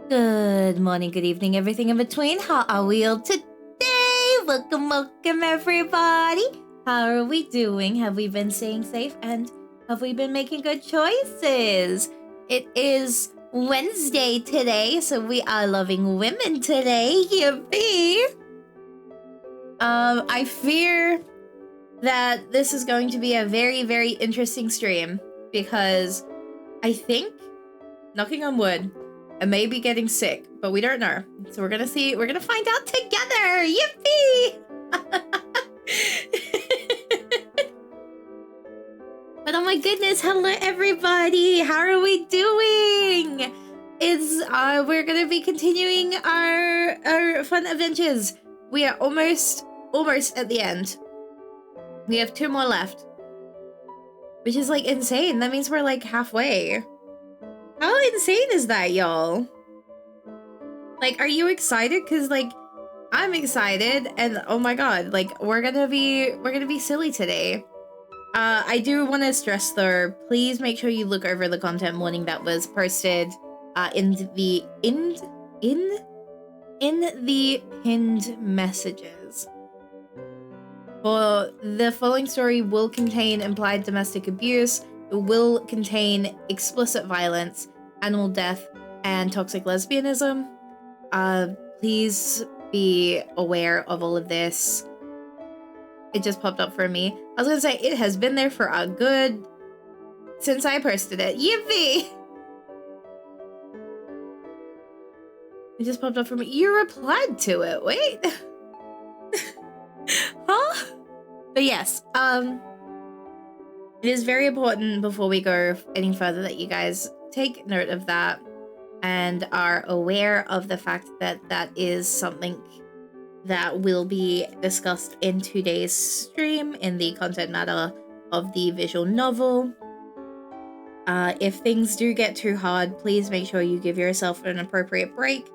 Good morning, good evening, everything in between. How are we all today? Welcome, everybody. How are we doing? Have we been staying safe and have we been making good choices? It is Wednesday today, so we are loving women today. Yippee! I fear that this is going to be a very, very interesting stream because I think, knocking on wood, I may be getting sick, but we don't know. So we're gonna see. We're gonna find out together. Yippee! But oh my goodness, hello everybody. How are we doing? We're gonna be continuing our fun adventures. We are almost at the end. We have 2 more left, which is like insane. That means we're like halfway. How insane is that, y'all? Like, are you excited? Cause like, I'm excited, and oh my god, like we're gonna be silly today. I do want to stress though, please make sure you look over the content warning that was posted in the pinned messages. For the following story will contain implied domestic abuse. It will contain explicit violence, animal death, and toxic lesbianism. Please be aware of all of this. It just popped up for me. I was gonna say, it has been there for a good... since I posted it. Yippee! It just popped up for me. You replied to it, wait. Huh? But yes, it is very important before we go any further that you guys take note of that and are aware of the fact that that is something that will be discussed in today's stream in the content matter of the visual novel. If things do get too hard, please make sure you give yourself an appropriate break.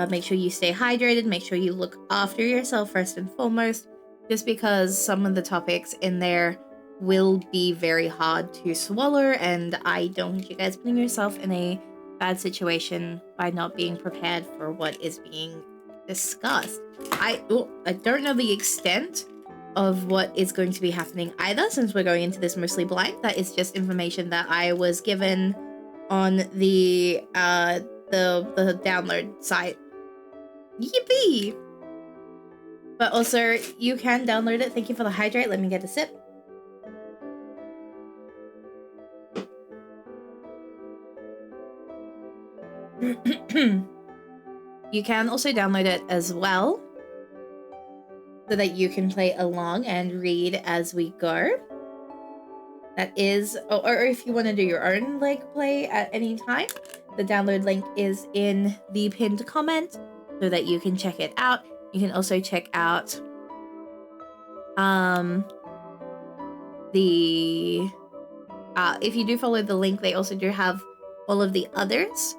Make sure you stay hydrated. Make sure you look after yourself first and foremost, just because some of the topics in there will be very hard to swallow, and I don't want you guys putting yourself in a bad situation by not being prepared for what is being discussed. I don't know the extent of what is going to be happening either, since we're going into this mostly blind. That is just information that I was given on the download site. Yippee! But also, you can download it. Thank you for the hydrate. Let me get a sip. You can also download it as well, so that you can play along and read as we go. That is, or if you want to do your own like play at any time, the download link is in the pinned comment so that you can check it out. You can also check out if you do follow the link, they also do have all of the others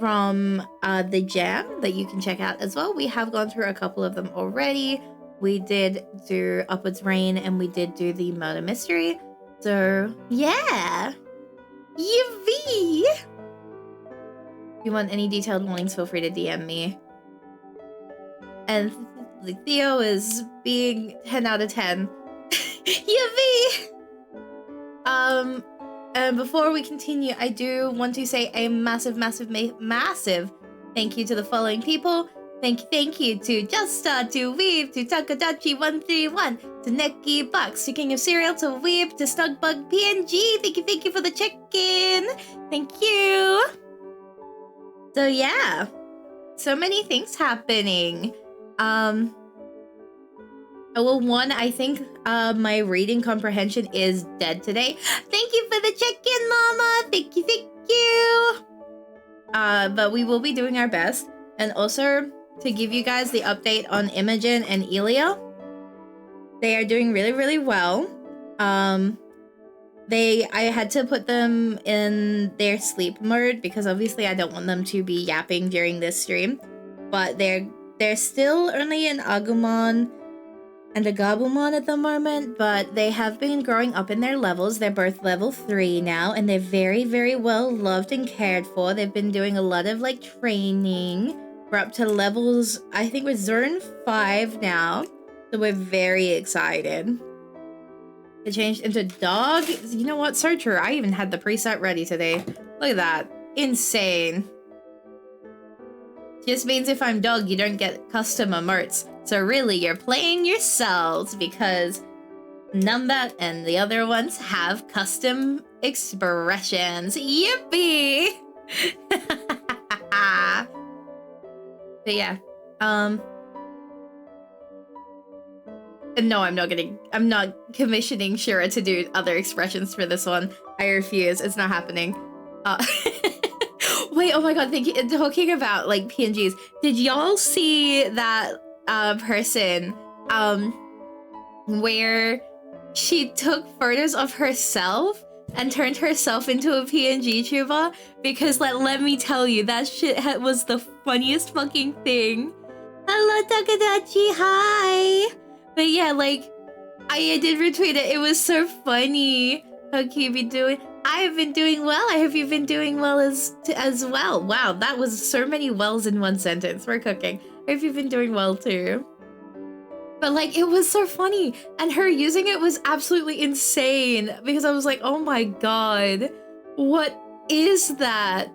from the jam that you can check out as well. We have gone through a couple of them already. We did do Upwards Rain and we did do the Murder Mystery. So yeah, Yippee! If you want any detailed warnings, feel free to DM me. And Theo is being 10 out of 10. Yippee! And before we continue, I do want to say a massive thank you to the following people. Thank you to Justa, to Weeb, to Takadachi131, to Neki Bucks, to King of Cereal, to Weeb, to Snugbug PNG. Thank you for the check-in. Thank you. So yeah, so many things happening. Well, one, I think my reading comprehension is dead today. Thank you for the check-in, Mama. Thank you. But we will be doing our best. And also, to give you guys the update on Imogen and Elia, they are doing really well. I had to put them in their sleep mode because obviously I don't want them to be yapping during this stream. But they're still only in Agumon and a Gabumon at the moment, but they have been growing up in their levels. They're both level 3 now, and they're very well loved and cared for. They've been doing a lot of like training. We're up to levels, I think we're Zone 5 now, so we're very excited. It changed into dog. You know what? So true. I even had the preset ready today. Look at that. Insane. Just means if I'm dog, you don't get custom emotes. So really, you're playing yourselves because Numbat and the other ones have custom expressions. Yippee! But yeah, no, I'm not commissioning Shura to do other expressions for this one. I refuse. It's not happening. Wait, oh my god, talking about like PNGs, did y'all see that person where she took photos of herself and turned herself into a PNG tuber? Because like, let me tell you, that shit was the funniest fucking thing. Hello Takadachi, hi! But yeah, like, I did retweet it. It was so funny. How can you be doing? I have been doing well. I hope you've been doing well as well. Wow, that was so many wells in one sentence. We're cooking. I hope you've been doing well too. But like, it was so funny. And her using it was absolutely insane because I was like, oh my god, what is that?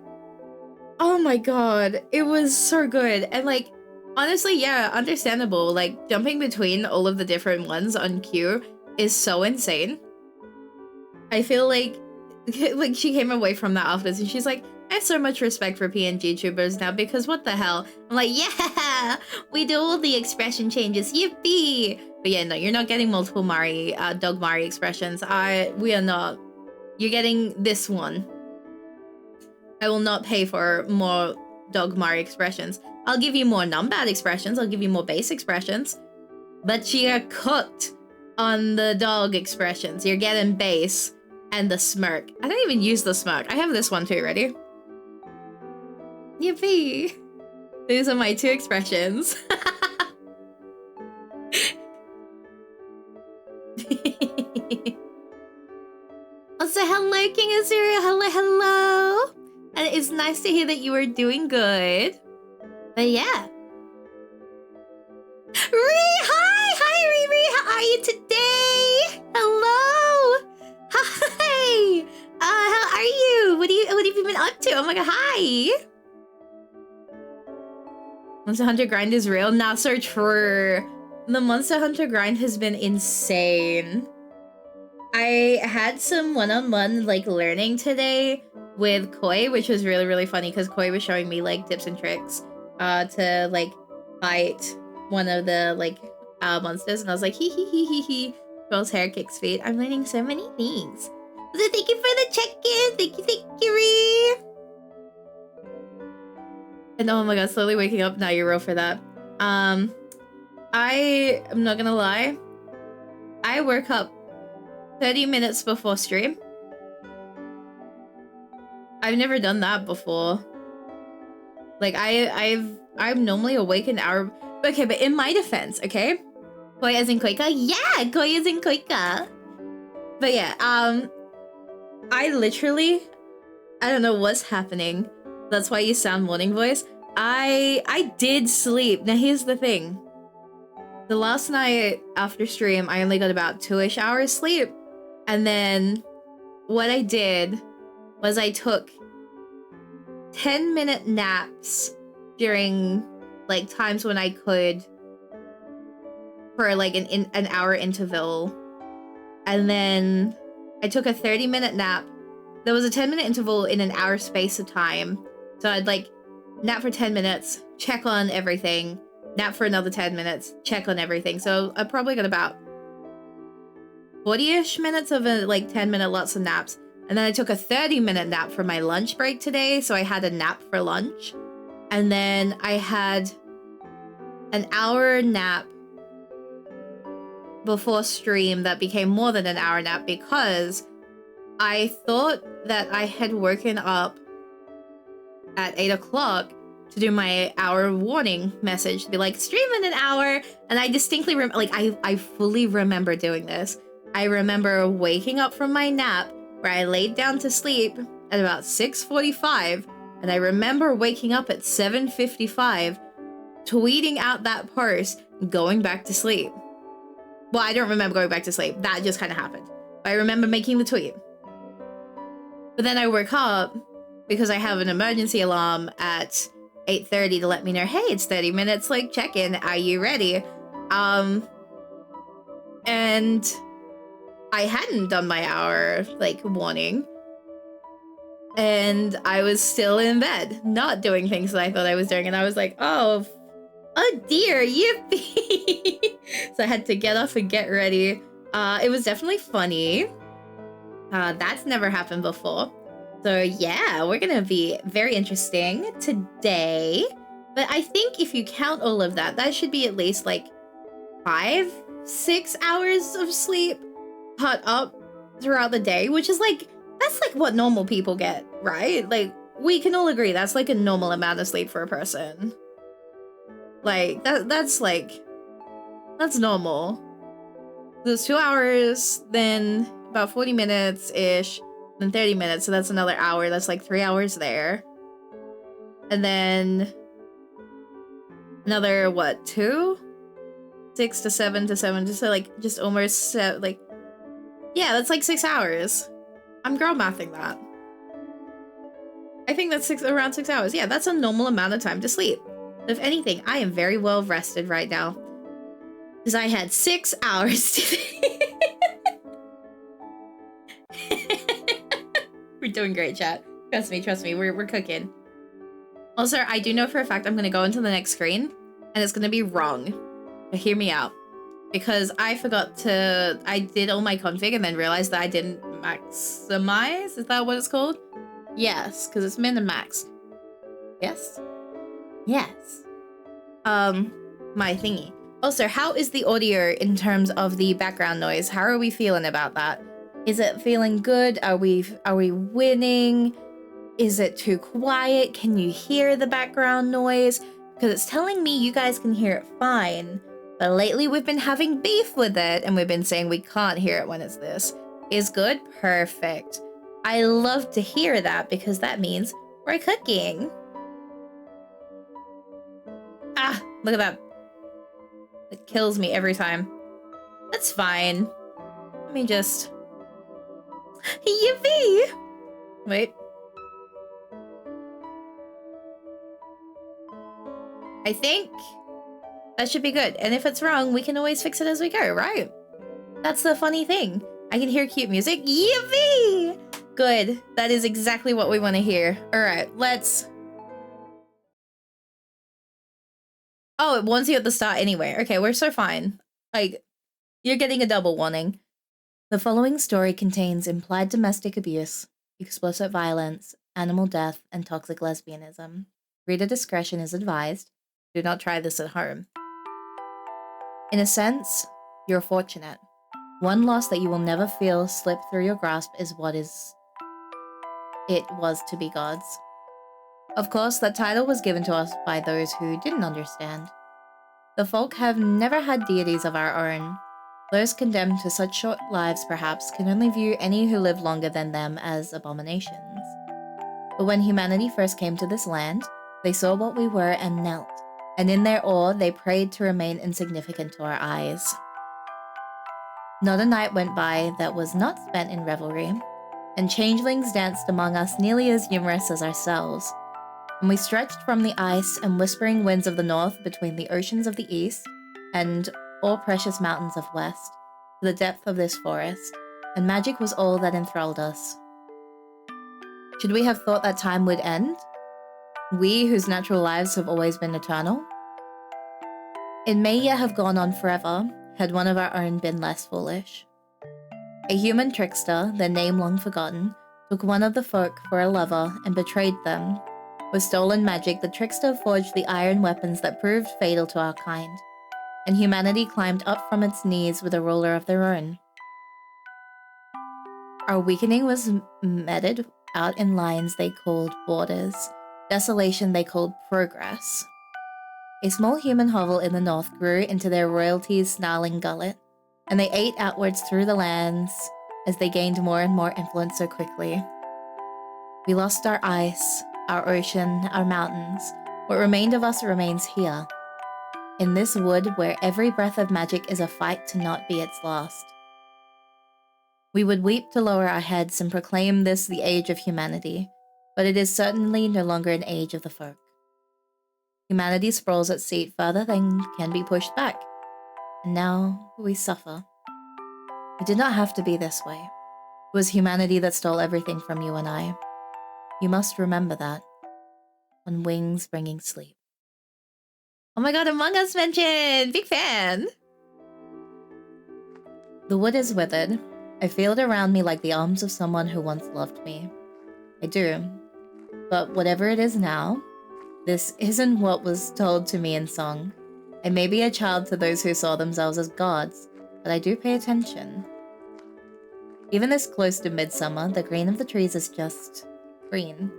Oh my god, it was so good. And like, honestly, yeah, understandable. Like, jumping between all of the different ones on Q is so insane. I feel like she came away from that office and she's like, I have so much respect for PNG tubers now because what the hell? I'm like, yeah, we do all the expression changes, yippee! But yeah, no, you're not getting multiple Dog Mari expressions. We are not. You're getting this one. I will not pay for more Dog Mari expressions. I'll give you more Numbat expressions. I'll give you more base expressions. But you are cooked on the dog expressions. You're getting base and the smirk. I don't even use the smirk. I have this one too, ready? Yippee! These are my 2 expressions. Also, hello, King of Cereal. Hello. And it's nice to hear that you are doing good. But yeah. Hi, Riri. How are you today? Hello. Hi. How are you? What have you been up to? Oh my god, hi. Monster Hunter grind is real. Not so true. The Monster Hunter grind has been insane. I had some one-on-one like learning today with Koi, which was really funny because Koi was showing me like tips and tricks to like fight one of the like monsters, and I was like, hee. Girl's hair kicks feet. I'm learning so many things. So thank you for the check-in. Thank you, Ree. And oh my god, slowly waking up. Now you're real for that. I am not gonna lie. I woke up 30 minutes before stream. I've never done that before. Like I'm normally awake an hour. Okay, but in my defense, okay? Koi as in Koika? Yeah, Koi as in Koika. But yeah, I literally, I don't know what's happening. That's why you sound morning voice. I did sleep. Now here's the thing. The last night after stream, I only got about 2-ish hours sleep. And then what I did was I took 10-minute naps during like times when I could for like an hour interval. And then I took a 30-minute nap. There was a 10-minute interval in an hour space of time. So I'd like nap for 10 minutes, check on everything, nap for another 10 minutes, check on everything. So I probably got about 40-ish minutes of a like 10-minute lots of naps. And then I took a 30-minute nap for my lunch break today. So I had a nap for lunch. And then I had an hour nap before stream that became more than an hour nap because I thought that I had woken up at 8 o'clock to do my hour warning message to be like, stream in an hour. And I distinctly like I fully remember doing this. I remember waking up from my nap where I laid down to sleep at about 6:45, and I remember waking up at 7:55, tweeting out that post, going back to sleep. Well, I don't remember going back to sleep. That just kind of happened. But I remember making the tweet. But then I woke up because I have an emergency alarm at 8:30 to let me know, hey, it's 30 minutes, like, check-in. Are you ready? And I hadn't done my hour, like, warning. And I was still in bed, not doing things that I thought I was doing. And I was like, oh dear, yippee. So I had to get up and get ready. It was definitely funny. That's never happened before. So yeah, we're gonna be very interesting today. But I think if you count all of that, that should be at least like 5-6 hours of sleep put up throughout the day, which is like, that's like what normal people get, right? Like, we can all agree that's like a normal amount of sleep for a person. Like, that's normal. There's 2 hours, then about 40 minutes-ish, then 30 minutes, so that's another hour. That's like 3 hours there. And then another, what, 2? 6 to 7 to 7 to, so like, just almost, like, yeah, that's like 6 hours. I'm girl mathing that. I think that's around 6 hours. Yeah, that's a normal amount of time to sleep. If anything, I am very well rested right now. Because I had 6 hours today. We're doing great, chat. Trust me, we're cooking. Also, I do know for a fact I'm gonna go into the next screen, and it's gonna be wrong. But hear me out. Because I forgot to, I did all my config and then realized that I didn't maximize? Is that what it's called? Yes, because it's min and max. Yes? Yes. My thingy. Also, how is the audio in terms of the background noise? How are we feeling about that? Is it feeling good? Are we winning? Is it too quiet? Can you hear the background noise? Because it's telling me you guys can hear it fine. But lately we've been having beef with it, and we've been saying we can't hear it when it's this. Is good? Perfect. I love to hear that because that means we're cooking. Ah, look at that. It kills me every time. That's fine. Let me just... Yippee! Wait. I think that should be good. And if it's wrong, we can always fix it as we go, right? That's the funny thing. I can hear cute music. Yippee! Good. That is exactly what we want to hear. All right, let's... Oh, it warns you at the start anyway. Okay, we're so fine. Like, you're getting a double warning. The following story contains implied domestic abuse, explicit violence, animal death, and toxic lesbianism. Reader discretion is advised. Do not try this at home. In a sense, you're fortunate. One loss that you will never feel slip through your grasp is what it was to be God's. Of course, that title was given to us by those who didn't understand. The folk have never had deities of our own. Those condemned to such short lives, perhaps, can only view any who live longer than them as abominations. But when humanity first came to this land, they saw what we were and knelt, and in their awe they prayed to remain insignificant to our eyes. Not a night went by that was not spent in revelry, and changelings danced among us nearly as numerous as ourselves. And we stretched from the ice and whispering winds of the north between the oceans of the east and all precious mountains of west, to the depth of this forest, and magic was all that enthralled us. Should we have thought that time would end? We, whose natural lives have always been eternal? It may yet have gone on forever, had one of our own been less foolish. A human trickster, their name long forgotten, took one of the folk for a lover and betrayed them. With stolen magic, the trickster forged the iron weapons that proved fatal to our kind, and humanity climbed up from its knees with a ruler of their own. Our weakening was meted out in lines they called borders, desolation they called progress. A small human hovel in the north grew into their royalty's snarling gullet, and they ate outwards through the lands as they gained more and more influence so quickly. We lost our ice, our ocean, our mountains. What remained of us remains here, in this wood where every breath of magic is a fight to not be its last. We would weep to lower our heads and proclaim this the age of humanity, but it is certainly no longer an age of the folk. Humanity sprawls its seat further than can be pushed back, and now we suffer. It did not have to be this way. It was humanity that stole everything from you and I. You must remember that. On wings bringing sleep. Oh my god, Among Us mentioned! Big fan! The wood is withered. I feel it around me like the arms of someone who once loved me. I do. But whatever it is now, this isn't what was told to me in song. I may be a child to those who saw themselves as gods, but I do pay attention. Even this close to midsummer, the green of the trees is just green.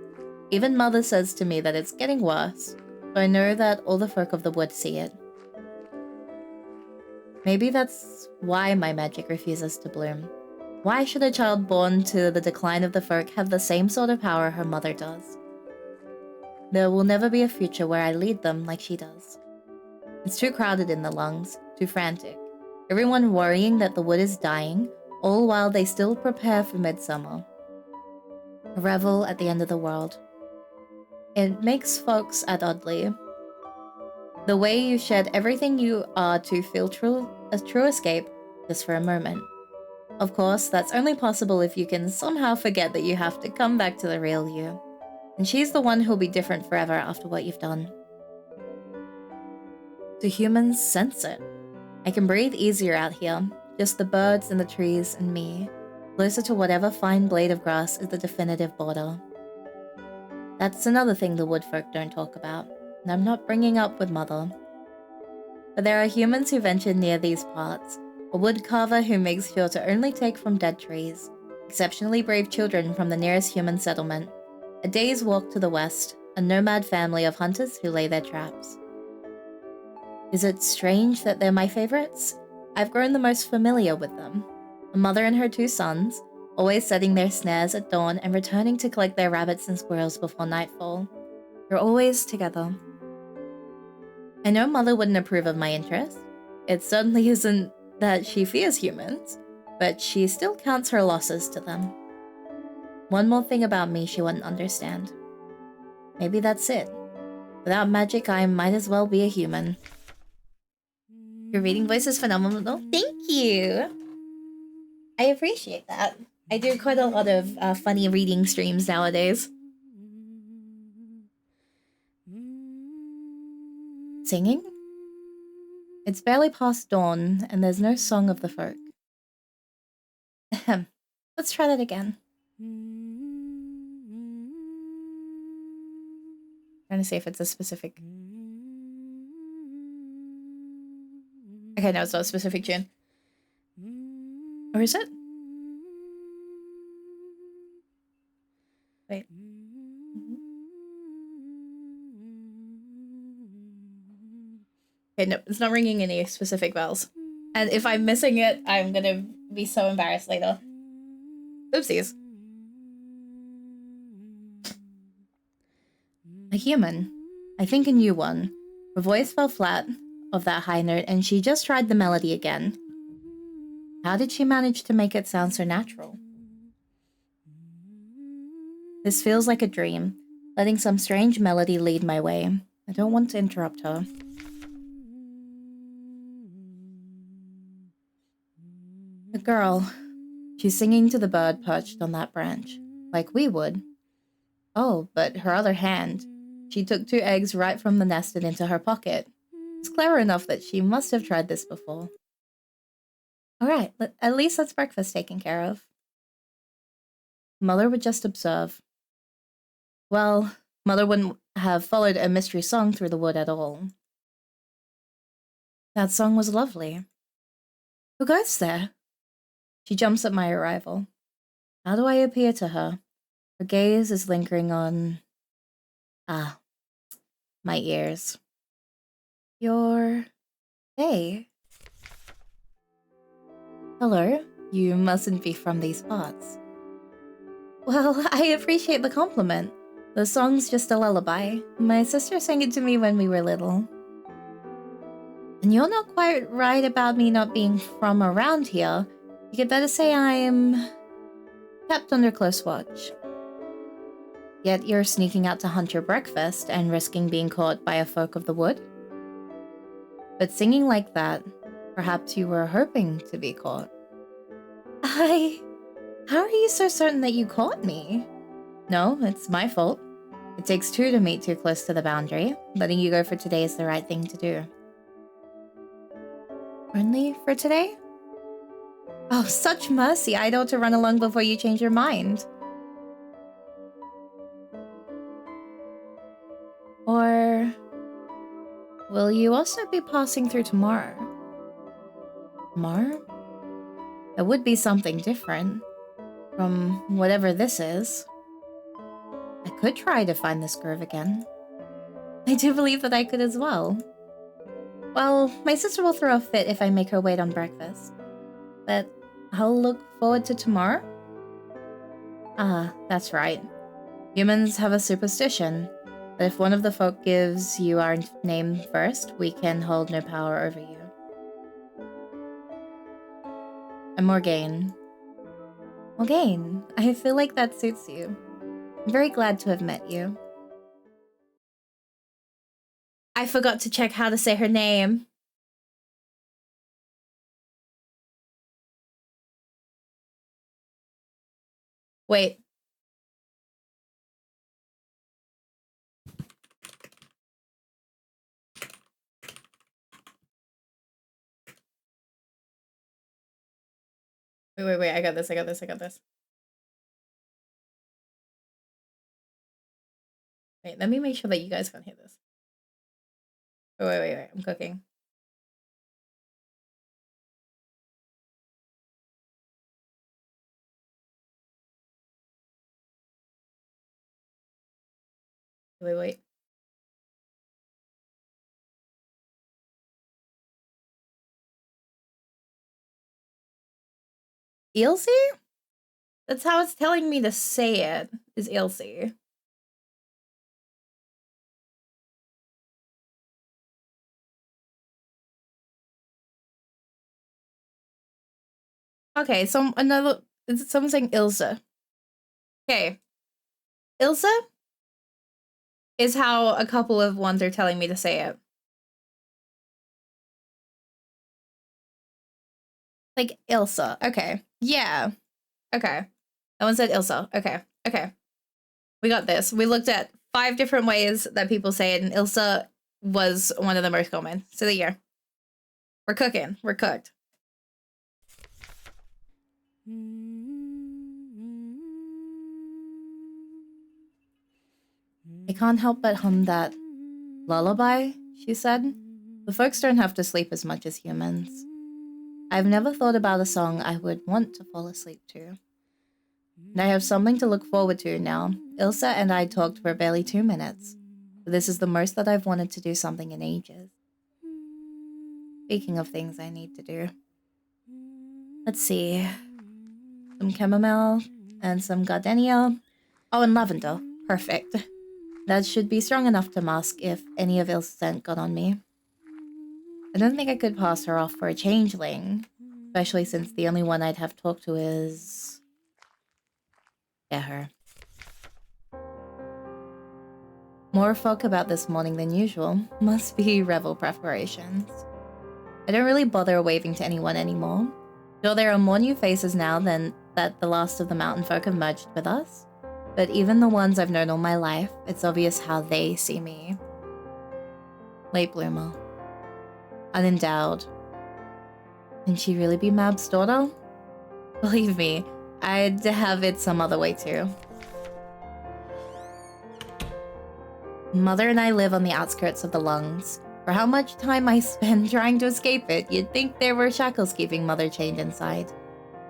Even Mother says to me that it's getting worse, so I know that all the folk of the wood see it. Maybe that's why my magic refuses to bloom. Why should a child born to the decline of the folk have the same sort of power her mother does? There will never be a future where I lead them like she does. It's too crowded in the lungs, too frantic. Everyone worrying that the wood is dying, all while they still prepare for midsummer. A revel at the end of the world. It makes folks act oddly. The way you shed everything you are to feel a true escape just for a moment. Of course, that's only possible if you can somehow forget that you have to come back to the real you. And she's the one who'll be different forever after what you've done. Do humans sense it? I can breathe easier out here, just the birds and the trees and me, closer to whatever fine blade of grass is the definitive border. That's another thing the woodfolk don't talk about, and I'm not bringing up with Mother. But there are humans who venture near these parts, a woodcarver who makes sure to only take from dead trees, exceptionally brave children from the nearest human settlement, a day's walk to the west, a nomad family of hunters who lay their traps. Is it strange that they're my favorites? I've grown the most familiar with them. A mother and her two sons, always setting their snares at dawn and returning to collect their rabbits and squirrels before nightfall. They're always together. I know Mother wouldn't approve of my interest. It certainly isn't that she fears humans, but she still counts her losses to them. One more thing about me she wouldn't understand. Maybe that's it. Without magic, I might as well be a human. Your reading voice is phenomenal. Thank you! I appreciate that. I do quite a lot of funny reading streams nowadays. Singing? It's barely past dawn, and there's no song of the folk. Ahem. Let's try that again. Trying to see if it's a specific. Okay, no, it's not a specific tune. Or is it? Wait. Okay, no, it's not ringing any specific bells. And if I'm missing it, I'm gonna be so embarrassed later. Oopsies. A human. I think a new one. Her voice fell flat of that high note, and she just tried the melody again. How did she manage to make it sound so natural? This feels like a dream, letting some strange melody lead my way. I don't want to interrupt her. A girl. She's singing to the bird perched on that branch, like we would. Oh, but her other hand. She took 2 eggs right from the nest and into her pocket. It's clever enough that she must have tried this before. Alright, at least that's breakfast taken care of. Mother would just observe. Well, Mother wouldn't have followed a mystery song through the wood at all. That song was lovely. Who goes there? She jumps at my arrival. How do I appear to her? Her gaze is lingering on... my ears. Hey. Hello, you mustn't be from these parts. Well, I appreciate the compliment. The song's just a lullaby. My sister sang it to me when we were little. And you're not quite right about me not being from around here. You could better say I'm kept under close watch. Yet you're sneaking out to hunt your breakfast and risking being caught by a folk of the wood? But singing like that, perhaps you were hoping to be caught. How are you so certain that you caught me? No, it's my fault. It takes 2 to meet too close to the boundary. Letting you go for today is the right thing to do. Only for today? Oh, such mercy. I ought to run along before you change your mind. Or will you also be passing through tomorrow? Tomorrow? It would be something different from whatever this is. I could try to find this grove again. I do believe that I could as well. Well, my sister will throw a fit if I make her wait on breakfast. But I'll look forward to tomorrow? Ah, that's right. Humans have a superstition that if one of the folk gives you our name first, we can hold no power over you. I'm Morgaine. Morgaine, I feel like that suits you. I'm very glad to have met you. I forgot to check how to say her name. Wait. Wait. I got this. Wait, let me make sure that you guys can't hear this. Wait. I'm cooking. Wait. Ilse? That's how it's telling me to say it, is Ilse. Okay, someone's saying Ilse. Okay. Ilse is how a couple of ones are telling me to say it. Like Ilse. Okay. Yeah. Okay. That one said Ilse. Okay. We got this. We looked at 5 different ways that people say it, and Ilse was one of the most common. So there you go. We're cooking. We're cooked. I can't help but hum that lullaby, she said. The folks don't have to sleep as much as humans. I've never thought about a song I would want to fall asleep to. And I have something to look forward to now. Ilsa and I talked for barely 2 minutes. But this is the most that I've wanted to do something in ages. Speaking of things I need to do. Let's see. Some chamomile and some gardenia. Oh, and lavender. Perfect. That should be strong enough to mask if any of Ilsa's scent got on me. I don't think I could pass her off for a changeling. Especially since the only one I'd have talked to is... yeah, her. More folk about this morning than usual. Must be revel preparations. I don't really bother waving to anyone anymore. Sure, there are more new faces now than that the last of the mountain folk have merged with us. But even the ones I've known all my life, it's obvious how they see me. Late bloomer. Unendowed. Can she really be Mab's daughter? Believe me, I'd have it some other way too. Mother and I live on the outskirts of the lungs. For how much time I spend trying to escape it, you'd think there were shackles keeping Mother chained inside.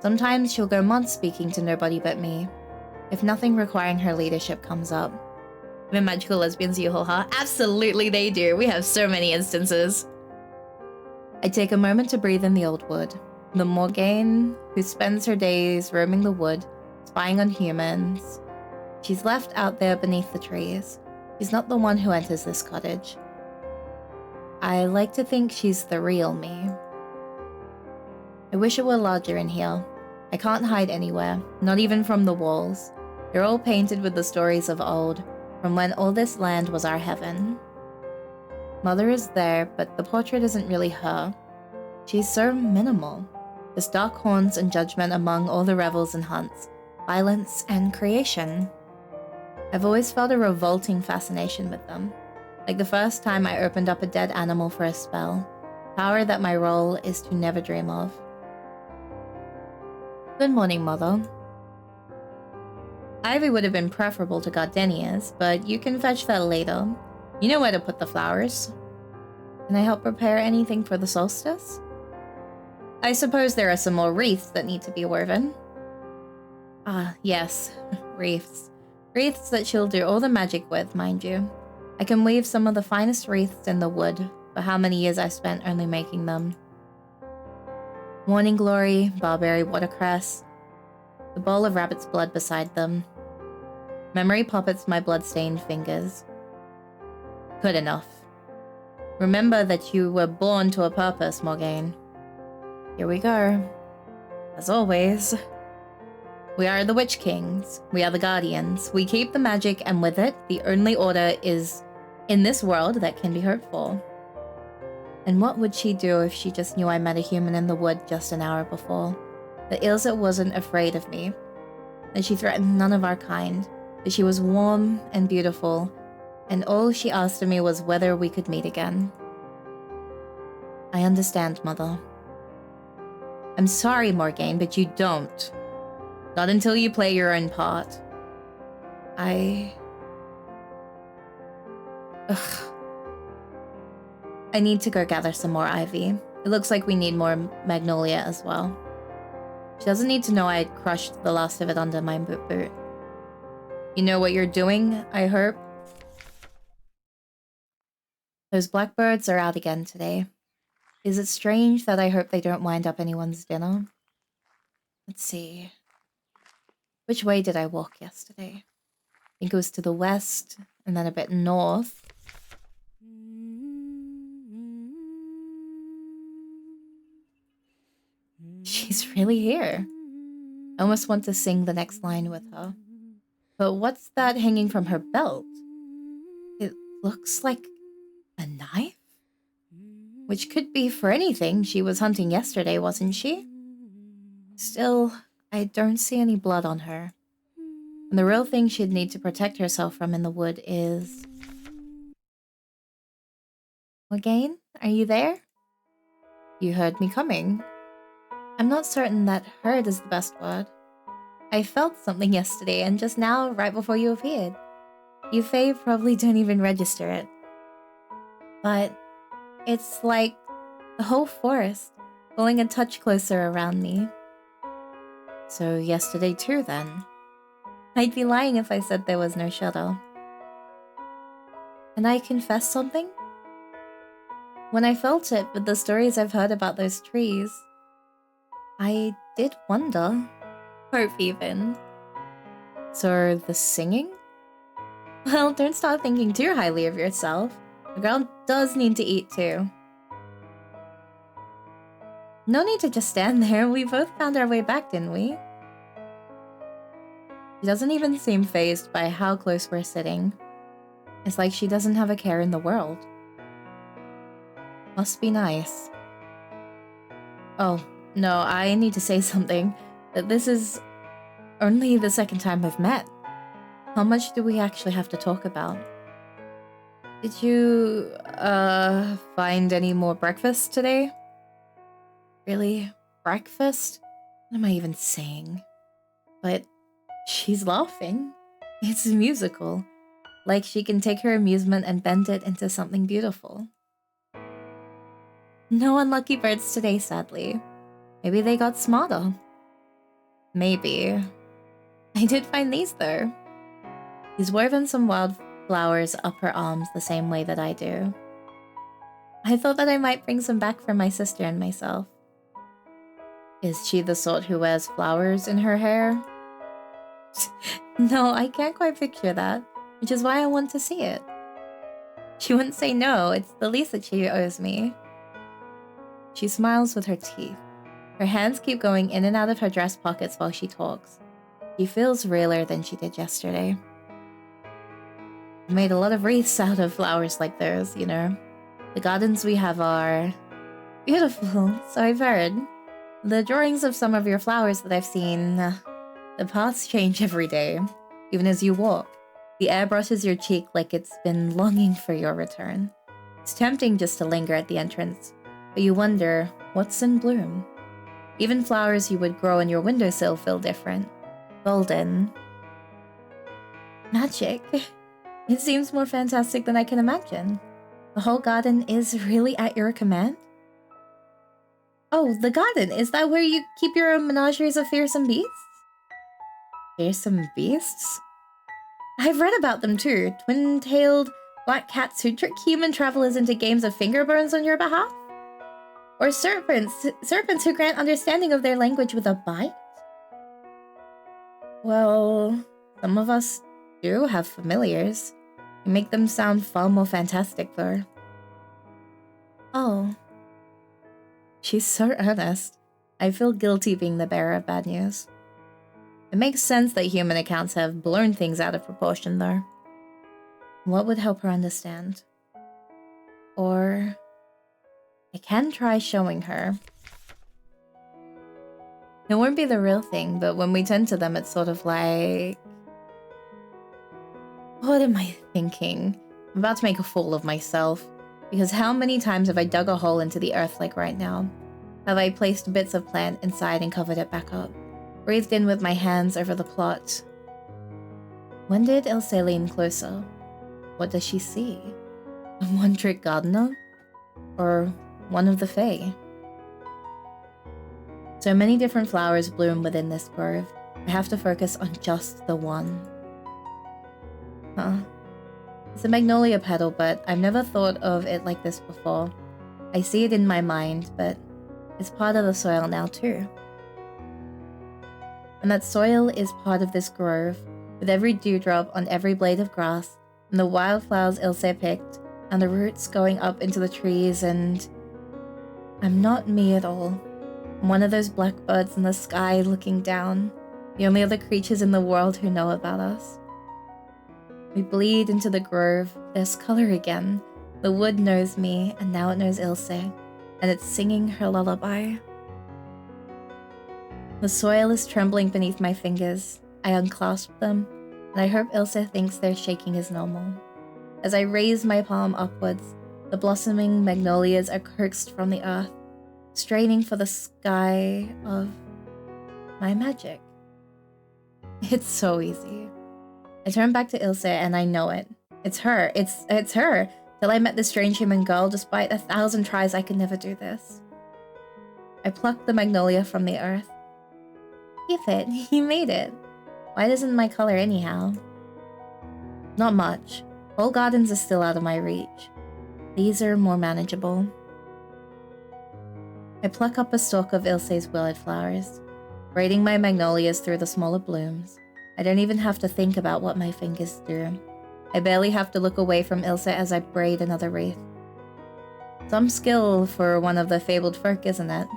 Sometimes she'll go months speaking to nobody but me, if nothing requiring her leadership comes up. The magical lesbians you huh? Absolutely they do. We have so many instances. I take a moment to breathe in the old wood. The Morgaine, who spends her days roaming the wood, spying on humans. She's left out there beneath the trees. She's not the one who enters this cottage. I like to think she's the real me. I wish it were larger in here. I can't hide anywhere, not even from the walls. They're all painted with the stories of old, from when all this land was our heaven. Mother is there, but the portrait isn't really her. She's so minimal. Just dark horns and judgment among all the revels and hunts, violence and creation. I've always felt a revolting fascination with them. Like the first time I opened up a dead animal for a spell. Power that my role is to never dream of. Good morning, Mother. Ivy would have been preferable to gardenias, but you can fetch that later. You know where to put the flowers. Can I help prepare anything for the solstice? I suppose there are some more wreaths that need to be woven. Ah, yes, wreaths. Wreaths that she'll do all the magic with, mind you. I can weave some of the finest wreaths in the wood for how many years I spent only making them. Morning glory, barberry watercress, the bowl of rabbit's blood beside them. Memory puppets my blood-stained fingers. Good enough. Remember that you were born to a purpose, Morgaine. Here we go. As always. We are the Witch Kings. We are the Guardians. We keep the magic, and with it, the only order is in this world that can be hopeful. And what would she do if she just knew I met a human in the wood just an hour before? That Ilsa wasn't afraid of me. That she threatened none of our kind. That she was warm and beautiful. And all she asked of me was whether we could meet again. I understand, Mother. I'm sorry, Morgaine, but you don't. Not until you play your own part. I need to go gather some more ivy. It looks like we need more magnolia as well. She doesn't need to know I had crushed the last of it under my boot. You know what you're doing, I hope? Those blackbirds are out again today. Is it strange that I hope they don't wind up anyone's dinner? Let's see. Which way did I walk yesterday? I think it was to the west, and then a bit north. She's really here. I almost want to sing the next line with her. But what's that hanging from her belt? It looks like a knife? Which could be for anything. She was hunting yesterday, wasn't she? Still, I don't see any blood on her. And the real thing she'd need to protect herself from in the wood is... Morgaine, are you there? You heard me coming. I'm not certain that heard is the best word. I felt something yesterday and just now, right before you appeared. You Fae probably don't even register it. But it's like the whole forest pulling a touch closer around me. So yesterday too, then. I'd be lying if I said there was no shadow. Can I confess something? When I felt it with the stories I've heard about those trees, I did wonder. Hope even. So the singing? Well, don't start thinking too highly of yourself. The girl does need to eat too. No need to just stand there. We both found our way back, didn't we? She doesn't even seem fazed by how close we're sitting. It's like she doesn't have a care in the world. Must be nice. Oh, no, I need to say something. That this is only the second time we've met. How much do we actually have to talk about? Did you, find any more breakfast today? Really? Breakfast? What am I even saying? But she's laughing. It's musical. Like she can take her amusement and bend it into something beautiful. No unlucky birds today, sadly. Maybe they got smarter. Maybe. I did find these, though. He's woven some wildflowers up her arms the same way that I do. I thought that I might bring some back for my sister and myself. Is she the sort who wears flowers in her hair? No, I can't quite picture that, which is why I want to see it. She wouldn't say no, it's the least that she owes me. She smiles with her teeth. Her hands keep going in and out of her dress pockets while she talks. She feels realer than she did yesterday. I made a lot of wreaths out of flowers like those, you know. The gardens we have are beautiful, so I've heard. The drawings of some of your flowers that I've seen, the paths change every day, even as you walk. The air brushes your cheek like it's been longing for your return. It's tempting just to linger at the entrance, but you wonder, what's in bloom? Even flowers you would grow on your windowsill feel different. Golden. Magic. It seems more fantastic than I can imagine. The whole garden is really at your command? Oh, the garden! Is that where you keep your own menageries of fearsome beasts? Fearsome beasts? I've read about them too. Twin-tailed black cats who trick human travelers into games of finger burns on your behalf? Or serpents who grant understanding of their language with a bite? Well, some of us do have familiars. You make them sound far more fantastic, though. Oh. She's so earnest. I feel guilty being the bearer of bad news. It makes sense that human accounts have blown things out of proportion, though. What would help her understand? Or I can try showing her. It won't be the real thing, but when we tend to them, it's sort of like... What am I thinking? I'm about to make a fool of myself. Because how many times have I dug a hole into the earth like right now? Have I placed bits of plant inside and covered it back up? Breathed in with my hands over the plot? When did Ilse lean closer? What does she see? A one-trick gardener? Or one of the Fae? So many different flowers bloom within this grove. I have to focus on just the one. It's a magnolia petal, but I've never thought of it like this before. I see it in my mind, but it's part of the soil now too. And that soil is part of this grove, with every dewdrop on every blade of grass, and the wildflowers Ilse picked, and the roots going up into the trees, and... I'm not me at all. I'm one of those blackbirds in the sky looking down, the only other creatures in the world who know about us. We bleed into the grove, there's color again. The wood knows me, and now it knows Ilse, and it's singing her lullaby. The soil is trembling beneath my fingers. I unclasp them, and I hope Ilse thinks their shaking is normal. As I raise my palm upwards, the blossoming magnolias are coaxed from the earth, straining for the sky of my magic. It's so easy. I turn back to Ilse and I know it. It's her. It's her. Till I met this strange human girl, despite 1,000 tries I could never do this. I plucked the magnolia from the earth. Keep it. You made it. White isn't my color anyhow. Not much. Whole gardens are still out of my reach. These are more manageable. I pluck up a stalk of Ilse's willard flowers, braiding my magnolias through the smaller blooms. I don't even have to think about what my fingers do. I barely have to look away from Ilse as I braid another wreath. Some skill for one of the fabled folk, isn't it?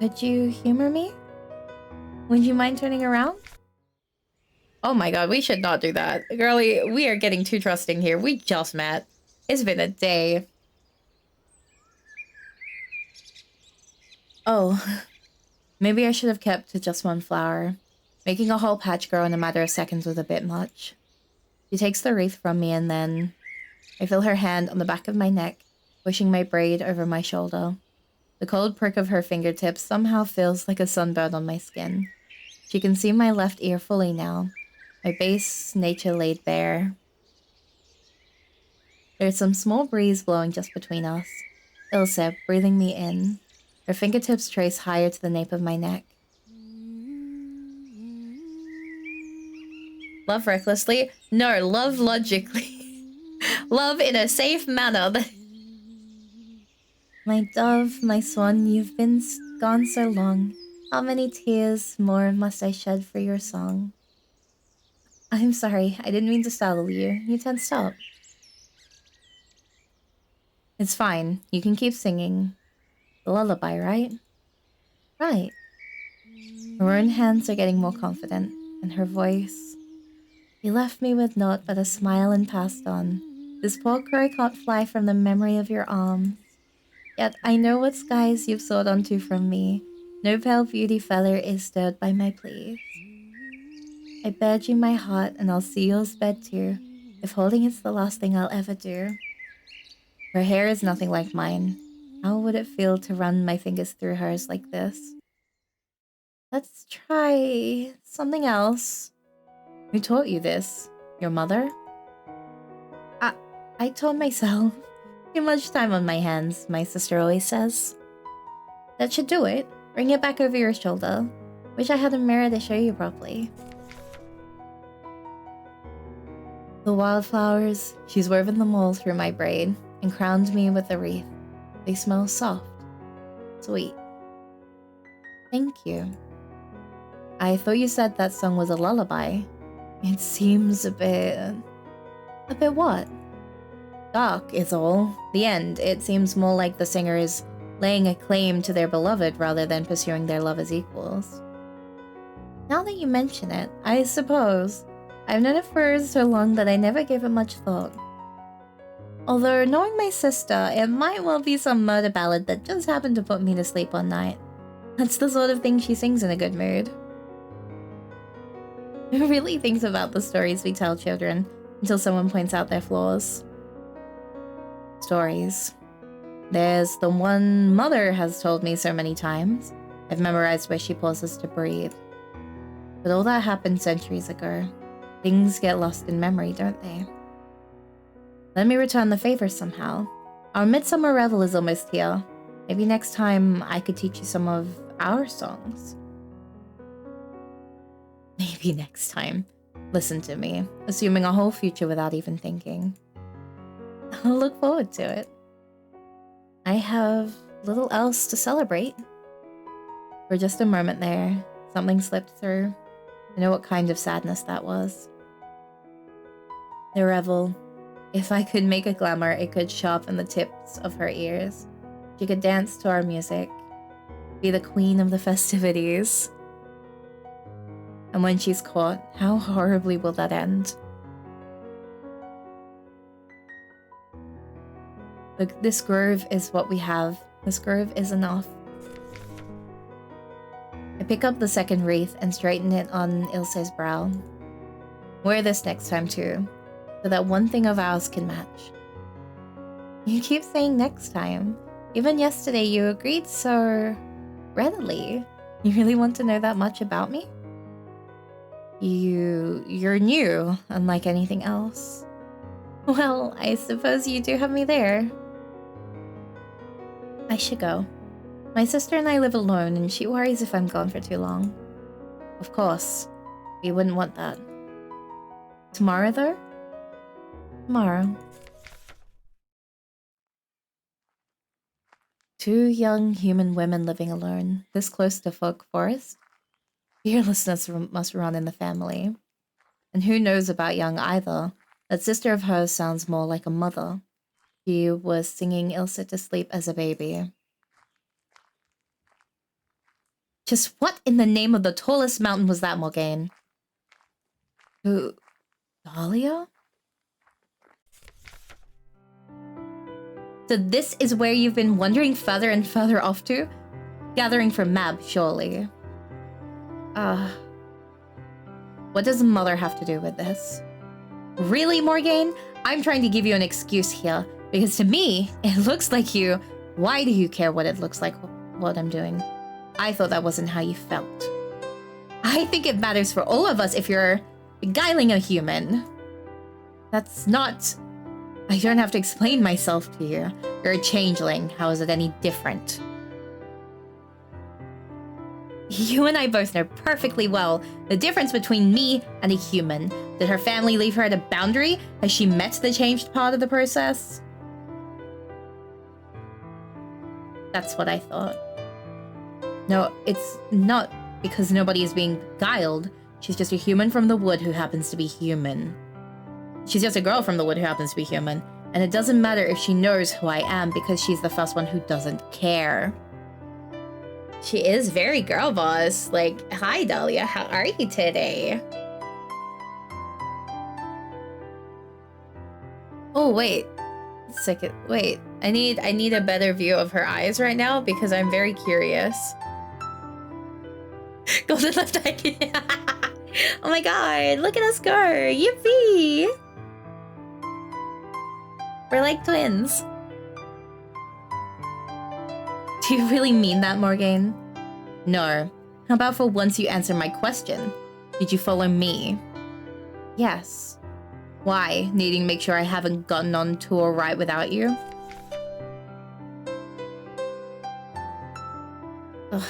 Could you humor me? Would you mind turning around? Oh my god, we should not do that. Girlie, we are getting too trusting here. We just met. It's been a day. Oh, maybe I should have kept to just one flower. Making a whole patch grow in a matter of seconds was a bit much. She takes the wreath from me and then I feel her hand on the back of my neck, pushing my braid over my shoulder. The cold prick of her fingertips somehow feels like a sunburn on my skin. She can see my left ear fully now, my base nature laid bare. There's some small breeze blowing just between us. Ilse breathing me in. Her fingertips trace higher to the nape of my neck. Love recklessly? No, love logically. Love in a safe manner. My dove, my swan, you've been gone so long. How many tears more must I shed for your song? I'm sorry, I didn't mean to startle you. You tensed up. It's fine. You can keep singing. The lullaby, right? Right. Her own hands are getting more confident, and her voice. You left me with naught but a smile and passed on. This poor crow can't fly from the memory of your arms. Yet I know what skies you've soared onto from me. No pale beauty feather is stirred by my pleas. I bared you my heart, and I'll see yours bed too, if holding it's the last thing I'll ever do. Her hair is nothing like mine. How would it feel to run my fingers through hers like this? Let's try something else. Who taught you this? Your mother? I taught myself. Too much time on my hands, my sister always says. That should do it. Bring it back over your shoulder. Wish I had a mirror to show you properly. The wildflowers, she's woven them all through my braid and crowned me with a wreath. They smell soft, sweet. Thank you. I thought you said that song was a lullaby. It seems a bit... A bit what? Dark is all. The end. It seems more like the singer is laying a claim to their beloved rather than pursuing their love as equals. Now that you mention it, I suppose. I've known it for so long that I never gave it much thought. Although, knowing my sister, it might well be some murder ballad that just happened to put me to sleep one night. That's the sort of thing she sings in a good mood. Who really thinks about the stories we tell children until someone points out their flaws? Stories. There's the one Mother has told me so many times. I've memorized where she pauses to breathe. But all that happened centuries ago. Things get lost in memory, don't they? Let me return the favor somehow. Our midsummer revel is almost here. Maybe next time I could teach you some of our songs. Maybe next time. Listen to me, assuming a whole future without even thinking. I'll look forward to it. I have little else to celebrate. For just a moment there, something slipped through. I know what kind of sadness that was. The revel. If I could make a glamour, it could sharpen the tips of her ears. She could dance to our music. Be the queen of the festivities. And when she's caught, how horribly will that end? Look, this grove is what we have. This grove is enough. I pick up the second wreath and straighten it on Ilse's brow. Wear this next time too, so that one thing of ours can match. You keep saying next time. Even yesterday you agreed so readily. You really want to know that much about me? You're new, unlike anything else. Well, I suppose you do have me there. I should go. My sister and I live alone, and she worries if I'm gone for too long. Of course, we wouldn't want that. Tomorrow, though? Tomorrow. 2 young human women living alone, this close to Folk Forest. Fearlessness must run in the family. And who knows about young either? That sister of hers sounds more like a mother. She was singing Ilse to sleep as a baby. Just what in the name of the tallest mountain was that, Morgane? Who? Dahlia? So this is where you've been wandering further and further off to? Gathering for Mab, surely. What does mother have to do with this? Really, Morgane? I'm trying to give you an excuse here, because to me, it looks like you... Why do you care what it looks like, what I'm doing? I thought that wasn't how you felt. I think it matters for all of us if you're beguiling a human. That's not... I don't have to explain myself to you. You're a changeling. How is it any different? You and I both know perfectly well the difference between me and a human. Did her family leave her at a boundary? Has she met the changed part of the process? That's what I thought. No, it's not because nobody is being beguiled. She's just a human from the wood who happens to be human. She's just a girl from the wood who happens to be human. And it doesn't matter if she knows who I am because she's the first one who doesn't care. She is very girl boss. Like, hi Dahlia, how are you today? Oh, wait. Second, wait. I need a better view of her eyes right now because I'm very curious. Golden left eye. Oh my god, look at us go. Yippee! We're like twins. Do you really mean that, Morgane? No. How about for once you answer my question? Did you follow me? Yes. Why? Needing to make sure I haven't gotten on tour right without you? Ugh.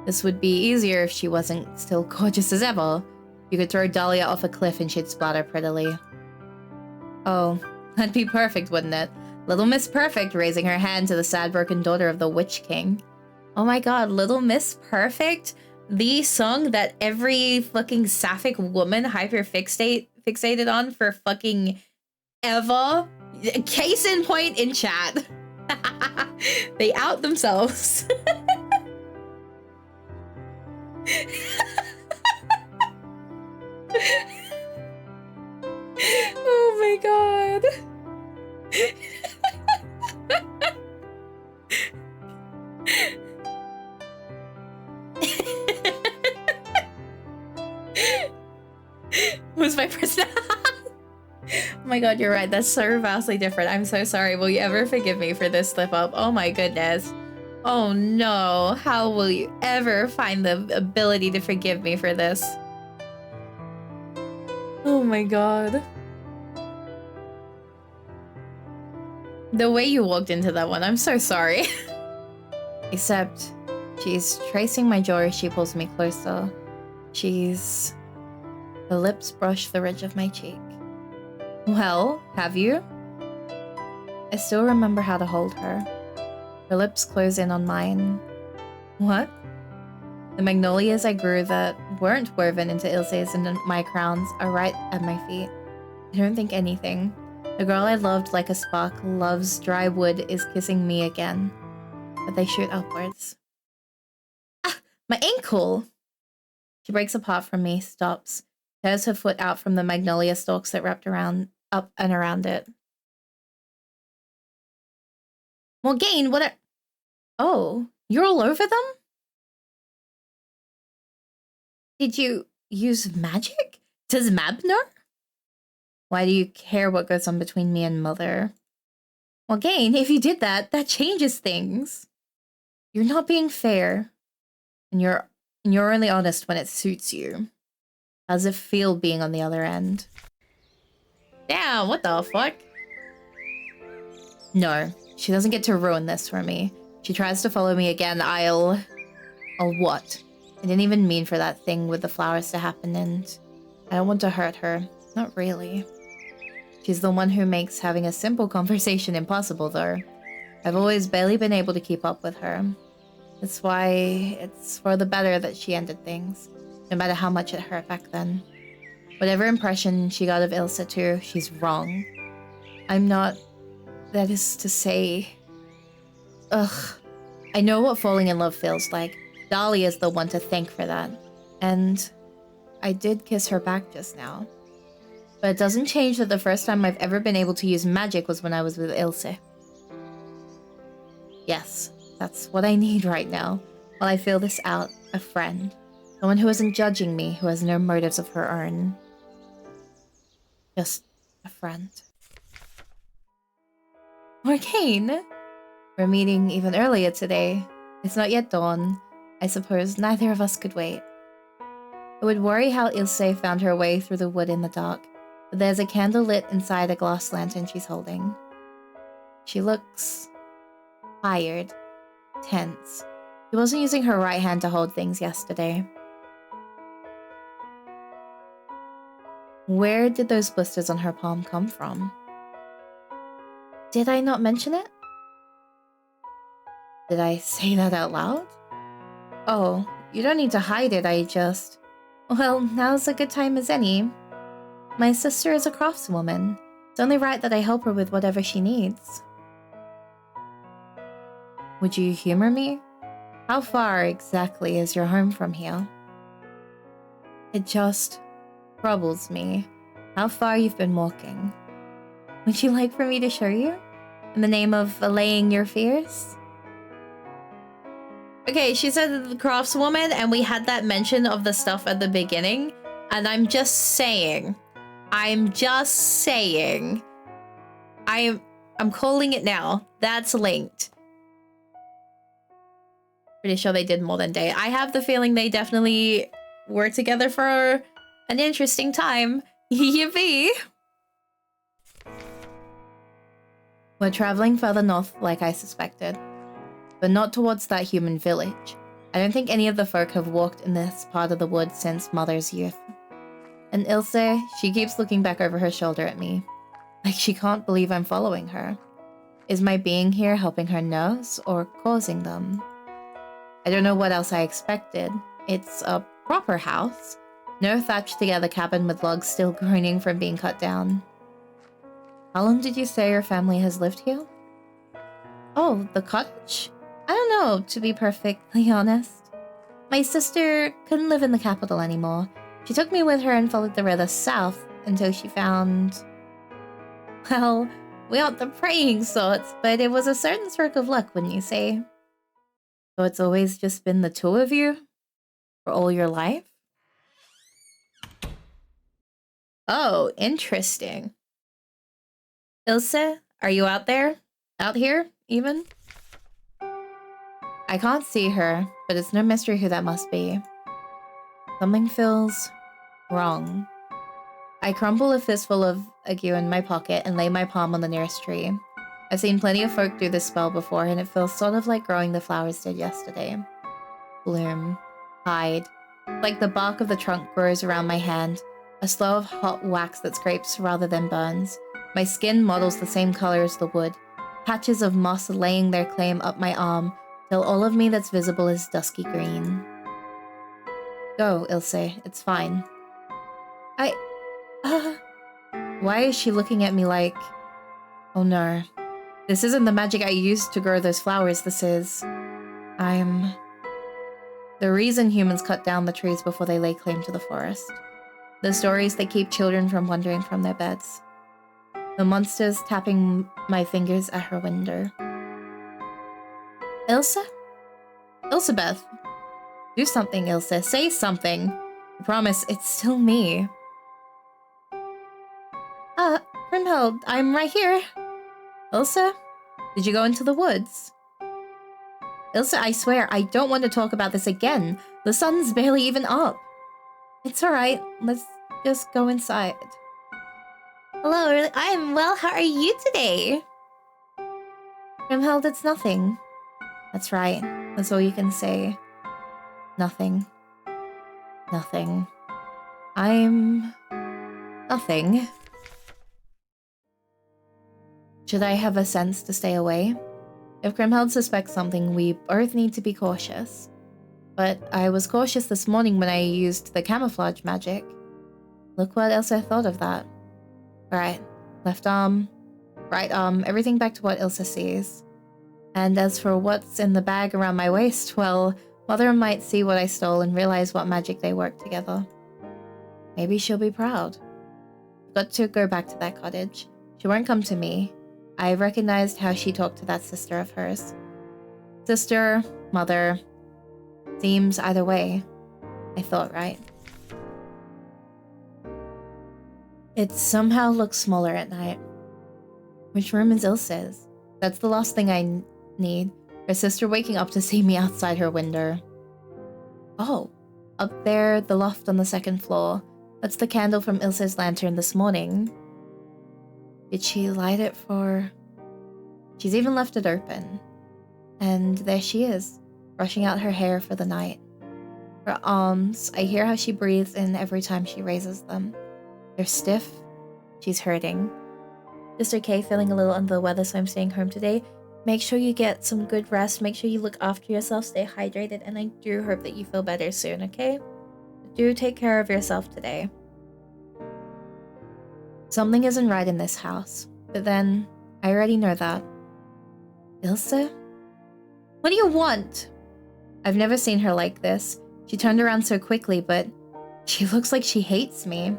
This would be easier if she wasn't still gorgeous as ever. You could throw Dahlia off a cliff and she'd splatter prettily. Oh, that'd be perfect, wouldn't it? Little Miss Perfect raising her hand to the sad broken daughter of the Witch King. Oh my god, Little Miss Perfect? The song that every fucking sapphic woman hyper-fixated on for fucking ever? Case in point in chat. They out themselves. Oh my god. Was my person? Oh my god, you're right. That's so vastly different. I'm so sorry. Will you ever forgive me for this slip up? Oh my goodness. Oh no. How will you ever find the ability to forgive me for this? Oh my god. The way you walked into that one, I'm so sorry. Except, she's tracing my jaw as she pulls me closer. Her lips brush the ridge of my cheek. Well, have you? I still remember how to hold her. Her lips close in on mine. What? The magnolias I grew that weren't woven into Ilse's and my crowns are right at my feet. I don't think anything. The girl I loved like a spark loves dry wood is kissing me again. But they shoot upwards. Ah! My ankle! She breaks apart from me, stops, tears her foot out from the magnolia stalks that wrapped up and around it. Morgane, what are... Oh, you're all over them? Did you use magic? Does Mab know? Why do you care what goes on between me and Mother? Morgane, if you did that, that changes things. You're not being fair. And you're And you're only honest when it suits you. How does it feel being on the other end? Damn, what the fuck? No, she doesn't get to ruin this for me. She tries to follow me again, I'll what? I didn't even mean for that thing with the flowers to happen, and I don't want to hurt her. Not really. She's the one who makes having a simple conversation impossible, though. I've always barely been able to keep up with her. That's why it's for the better that she ended things, no matter how much it hurt back then. Whatever impression she got of Ilsa too, she's wrong. I'm not... That is to say... Ugh. I know what falling in love feels like. Dolly is the one to thank for that. And I did kiss her back just now. But it doesn't change that the first time I've ever been able to use magic was when I was with Ilse. Yes, that's what I need right now. While I feel this out, a friend. Someone who isn't judging me, who has no motives of her own. Just a friend. Morgane! We're meeting even earlier today. It's not yet dawn. I suppose neither of us could wait. It would worry how Ilse found her way through the wood in the dark, but there's a candle lit inside a glass lantern she's holding. She looks... tired. Tense. She wasn't using her right hand to hold things yesterday. Where did those blisters on her palm come from? Did I not mention it? Did I say that out loud? Oh, you don't need to hide it, I just... Well, now's a good time as any. My sister is a craftswoman. It's only right that I help her with whatever she needs. Would you humor me? How far exactly is your home from here? It just troubles me how far you've been walking. Would you like for me to show you? In the name of allaying your fears? Okay, she said the craftswoman, and we had that mention of the stuff at the beginning, and I'm just saying, I'm calling it now. That's linked. Pretty sure they did more than day. I have the feeling they definitely were together for an interesting time. Yippee! We're traveling further north like I suspected, but not towards that human village. I don't think any of the folk have walked in this part of the woods since Mother's youth. And Ilse, she keeps looking back over her shoulder at me, like she can't believe I'm following her. Is my being here helping her nerves or causing them? I don't know what else I expected. It's a proper house. No thatched together cabin with logs still groaning from being cut down. How long did you say your family has lived here? Oh, the cottage? I don't know, to be perfectly honest. My sister couldn't live in the capital anymore. She took me with her and followed the river south until she found... Well, we aren't the praying sorts, but it was a certain stroke of luck, wouldn't you say? So it's always just been the two of you? For all your life? Oh, interesting. Ilse, are you out there? Out here, even? I can't see her, but it's no mystery who that must be. Something feels wrong. I crumble a fistful of ague in my pocket and lay my palm on the nearest tree. I've seen plenty of folk do this spell before, and it feels sort of like growing the flowers did yesterday. Bloom. Hide. Like the bark of the trunk grows around my hand, a slough of hot wax that scrapes rather than burns. My skin models the same color as the wood, patches of moss laying their claim up my arm, till all of me that's visible is dusky green. Go, Ilse, it's fine. Why is she looking at me like... Oh no. This isn't the magic I used to grow those flowers, this is... The reason humans cut down the trees before they lay claim to the forest. The stories that keep children from wandering from their beds. The monsters tapping my fingers at her window. Ilse? Ilsebeth. Do something, Ilse. Say something. I promise, it's still me. Grimhild, I'm right here. Ilse? Did you go into the woods? Ilse, I swear, I don't want to talk about this again. The sun's barely even up. It's alright. Let's just go inside. Hello, I'm well. How are you today? Grimhild, it's nothing. That's right. That's all you can say. Nothing. Nothing. I'm... nothing. Should I have a sense to stay away? If Grimhild suspects something, we both need to be cautious. But I was cautious this morning when I used the camouflage magic. Look what else I thought of that. Right. Left arm, right arm, everything back to what Ilsa sees. And as for what's in the bag around my waist, well, Mother might see what I stole and realize what magic they worked together. Maybe she'll be proud. I've got to go back to that cottage. She won't come to me. I recognized how she talked to that sister of hers. Sister, mother, seems either way. I thought right. It somehow looks smaller at night. Which room is Ilse's? That's the last thing I need. Her sister waking up to see me outside her window. Oh, up there, the loft on the second floor. That's the candle from Ilse's lantern this morning. Did she light it for... She's even left it open. And there she is, brushing out her hair for the night. Her arms, I hear how she breathes in every time she raises them. They're stiff. She's hurting. Sister Kay feeling a little under the weather, so I'm staying home today. Make sure you get some good rest. Make sure you look after yourself, stay hydrated, and I do hope that you feel better soon, okay? Do take care of yourself today. Something isn't right in this house, but then I already know that. Ilse? What do you want? I've never seen her like this. She turned around so quickly, but she looks like she hates me.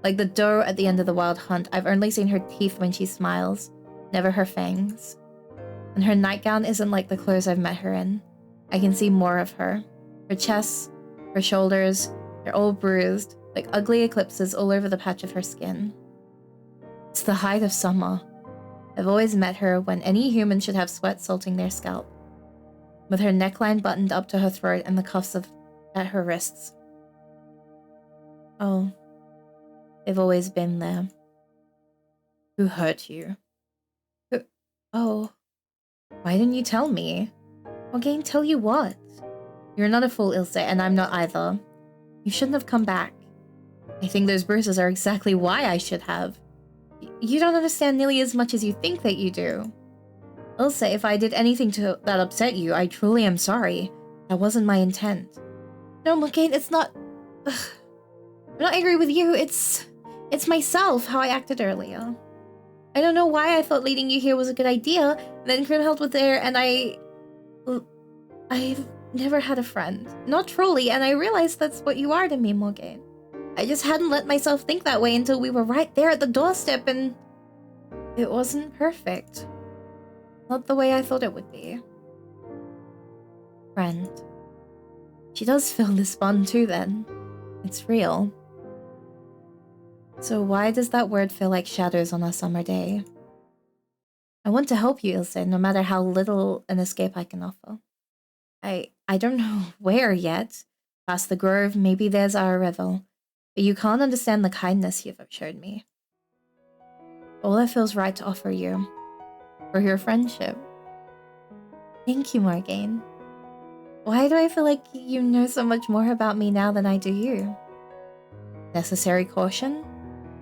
Like the doe at the end of the wild hunt, I've only seen her teeth when she smiles, never her fangs. And her nightgown isn't like the clothes I've met her in. I can see more of her. Her chest, her shoulders, they're all bruised, like ugly eclipses all over the patch of her skin. It's the height of summer. I've always met her when any human should have sweat salting their scalp, with her neckline buttoned up to her throat and the cuffs at her wrists. Oh, they've always been there. Who hurt you? Who? Oh, why didn't you tell me? Again, tell you what? You're not a fool, Ilse, and I'm not either. You shouldn't have come back. I think those bruises are exactly why I should have. You don't understand nearly as much as you think that you do. Ilse, if I did anything that upset you, I truly am sorry. That wasn't my intent. No, Morgaine, it's not... Ugh. I'm not angry with you, it's myself, how I acted earlier. I don't know why I thought leading you here was a good idea, then Grimhild was there, and I've never had a friend. Not truly, and I realized that's what you are to me, Morgaine. I just hadn't let myself think that way until we were right there at the doorstep, and it wasn't perfect. Not the way I thought it would be. Friend. She does feel this bond too, then. It's real. So why does that word feel like shadows on a summer day? I want to help you, Ilse, no matter how little an escape I can offer. I don't know where yet. Past the grove, maybe there's our revel. But you can't understand the kindness you've showed me. All that feels right to offer you. For your friendship. Thank you, Morgaine. Why do I feel like you know so much more about me now than I do you? Necessary caution?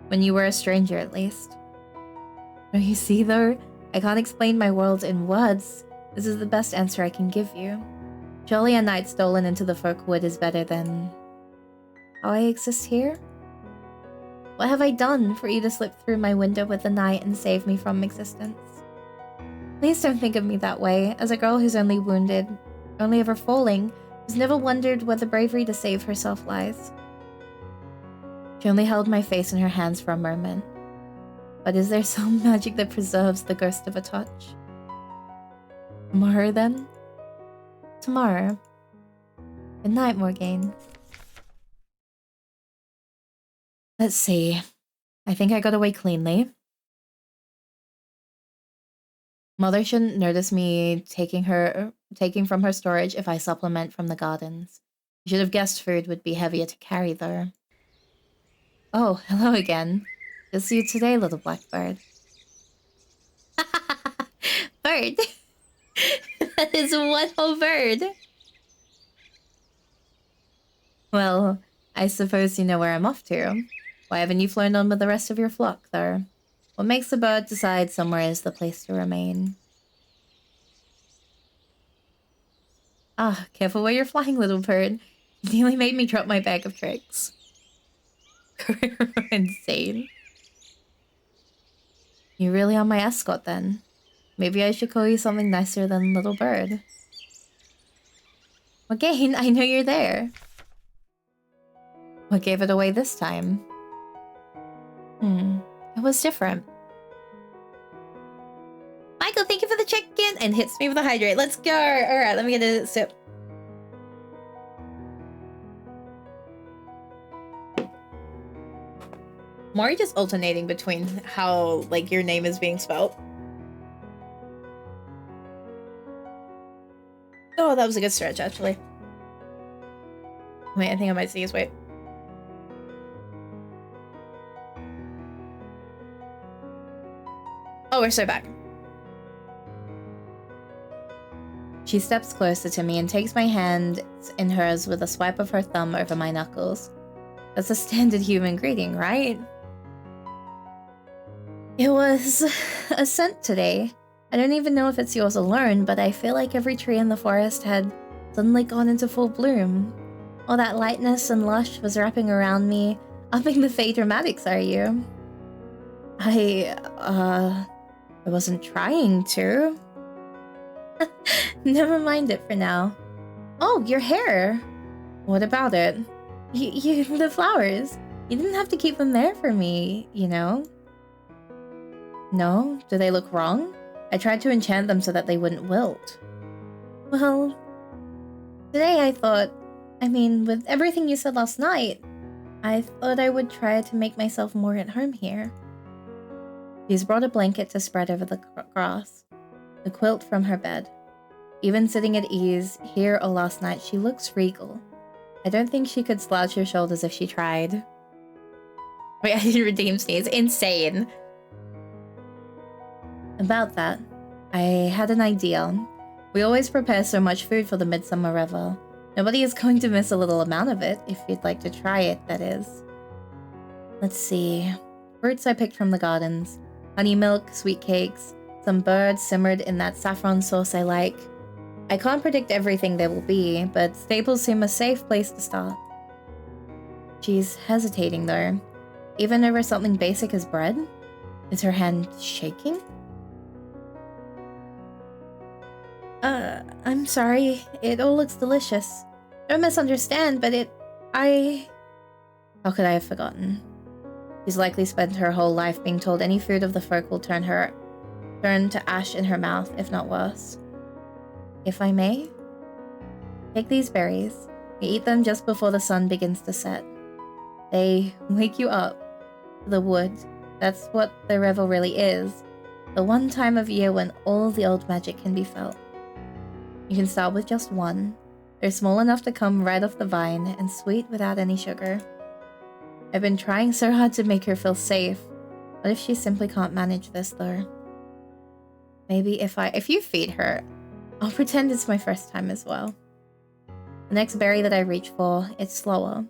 When you were a stranger, at least. Don't you see, though? I can't explain my world in words. This is the best answer I can give you. Surely a night stolen into the Folkwood is better than... how I exist here? What have I done for you to slip through my window with the night and save me from existence? Please don't think of me that way, as a girl who's only wounded, only ever falling, who's never wondered where the bravery to save herself lies. She only held my face in her hands for a moment. But is there some magic that preserves the ghost of a touch? Tomorrow, then? Tomorrow. Good night, Morgaine. Let's see. I think I got away cleanly. Mother shouldn't notice me taking from her storage if I supplement from the gardens. You should have guessed food would be heavier to carry, though. Oh, hello again. Just you today, little blackbird. Bird! That is one whole bird! Well, I suppose you know where I'm off to. Why haven't you flown on with the rest of your flock, though? What makes a bird decide somewhere is the place to remain? Ah, careful where you're flying, little bird. You nearly made me drop my bag of tricks. Insane. You really are my escort, then? Maybe I should call you something nicer than little bird. Okay, I know you're there. What gave it away this time? It was different. Michael, thank you for the check-in and hits me with a hydrate. Let's go. All right, let me get a sip. Mari just alternating between how, like, your name is being spelled. Oh, that was a good stretch, actually. Wait, I think I might see his weight. Oh, we're so back. She steps closer to me and takes my hand in hers with a swipe of her thumb over my knuckles. That's a standard human greeting, right? It was a scent today. I don't even know if it's yours alone, but I feel like every tree in the forest had suddenly gone into full bloom. All that lightness and lush was wrapping around me, upping the fate dramatics, are you? I wasn't trying to. Never mind it for now. Oh, your hair. What about it? The flowers. You didn't have to keep them there for me, you know? No? Do they look wrong? I tried to enchant them so that they wouldn't wilt. Well, today I thought, with everything you said last night, I thought I would try to make myself more at home here. She's brought a blanket to spread over the grass, the quilt from her bed. Even sitting at ease, here or last night, she looks regal. I don't think she could slouch her shoulders if she tried. Wait, I didn't redeem sneeze. Insane. About that, I had an idea. We always prepare so much food for the midsummer revel. Nobody is going to miss a little amount of it, if you'd like to try it, that is. Let's see. Fruits I picked from the gardens. Honey milk, sweet cakes, some birds simmered in that saffron sauce I like. I can't predict everything there will be, but staples seem a safe place to start. She's hesitating though. Even over something basic as bread? Is her hand shaking? I'm sorry. It all looks delicious. Don't misunderstand, but how could I have forgotten? She's likely spent her whole life being told any food of the folk will turn to ash in her mouth, if not worse. If I may? Take these berries. You eat them just before the sun begins to set. They wake you up. The wood. That's what the revel really is. The one time of year when all the old magic can be felt. You can start with just one. They're small enough to come right off the vine and sweet without any sugar. I've been trying so hard to make her feel safe. What if she simply can't manage this though? Maybe if you feed her, I'll pretend it's my first time as well. The next berry that I reach for, it's slower.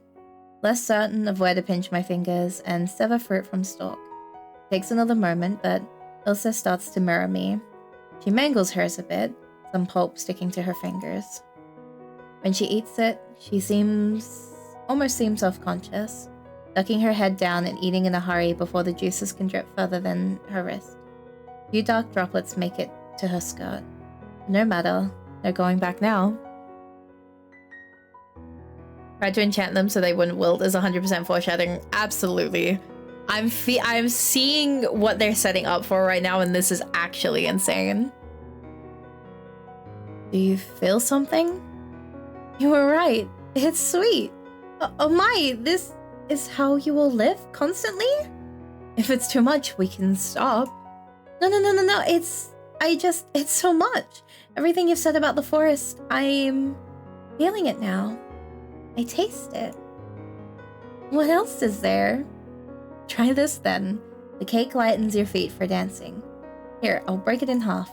Less certain of where to pinch my fingers and sever fruit from stalk. Takes another moment, but Ilsa starts to mirror me. She mangles hers a bit, some pulp sticking to her fingers. When she eats it, she almost seems self-conscious, ducking her head down and eating in a hurry before the juices can drip further than her wrist. A few dark droplets make it to her skirt. No matter, they're going back now. Tried to enchant them so they wouldn't wilt is 100% foreshadowing. Absolutely. I'm seeing what they're setting up for right now, and this is actually insane. Do you feel something? You were right. It's sweet. Oh my, this is how you will live constantly? If it's too much, we can stop. No. It's so much. Everything you've said about the forest, I'm feeling it now. I taste it. What else is there? Try this then. The cake lightens your feet for dancing. Here, I'll break it in half.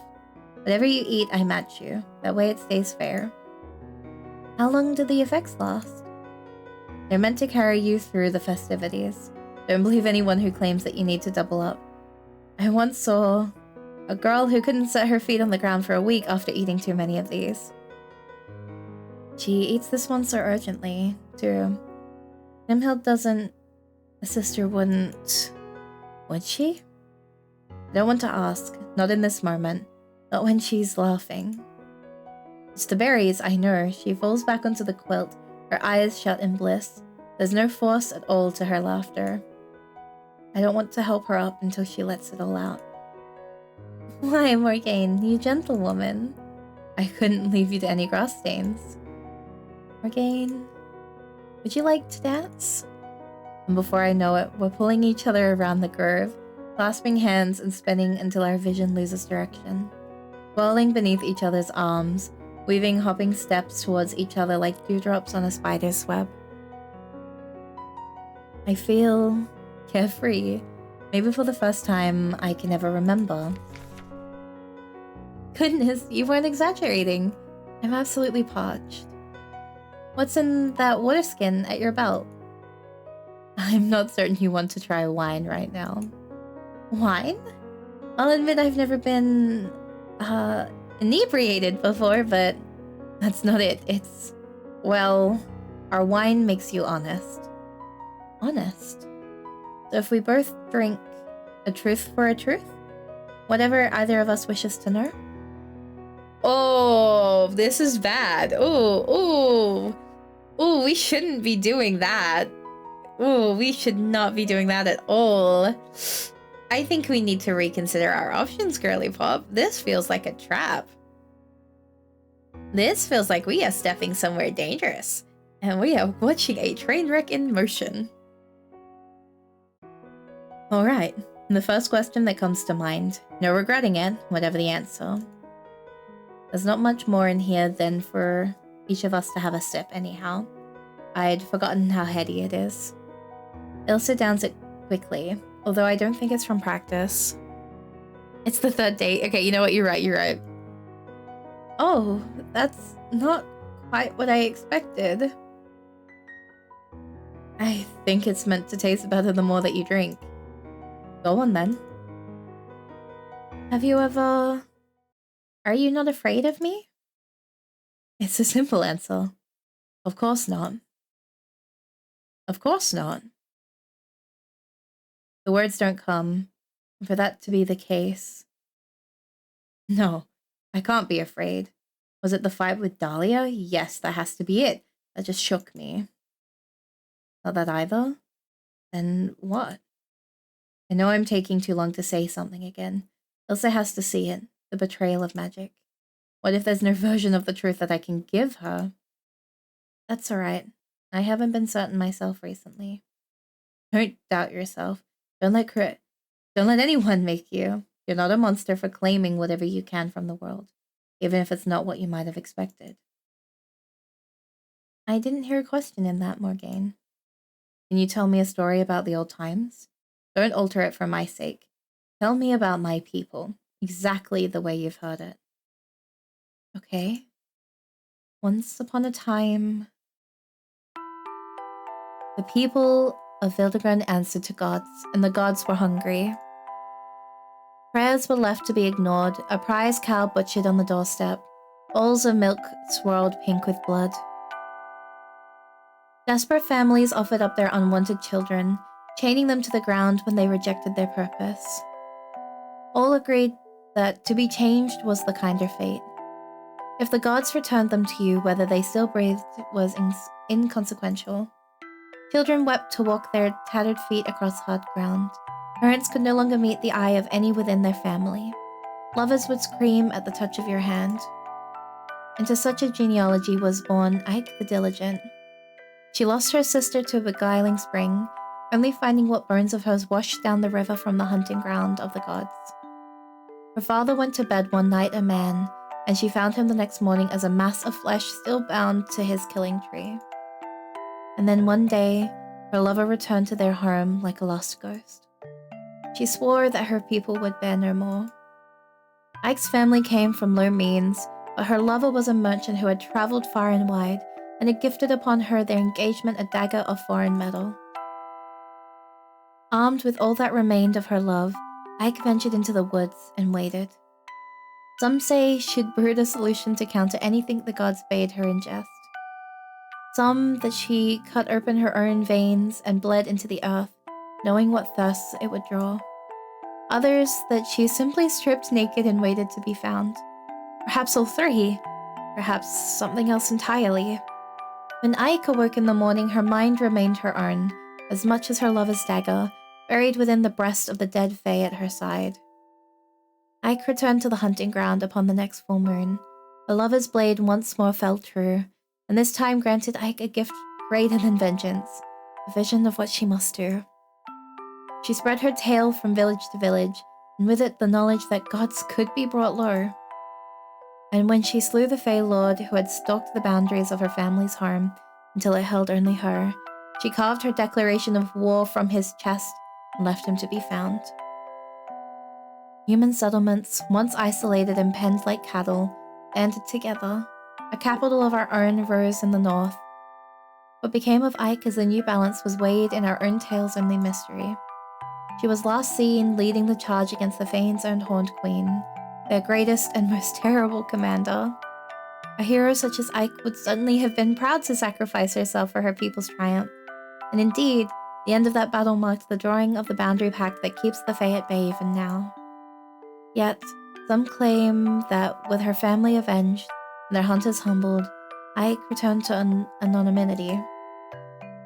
Whatever you eat, I match you. That way it stays fair. How long do the effects last? They're meant to carry you through the festivities. Don't believe anyone who claims that you need to double up. I once saw a girl who couldn't set her feet on the ground for a week after eating too many of these. She eats this one so urgently, too. Nimhild doesn't... A sister wouldn't... Would she? I don't want to ask. Not in this moment. Not when she's laughing. It's the berries, I know. She falls back onto the quilt, her eyes shut in bliss. There's no force at all to her laughter. I don't want to help her up until she lets it all out. Why, Morgane, you gentlewoman. I couldn't leave you to any grass stains. Morgane, would you like to dance? And before I know it, we're pulling each other around the grove, clasping hands and spinning until our vision loses direction. Whirling beneath each other's arms, weaving hopping steps towards each other like dewdrops on a spider's web. I feel carefree, maybe for the first time I can ever remember. Goodness, you weren't exaggerating. I'm absolutely parched. What's in that water skin at your belt? I'm not certain you want to try wine right now. Wine? I'll admit I've never been, inebriated before, but that's not it. It's, well, our wine makes you honest. Honest? So if we both drink a truth for a truth? Whatever either of us wishes to know? Oh, this is bad. Oh, we shouldn't be doing that. Oh, we should not be doing that at all. I think we need to reconsider our options, Girly Pop. This feels like a trap. This feels like we are stepping somewhere dangerous, and we are watching a train wreck in motion. Alright, the first question that comes to mind. No regretting it, whatever the answer. There's not much more in here than for each of us to have a sip anyhow. I'd forgotten how heady it is. Ilsa downs it quickly, although I don't think it's from practice. It's the third date. Okay, you know what? You're right. Oh, that's not quite what I expected. I think it's meant to taste better the more that you drink. Go on then. Have you ever... Are you not afraid of me? It's a simple answer. Of course not. Of course not. The words don't come. For that to be the case... No, I can't be afraid. Was it the fight with Dahlia? Yes, that has to be it. That just shook me. Not that either? Then what? I know I'm taking too long to say something again. Ilsa has to see it. The betrayal of magic. What if there's no version of the truth that I can give her? That's alright. I haven't been certain myself recently. Don't doubt yourself. Don't let anyone make you. You're not a monster for claiming whatever you can from the world, even if it's not what you might have expected. I didn't hear a question in that, Morgane. Can you tell me a story about the old times? Don't alter it for my sake. Tell me about my people, exactly the way you've heard it. Okay. Once upon a time, the people of Vildegrund answered to gods, and the gods were hungry. Prayers were left to be ignored, a prize cow butchered on the doorstep, bowls of milk swirled pink with blood. Desperate families offered up their unwanted children, chaining them to the ground when they rejected their purpose. All agreed that to be changed was the kinder fate. If the gods returned them to you, whether they still breathed was inconsequential. Children wept to walk their tattered feet across hard ground. Parents could no longer meet the eye of any within their family. Lovers would scream at the touch of your hand. Into such a genealogy was born Ike the Diligent. She lost her sister to a beguiling spring, only finding what bones of hers washed down the river from the hunting ground of the gods. Her father went to bed one night a man, and she found him the next morning as a mass of flesh still bound to his killing tree. And then one day, her lover returned to their home like a lost ghost. She swore that her people would bear no more. Ike's family came from low means, but her lover was a merchant who had travelled far and wide and had gifted upon her their engagement a dagger of foreign metal. Armed with all that remained of her love, Ike ventured into the woods and waited. Some say she'd brewed a solution to counter anything the gods bade her ingest. Some that she cut open her own veins and bled into the earth, knowing what thirsts it would draw. Others that she simply stripped naked and waited to be found. Perhaps all three, perhaps something else entirely. When Ike awoke in the morning, her mind remained her own, as much as her lover's dagger, buried within the breast of the dead fae at her side. Ike returned to the hunting ground upon the next full moon. The lover's blade once more fell true, and this time granted Ike a gift greater than vengeance, a vision of what she must do. She spread her tale from village to village, and with it the knowledge that gods could be brought low. And when she slew the Fey Lord who had stalked the boundaries of her family's home until it held only her, she carved her declaration of war from his chest and left him to be found. Human settlements, once isolated and penned like cattle, banded together. A capital of our own rose in the north. What became of Ike as the new balance was weighed in our own tale's only mystery. She was last seen leading the charge against the Fane's own Horned Queen, their greatest and most terrible commander. A hero such as Ike would certainly have been proud to sacrifice herself for her people's triumph, and indeed, the end of that battle marked the drawing of the boundary pact that keeps the Fae at bay even now. Yet, some claim that with her family avenged and their hunters humbled, Ike returned to anonymity.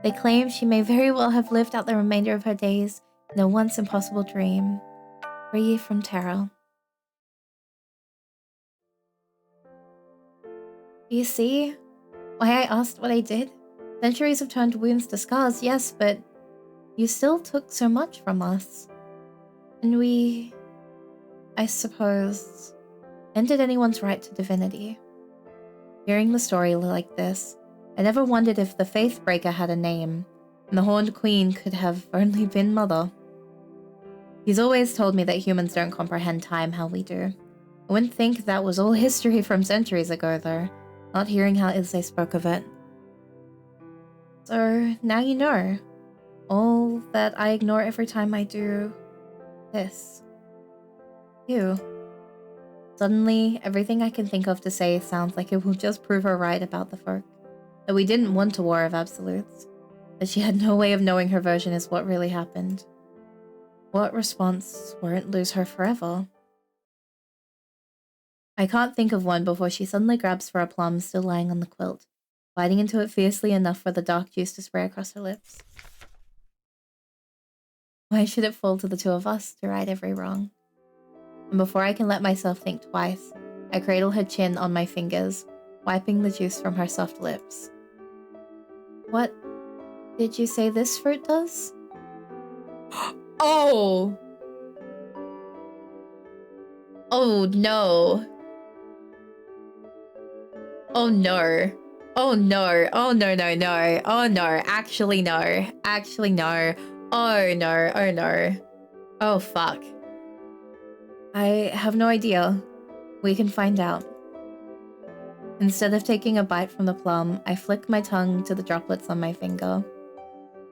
They claim she may very well have lived out the remainder of her days in a once impossible dream, free from terror. Do you see why I asked what I did? Centuries have turned wounds to scars, yes, but you still took so much from us. And we, I suppose, ended anyone's right to divinity. Hearing the story like this, I never wondered if the Faithbreaker had a name, and the Horned Queen could have only been Mother. He's always told me that humans don't comprehend time how we do. I wouldn't think that was all history from centuries ago, though, not hearing how Ilse spoke of it. So, now you know. All that I ignore every time I do this. You. Suddenly, everything I can think of to say sounds like it will just prove her right about the folk. That we didn't want a war of absolutes. That she had no way of knowing her version is what really happened. What response won't lose her forever? I can't think of one before she suddenly grabs for a plum still lying on the quilt, biting into it fiercely enough for the dark juice to spray across her lips. Why should it fall to the two of us to right every wrong? And before I can let myself think twice, I cradle her chin on my fingers, wiping the juice from her soft lips. What did you say this fruit does? Oh! Oh no. Oh no. Oh no. Oh no, no, no. Oh no. Actually no. Actually no. Oh no. Oh no. Oh fuck. I have no idea. We can find out. Instead of taking a bite from the plum, I flick my tongue to the droplets on my finger.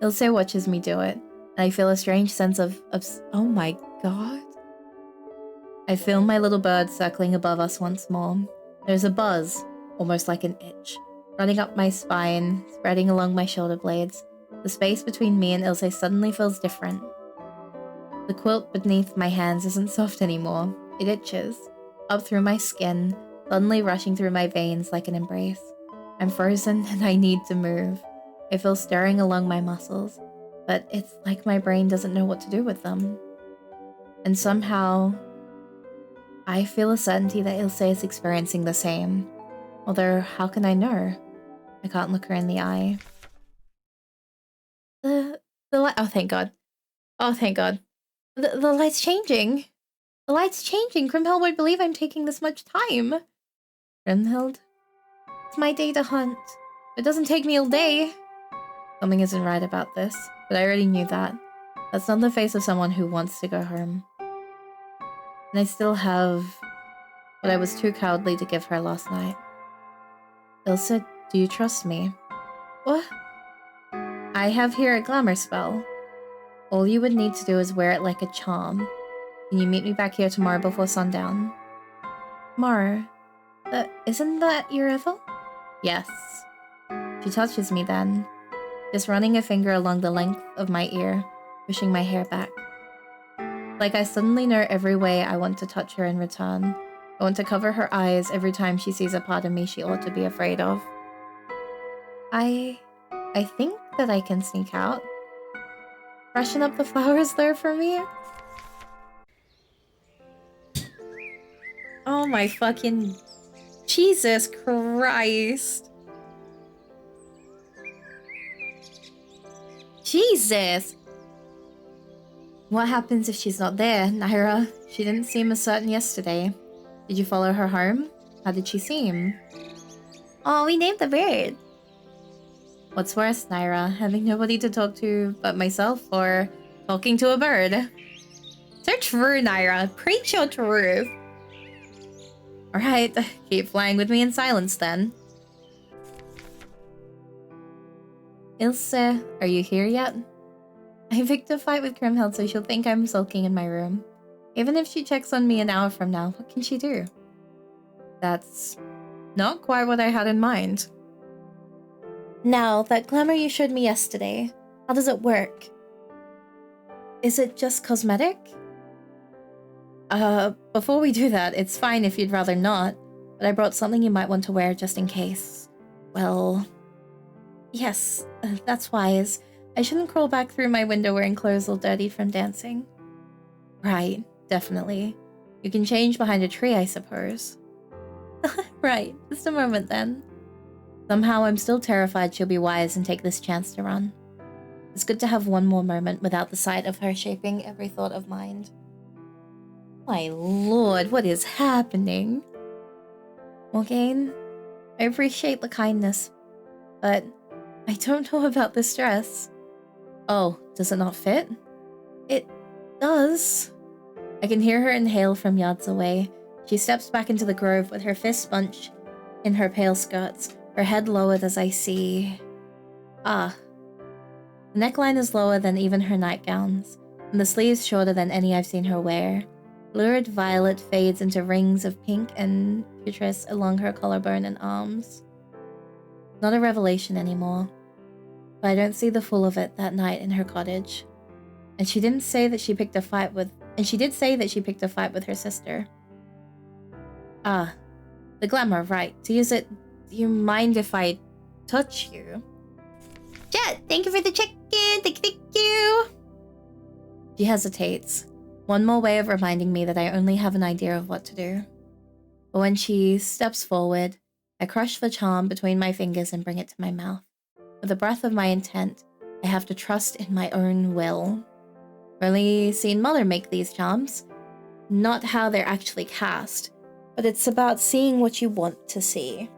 Ilse watches me do it, and I feel a strange sense of oh my god. I feel my little bird circling above us once more. There's a buzz, almost like an itch, running up my spine, spreading along my shoulder blades. The space between me and Ilse suddenly feels different. The quilt beneath my hands isn't soft anymore. It itches, up through my skin, suddenly rushing through my veins like an embrace. I'm frozen and I need to move. I feel stirring along my muscles, but it's like my brain doesn't know what to do with them. And somehow, I feel a certainty that Ilse is experiencing the same. Although, how can I know? I can't look her in the eye. The light. Oh, thank God. Oh, thank God. The light's changing. The light's changing. Grimhild won't believe I'm taking this much time. Grimhild? It's my day to hunt. It doesn't take me all day. Something isn't right about this, but I already knew that. That's not the face of someone who wants to go home. And I still have what I was too cowardly to give her last night. Ilse, do you trust me? What? I have here a glamour spell. All you would need to do is wear it like a charm. Can you meet me back here tomorrow before sundown? Tomorrow? Isn't that your Ethel? Yes. She touches me then, just running a finger along the length of my ear, pushing my hair back. Like I suddenly know every way I want to touch her in return. I want to cover her eyes every time she sees a part of me she ought to be afraid of. I think that I can sneak out. Freshen up the flowers there for me? Oh my fucking... Jesus Christ. Jesus! What happens if she's not there, Naira? She didn't seem as certain yesterday. Did you follow her home? How did she seem? Oh, we named the bird. What's worse, Naira? Having nobody to talk to but myself, or talking to a bird? So true, Naira. Preach your truth. Alright, keep flying with me in silence then. Ilse, are you here yet? I picked a fight with Grimhild so she'll think I'm sulking in my room. Even if she checks on me an hour from now, what can she do? That's not quite what I had in mind. Now, that glamour you showed me yesterday, how does it work? Is it just cosmetic? Before we do that, it's fine if you'd rather not, but I brought something you might want to wear just in case. Well... Yes, that's wise. I shouldn't crawl back through my window wearing clothes all dirty from dancing. Right, definitely. You can change behind a tree, I suppose. Right, just a moment then. Somehow I'm still terrified she'll be wise and take this chance to run. It's good to have one more moment without the sight of her shaping every thought of mind. My lord, what is happening? Morgaine, I appreciate the kindness, but I don't know about this dress. Oh, does it not fit? It does. I can hear her inhale from yards away. She steps back into the grove with her fists bunched in her pale skirts, her head lowered as I see... Ah. The neckline is lower than even her nightgowns, and the sleeves shorter than any I've seen her wear. Lurid violet fades into rings of pink and petrous along her collarbone and arms. Not a revelation anymore, but I don't see the full of it that night in her cottage. And she did say that she picked a fight with her sister. Ah, the glamour, right. To use it, do you mind if I touch you? Jet, thank you for the check-in. Thank you. She hesitates. One more way of reminding me that I only have an idea of what to do. But when she steps forward, I crush the charm between my fingers and bring it to my mouth. With the breath of my intent, I have to trust in my own will. I've only seen Mother make these charms. Not how they're actually cast, but it's about seeing what you want to see.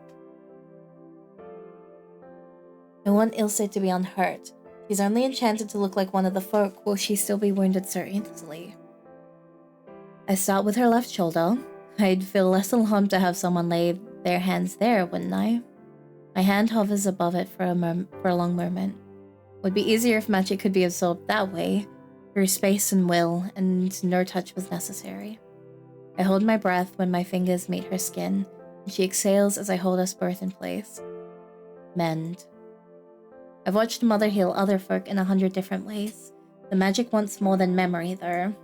I want Ilse to be unhurt. She's only enchanted to look like one of the folk. Will she still be wounded so easily? I start with her left shoulder. I'd feel less alarmed to have someone lay their hands there, wouldn't I? My hand hovers above it for a long moment. Would be easier if magic could be absorbed that way, through space and will, and no touch was necessary. I hold my breath when my fingers meet her skin, and she exhales as I hold us both in place. Mend. I've watched Mother heal other folk in 100 different ways. The magic wants more than memory, though.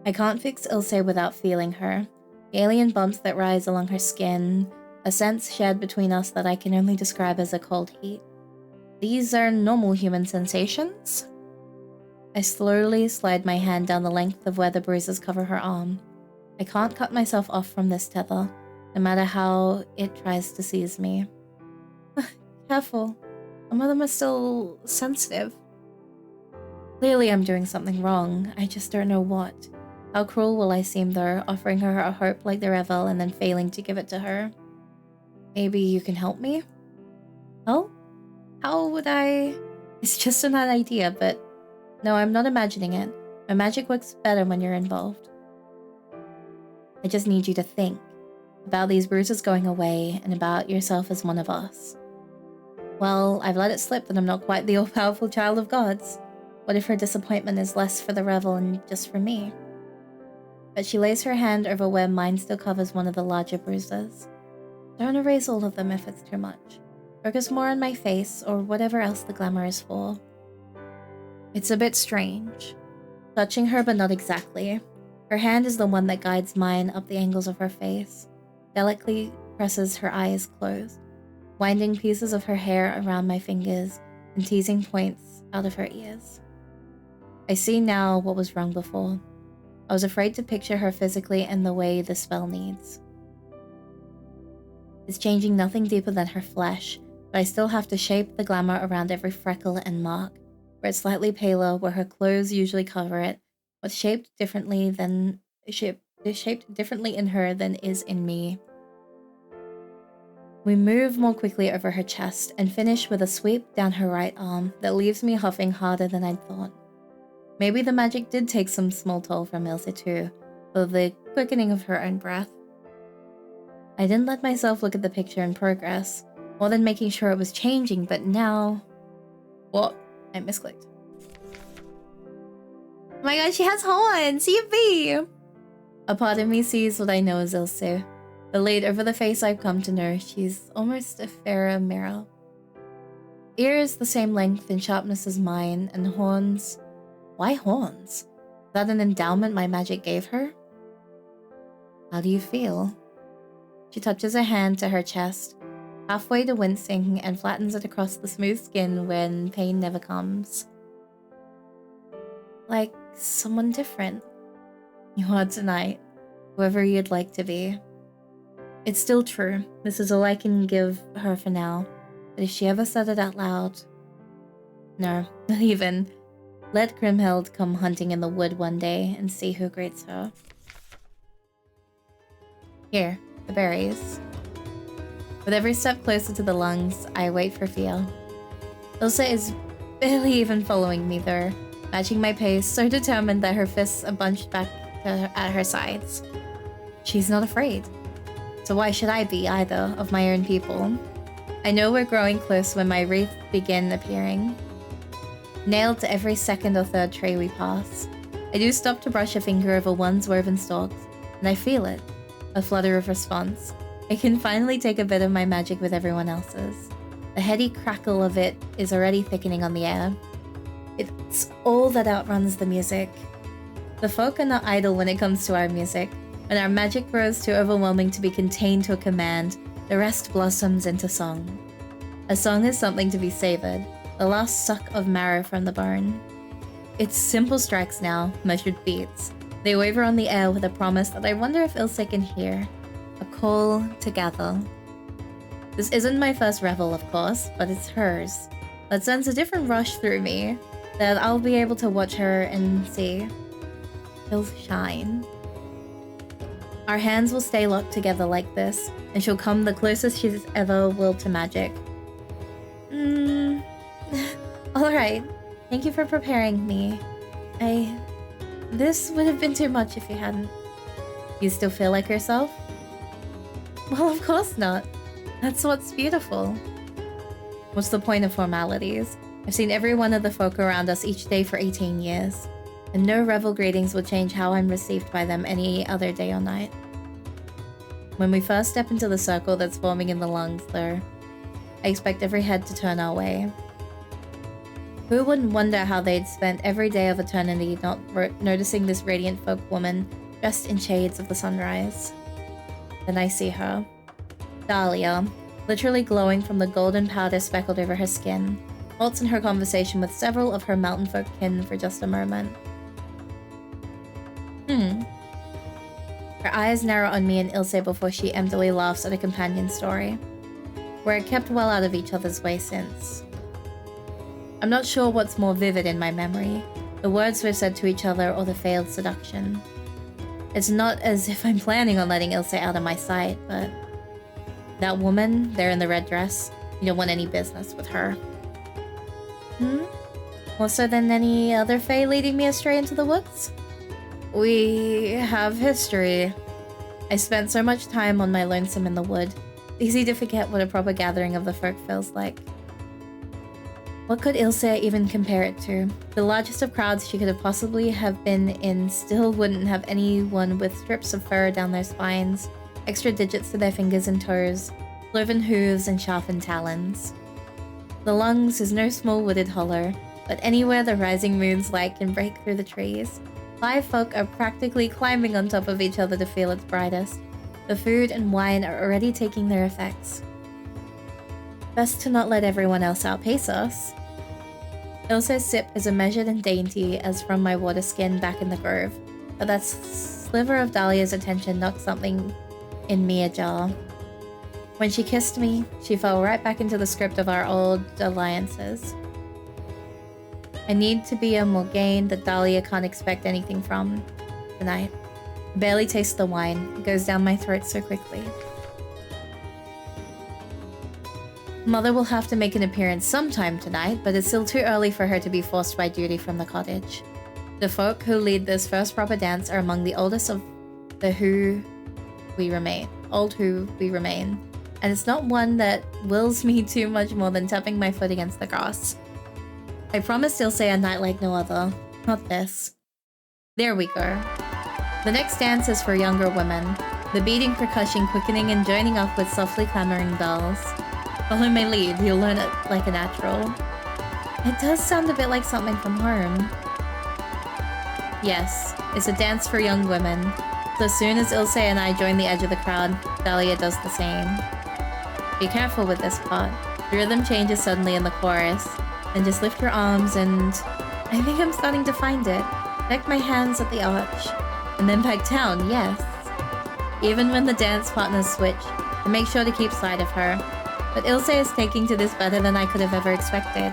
I can't fix Ilse without feeling her. The alien bumps that rise along her skin, a sense shared between us that I can only describe as a cold heat. These are normal human sensations? I slowly slide my hand down the length of where the bruises cover her arm. I can't cut myself off from this tether, no matter how it tries to seize me. Careful. Some of them are still sensitive. Clearly I'm doing something wrong, I just don't know what. How cruel will I seem though, offering her a hope like the Revel and then failing to give it to her? Maybe you can help me? Help? How would I? It's just an idea, but no, I'm not imagining it. My magic works better when you're involved. I just need you to think about these bruises going away and about yourself as one of us. Well, I've let it slip that I'm not quite the all-powerful child of gods. What if her disappointment is less for the revel and just for me? But she lays her hand over where mine still covers one of the larger bruises. Don't erase all of them if it's too much. Focus more on my face or whatever else the glamour is for. It's a bit strange. Touching her, but not exactly. Her hand is the one that guides mine up the angles of her face, delicately presses her eyes closed, winding pieces of her hair around my fingers and teasing points out of her ears. I see now what was wrong before. I was afraid to picture her physically in the way the spell needs. It's changing nothing deeper than her flesh, but I still have to shape the glamour around every freckle and mark, where it's slightly paler, where her clothes usually cover it, what's shaped differently in her than is in me. We move more quickly over her chest and finish with a sweep down her right arm that leaves me huffing harder than I'd thought. Maybe the magic did take some small toll from Ilse too, for the quickening of her own breath. I didn't let myself look at the picture in progress, more than making sure it was changing, but now... What? I misclicked. Oh my god, she has horns! CB! A part of me sees what I know as Ilse. The laid over the face I've come to know, she's almost a fairer mirror. Ears the same length and sharpness as mine, and horns... Why horns? Is that an endowment my magic gave her? How do you feel? She touches her hand to her chest, halfway to wincing, and flattens it across the smooth skin when pain never comes. Like someone different. You are tonight, whoever you'd like to be. It's still true. This is all I can give her for now. But if she ever said it out loud... No, not even. Let Grimhild come hunting in the wood one day and see who greets her. Here, the berries. With every step closer to the lungs, I wait for fear. Ilse is barely even following me though, matching my pace, so determined that her fists are bunched back at her sides. She's not afraid. So why should I be either of my own people? I know we're growing close when my wreath begin appearing. Nailed to every second or third tray we pass. I do stop to brush a finger over one's woven stalks, and I feel it. A flutter of response. I can finally take a bit of my magic with everyone else's. The heady crackle of it is already thickening on the air. It's all that outruns the music. The folk are not idle when it comes to our music. When our magic grows too overwhelming to be contained to a command, the rest blossoms into song. A song is something to be savored, the last suck of marrow from the bone. It's simple strikes now, measured beats. They waver on the air with a promise that I wonder if Ilse can hear. A call to gather. This isn't my first revel, of course, but it's hers. That sends a different rush through me, that I'll be able to watch her and see. She'll shine. Our hands will stay locked together like this, and she'll come the closest she's ever will to magic. Alright. Thank you for preparing me. This would have been too much if you hadn't. You still feel like yourself? Well, of course not. That's what's beautiful. What's the point of formalities? I've seen every one of the folk around us each day for 18 years, and no revel greetings will change how I'm received by them any other day or night. When we first step into the circle that's forming in the lungs, though, I expect every head to turn our way. Who wouldn't wonder how they'd spent every day of eternity not noticing this radiant folk woman dressed in shades of the sunrise? Then I see her. Dahlia, literally glowing from the golden powder speckled over her skin, halts in her conversation with several of her mountain folk kin for just a moment. Her eyes narrow on me and Ilse before she emptily laughs at a companion story. We're kept well out of each other's way since. I'm not sure what's more vivid in my memory, the words we've said to each other or the failed seduction. It's not as if I'm planning on letting Ilse out of my sight, but... That woman, there in the red dress, you don't want any business with her. Hmm? More so than any other fae leading me astray into the woods? We have history. I spent so much time on my lonesome in the wood. Easy to forget what a proper gathering of the folk feels like. What could Ilse even compare it to? The largest of crowds she could have possibly have been in still wouldn't have anyone with strips of fur down their spines, extra digits to their fingers and toes, cloven hooves and sharpened talons. The lungs is no small wooded hollow, but anywhere the rising moon's light can break through the trees. 5 folk are practically climbing on top of each other to feel its brightest. The food and wine are already taking their effects. Best to not let everyone else outpace us. Ilse's sip is as measured and dainty as from my water skin back in the grove, but that sliver of Dahlia's attention knocked something in me ajar. When she kissed me, she fell right back into the script of our old alliances. I need to be a Morgaine that Dahlia can't expect anything from tonight. I barely taste the wine. It goes down my throat so quickly. Mother will have to make an appearance sometime tonight, but it's still too early for her to be forced by duty from the cottage. The folk who lead this first proper dance are among the oldest of the who we remain, and it's not one that wills me too much more than tapping my foot against the grass. I promised Ilse a night like no other, not this. There we go. The next dance is for younger women, the beating percussion quickening and joining up with softly clamoring bells. Follow my lead, you'll learn it like a natural. It does sound a bit like something from home. Yes, it's a dance for young women. So as soon as Ilse and I join the edge of the crowd, Dahlia does the same. Be careful with this part. The rhythm changes suddenly in the chorus. And just lift your arms and... I think I'm starting to find it. Connect my hands at the arch. And then back down, yes. Even when the dance partners switch, I make sure to keep sight of her. But Ilse is taking to this better than I could have ever expected.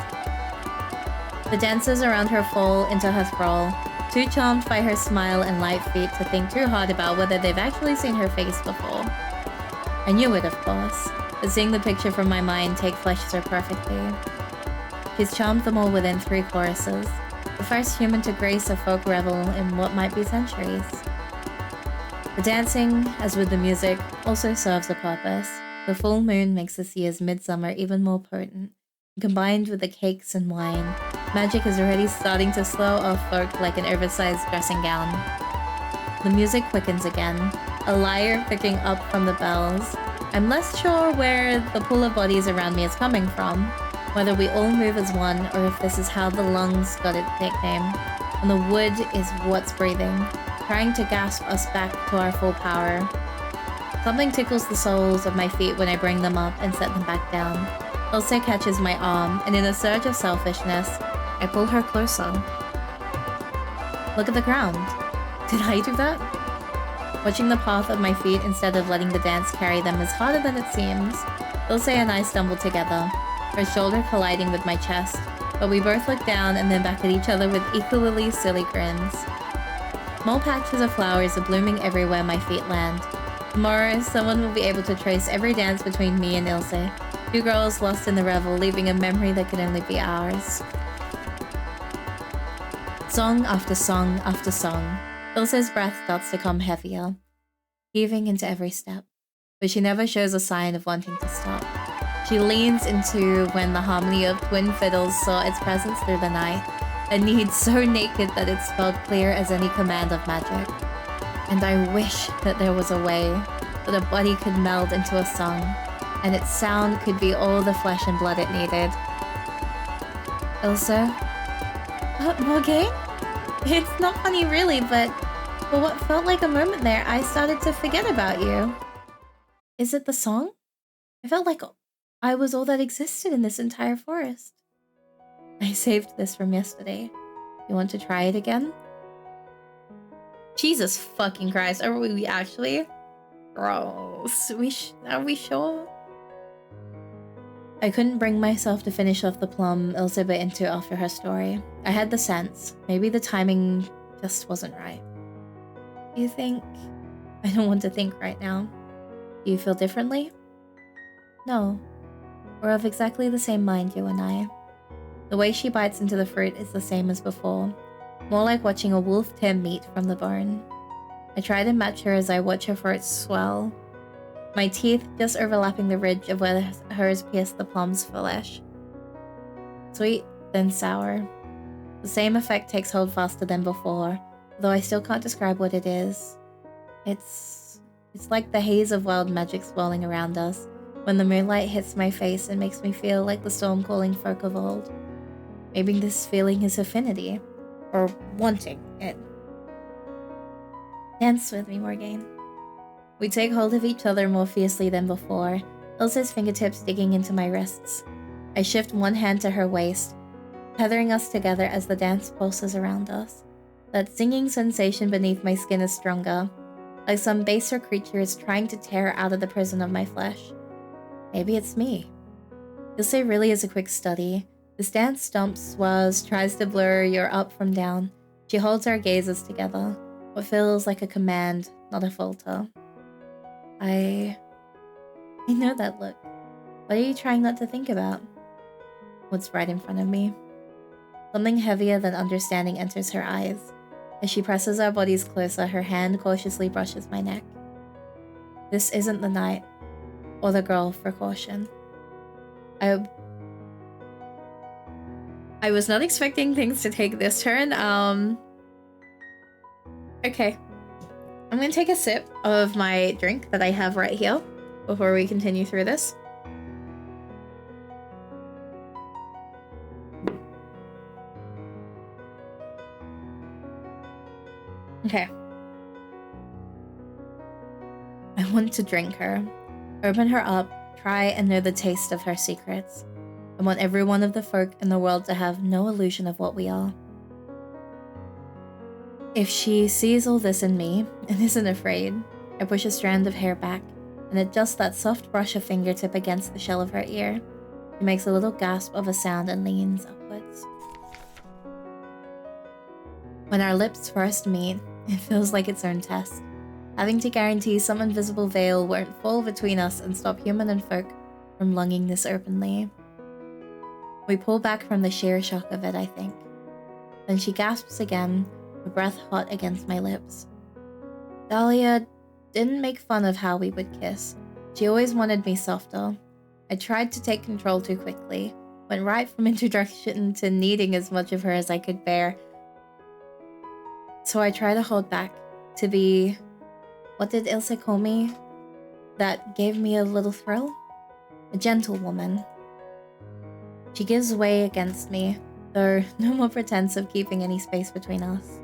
The dancers around her fall into her thrall, too charmed by her smile and light feet to think too hard about whether they've actually seen her face before. I knew it, of course, but seeing the picture from my mind take flesh so perfectly. She's charmed them all within 3 choruses, the first human to grace a folk revel in what might be centuries. The dancing, as with the music, also serves a purpose. The full moon makes this year's midsummer even more potent. Combined with the cakes and wine, magic is already starting to slow off folk like an oversized dressing gown. The music quickens again, a lyre picking up from the bells. I'm less sure where the pool of bodies around me is coming from, whether we all move as one or if this is how the lungs got its nickname, and the wood is what's breathing, trying to gasp us back to our full power. Something tickles the soles of my feet when I bring them up and set them back down. Ilse catches my arm, and in a surge of selfishness, I pull her closer. Look at the ground. Did I do that? Watching the path of my feet instead of letting the dance carry them is harder than it seems. Ilse and I stumble together, her shoulder colliding with my chest, but we both look down and then back at each other with equally silly grins. Small patches of flowers are blooming everywhere my feet land. Tomorrow, someone will be able to trace every dance between me and Ilse. 2 girls lost in the revel, leaving a memory that can only be ours. Song after song after song, Ilse's breath starts to come heavier, heaving into every step, but she never shows a sign of wanting to stop. She leans into when the harmony of twin fiddles saw its presence through the night, a need so naked that it spelled clear as any command of magic. And I wish that there was a way that a body could meld into a song, and its sound could be all the flesh and blood it needed. Ilse? Morgaine? It's not funny really, but for what felt like a moment there, I started to forget about you. Is it the song? I felt like I was all that existed in this entire forest. I saved this from yesterday. You want to try it again? Jesus fucking Christ, are we actually? Gross. Are we sure? I couldn't bring myself to finish off the plum Ilse bit into after her story. I had the sense. Maybe the timing just wasn't right. You think? I don't want to think right now. Do you feel differently? No. We're of exactly the same mind, you and I. The way she bites into the fruit is the same as before, more like watching a wolf tear meat from the bone. I try to match her as I watch her throat swell, my teeth just overlapping the ridge of where hers pierced the plum's flesh. Sweet, then sour. The same effect takes hold faster than before, though I still can't describe what it is. It's like the haze of wild magic swirling around us, when the moonlight hits my face and makes me feel like the storm-calling folk of old. Maybe this feeling is affinity, or wanting it. Dance with me, Morgaine. We take hold of each other more fiercely than before, Ilse's fingertips digging into my wrists. I shift one hand to her waist, tethering us together as the dance pulses around us. That singing sensation beneath my skin is stronger, like some baser creature is trying to tear out of the prison of my flesh. Maybe it's me. Ilse really is a quick study. This dance stumps, swirls, tries to blur your up from down. She holds our gazes together, what feels like a command, not a falter. I know that look. What are you trying not to think about? What's right in front of me? Something heavier than understanding enters her eyes. As she presses our bodies closer, her hand cautiously brushes my neck. This isn't the night, or the girl for caution. I was not expecting things to take this turn. Okay. I'm gonna take a sip of my drink that I have right here before we continue through this. Okay. I want to drink her, open her up, try and know the taste of her secrets. I want every one of the folk in the world to have no illusion of what we are. If she sees all this in me and isn't afraid, I push a strand of hair back and adjust that soft brush of fingertip against the shell of her ear. She makes a little gasp of a sound and leans upwards. When our lips first meet, it feels like its own test, having to guarantee some invisible veil won't fall between us and stop human and folk from lunging this openly. We pull back from the sheer shock of it, I think. Then she gasps again, her breath hot against my lips. Dahlia didn't make fun of how we would kiss. She always wanted me softer. I tried to take control too quickly, went right from introduction to needing as much of her as I could bear. So I try to hold back, to be, what did Ilse call me? That gave me a little thrill? A gentle woman. She gives way against me, though no more pretense of keeping any space between us.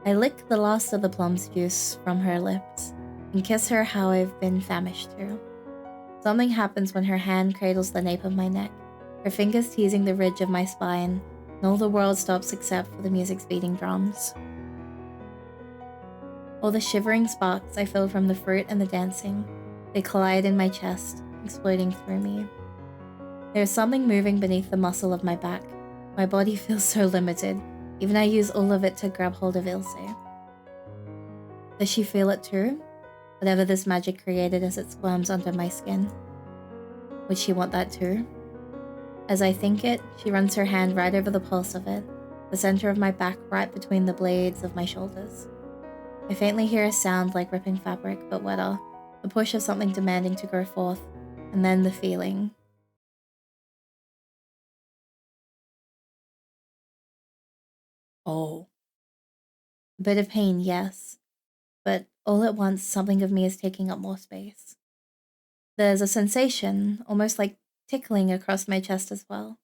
I lick the last of the plum's juice from her lips and kiss her how I've been famished to. Something happens when her hand cradles the nape of my neck, her fingers teasing the ridge of my spine, and all the world stops except for the music's beating drums. All the shivering sparks I feel from the fruit and the dancing, they collide in my chest, exploding through me. There's something moving beneath the muscle of my back. My body feels so limited, even I use all of it to grab hold of Ilse. Does she feel it too? Whatever this magic created as it squirms under my skin. Would she want that too? As I think it, she runs her hand right over the pulse of it, the center of my back right between the blades of my shoulders. I faintly hear a sound like ripping fabric, but wetter, the push of something demanding to go forth, and then the feeling. Oh. A bit of pain, yes, but all at once something of me is taking up more space. There's a sensation, almost like tickling across my chest as well.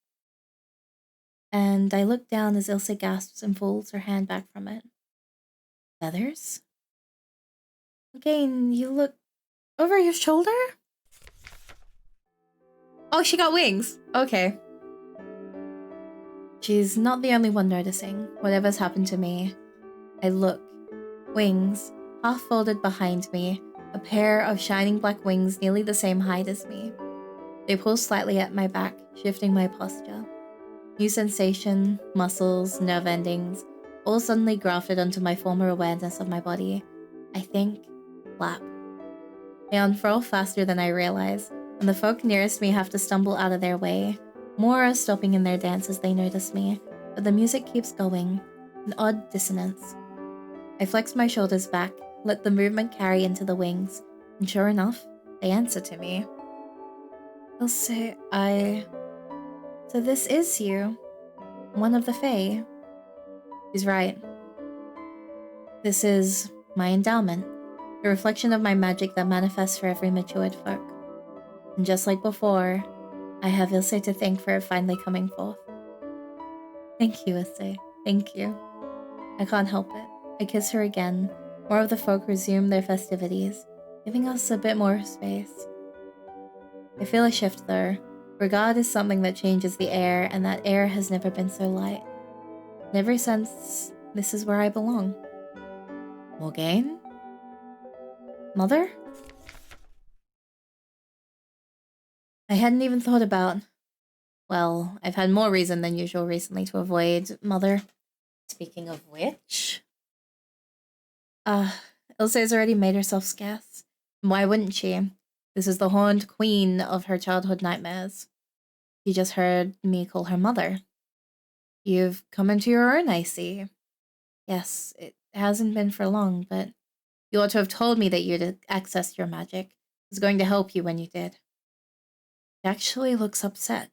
And I look down as Ilse gasps and pulls her hand back from it. Feathers? Again, you look over your shoulder? Oh, she got wings. Okay. She's not the only one noticing. Whatever's happened to me. I look. Wings, half folded behind me, a pair of shining black wings nearly the same height as me. They pull slightly at my back, shifting my posture. New sensation, muscles, nerve endings, all suddenly grafted onto my former awareness of my body. I think, flap. They unfurl faster than I realize, and the folk nearest me have to stumble out of their way. More are stopping in their dance as they notice me, but the music keeps going, an odd dissonance. I flex my shoulders back, let the movement carry into the wings, and sure enough, they answer to me. They'll say, So this is you, one of the Fae. She's right. This is my endowment, the reflection of my magic that manifests for every matured folk. And just like before, I have Ilse to thank for it finally coming forth. Thank you, Ilse. Thank you. I can't help it. I kiss her again. More of the folk resume their festivities, giving us a bit more space. I feel a shift though. Regard is something that changes the air, and that air has never been so light. And ever since, this is where I belong. Morgaine? Mother? I hadn't even thought about... Well, I've had more reason than usual recently to avoid Mother. Speaking of which... Ilse has already made herself scarce. Why wouldn't she? This is the horned queen of her childhood nightmares. You just heard me call her mother. You've come into your own, I see. Yes, it hasn't been for long, but you ought to have told me that you'd accessed your magic. I was going to help you when you did. She actually looks upset.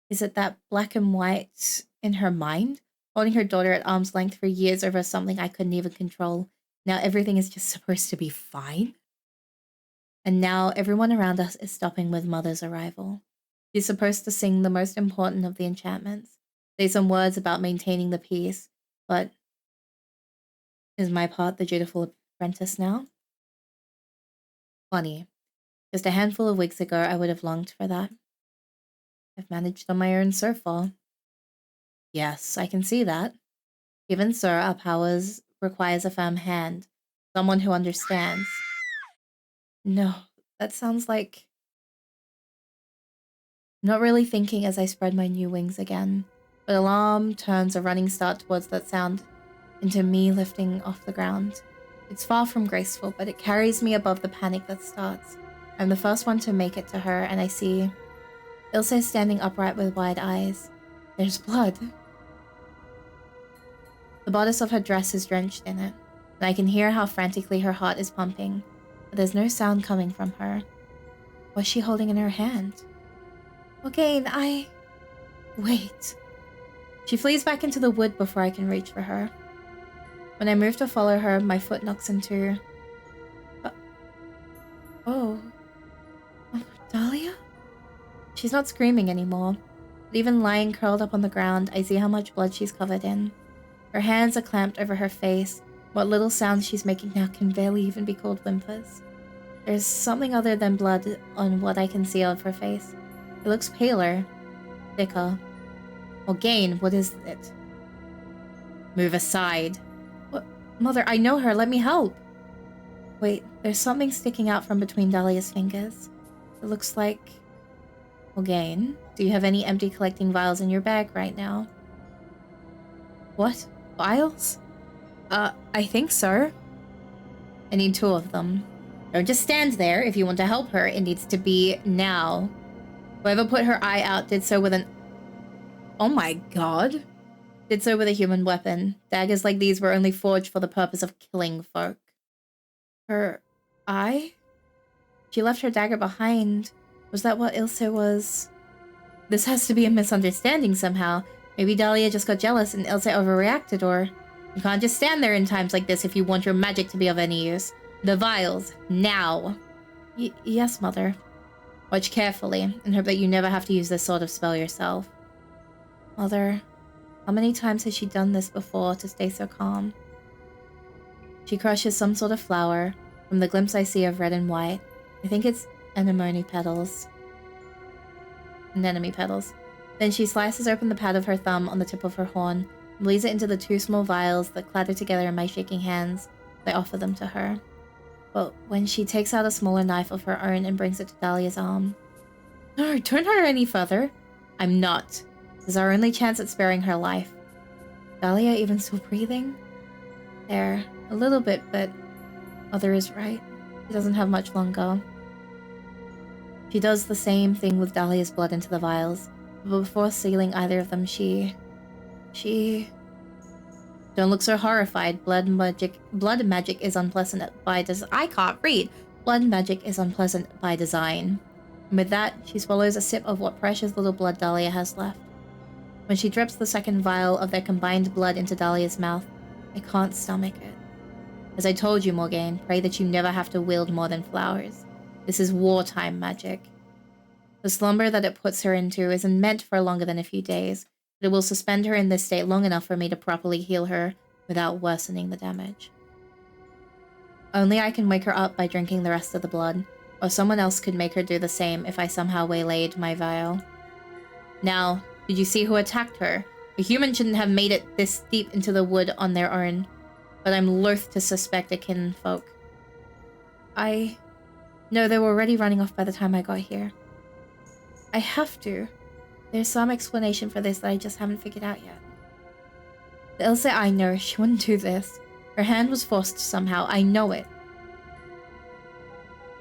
Is it that black and white in her mind? Holding her daughter at arm's length for years over something I couldn't even control. Now everything is just supposed to be fine? And now everyone around us is stopping with Mother's arrival. She's supposed to sing the most important of the enchantments, say some words about maintaining the peace, but is my part the dutiful apprentice now? Funny. Just a handful of weeks ago, I would have longed for that. I've managed on my own so far. Yes, I can see that. Even so, our powers requires a firm hand, someone who understands. No, that sounds like... Not really thinking as I spread my new wings again, but alarm turns a running start towards that sound, into me lifting off the ground. It's far from graceful, but it carries me above the panic that starts. I'm the first one to make it to her, and I see Ilse standing upright with wide eyes. There's blood. The bodice of her dress is drenched in it, and I can hear how frantically her heart is pumping, but there's no sound coming from her. What's she holding in her hand? Morgaine, Wait. She flees back into the wood before I can reach for her. When I move to follow her, my foot knocks into... Oh, Dahlia? She's not screaming anymore, but even lying curled up on the ground, I see how much blood she's covered in. Her hands are clamped over her face. What little sounds she's making now can barely even be called whimpers. There's something other than blood on what I can see of her face. It looks paler, thicker. Morgaine, what is it? Move aside. What? Mother, I know her. Let me help. Wait, there's something sticking out from between Dahlia's fingers. It looks like... Morgaine, do you have any empty collecting vials in your bag right now? What? Vials? I think so. I need 2 of them. Don't just stand there. If you want to help her, it needs to be now. Whoever put her eye out did so with an... Oh my god. Did so with a human weapon. Daggers like these were only forged for the purpose of killing folk. Her eye? She left her dagger behind. Was that what Ilse was? This has to be a misunderstanding somehow. Maybe Dahlia just got jealous and Ilse overreacted, or... You can't just stand there in times like this if you want your magic to be of any use. The vials, now. Yes, Mother. Watch carefully, and hope that you never have to use this sort of spell yourself. Mother, how many times has she done this before to stay so calm? She crushes some sort of flower. From the glimpse I see of red and white, I think it's anemone petals. Anemone petals. Then she slices open the pad of her thumb on the tip of her horn, and bleeds it into the 2 small vials that clatter together in my shaking hands. I offer them to her. But when she takes out a smaller knife of her own and brings it to Dahlia's arm... No, don't hurt her any further. I'm not. This is our only chance at sparing her life. Dahlia even still breathing? There, a little bit, but Mother is right. She doesn't have much longer. She does the same thing with Dahlia's blood into the vials. But before sealing either of them, she... Don't look so horrified. Blood magic is unpleasant by design. I can't read. Blood magic is unpleasant by design. And with that, she swallows a sip of what precious little blood Dahlia has left. When she drips the second vial of their combined blood into Dahlia's mouth, I can't stomach it. As I told you, Morgaine, pray that you never have to wield more than flowers. This is wartime magic. The slumber that it puts her into isn't meant for longer than a few days, but it will suspend her in this state long enough for me to properly heal her without worsening the damage. Only I can wake her up by drinking the rest of the blood, or someone else could make her do the same if I somehow waylaid my vial. Now, did you see who attacked her? A human shouldn't have made it this deep into the wood on their own, but I'm loath to suspect a kinfolk. No, they were already running off by the time I got here. I have to. There's some explanation for this that I just haven't figured out yet. The Ilse I know, she wouldn't do this. Her hand was forced somehow, I know it.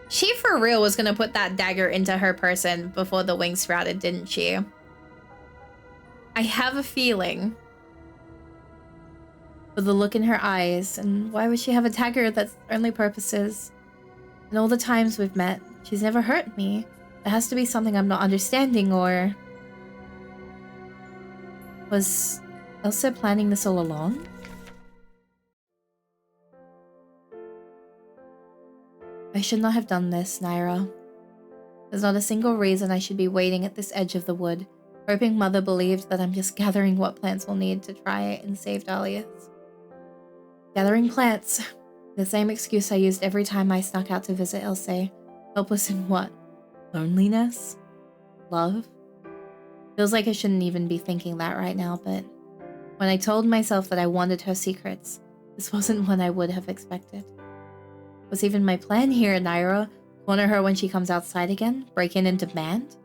She for real was gonna put that dagger into her person before the wing sprouted, didn't she? I have a feeling. With the look in her eyes, and why would she have a dagger that's only purposes? And all the times we've met, she's never hurt me. There has to be something I'm not understanding, or... Was Ilse planning this all along? I should not have done this, Naira. There's not a single reason I should be waiting at this edge of the wood, hoping Mother believed that I'm just gathering what plants we'll need to try and save Dahlia's. Gathering plants. The same excuse I used every time I snuck out to visit Ilse. Helpless in what? Loneliness? Love? Feels like I shouldn't even be thinking that right now, but when I told myself that I wanted her secrets, this wasn't what I would have expected. Was even my plan here, Naira? Corner her when she comes outside again? Break in and demand?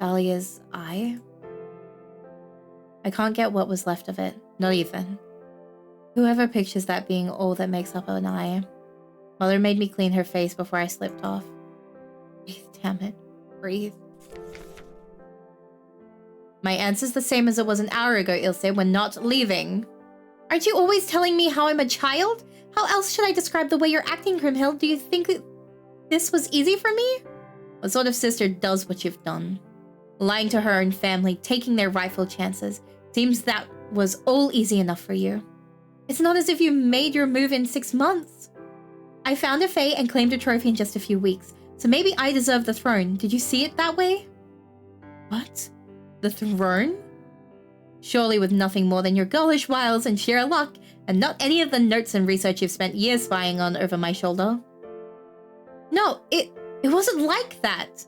Dahlia's eye? I can't get what was left of it. Not even. Whoever pictures that being all that makes up an eye. Mother made me clean her face before I slipped off. Breathe, damn it. Breathe. My answer's the same as it was an hour ago, Ilse. We're not leaving. Aren't you always telling me how I'm a child? How else should I describe the way you're acting, Grimhild? Do you think this was easy for me? What sort of sister does what you've done? Lying to her own family, taking their rifle chances. Seems that was all easy enough for you. It's not as if you made your move in 6 months. I found a fae and claimed a trophy in just a few weeks, so maybe I deserve the throne. Did you see it that way? What? The throne? Surely with nothing more than your girlish wiles and sheer luck, and not any of the notes and research you've spent years spying on over my shoulder. No, it wasn't like that.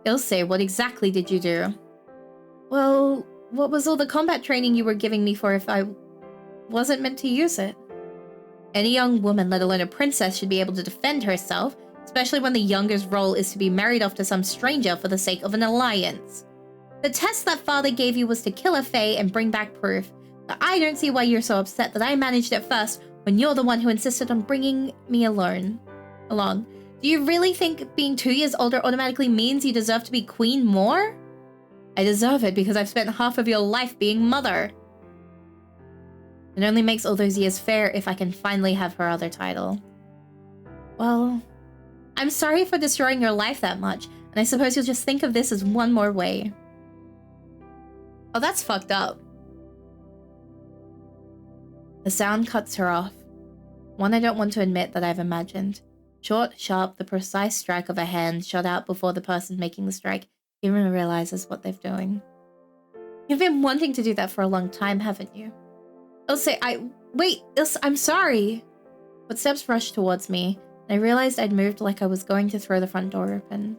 Ilse, what exactly did you do? Well, what was all the combat training you were giving me for if I wasn't meant to use it? Any young woman, let alone a princess, should be able to defend herself, especially when the youngest role is to be married off to some stranger for the sake of an alliance. The test that father gave you was to kill a fae and bring back proof, but I don't see why you're so upset that I managed it first when you're the one who insisted on bringing me along. Do you really think being 2 years older automatically means you deserve to be queen more? I deserve it because I've spent half of your life being mother. It only makes all those years fair if I can finally have her other title. Well, I'm sorry for destroying your life that much, and I suppose you'll just think of this as one more way. Oh, that's fucked up. The sound cuts her off. One I don't want to admit that I've imagined. Short, sharp, the precise strike of a hand shot out before the person making the strike even realizes what they're doing. You've been wanting to do that for a long time, haven't you? Ilse, wait, Ilse, I'm sorry. Footsteps rushed towards me, and I realized I'd moved like I was going to throw the front door open.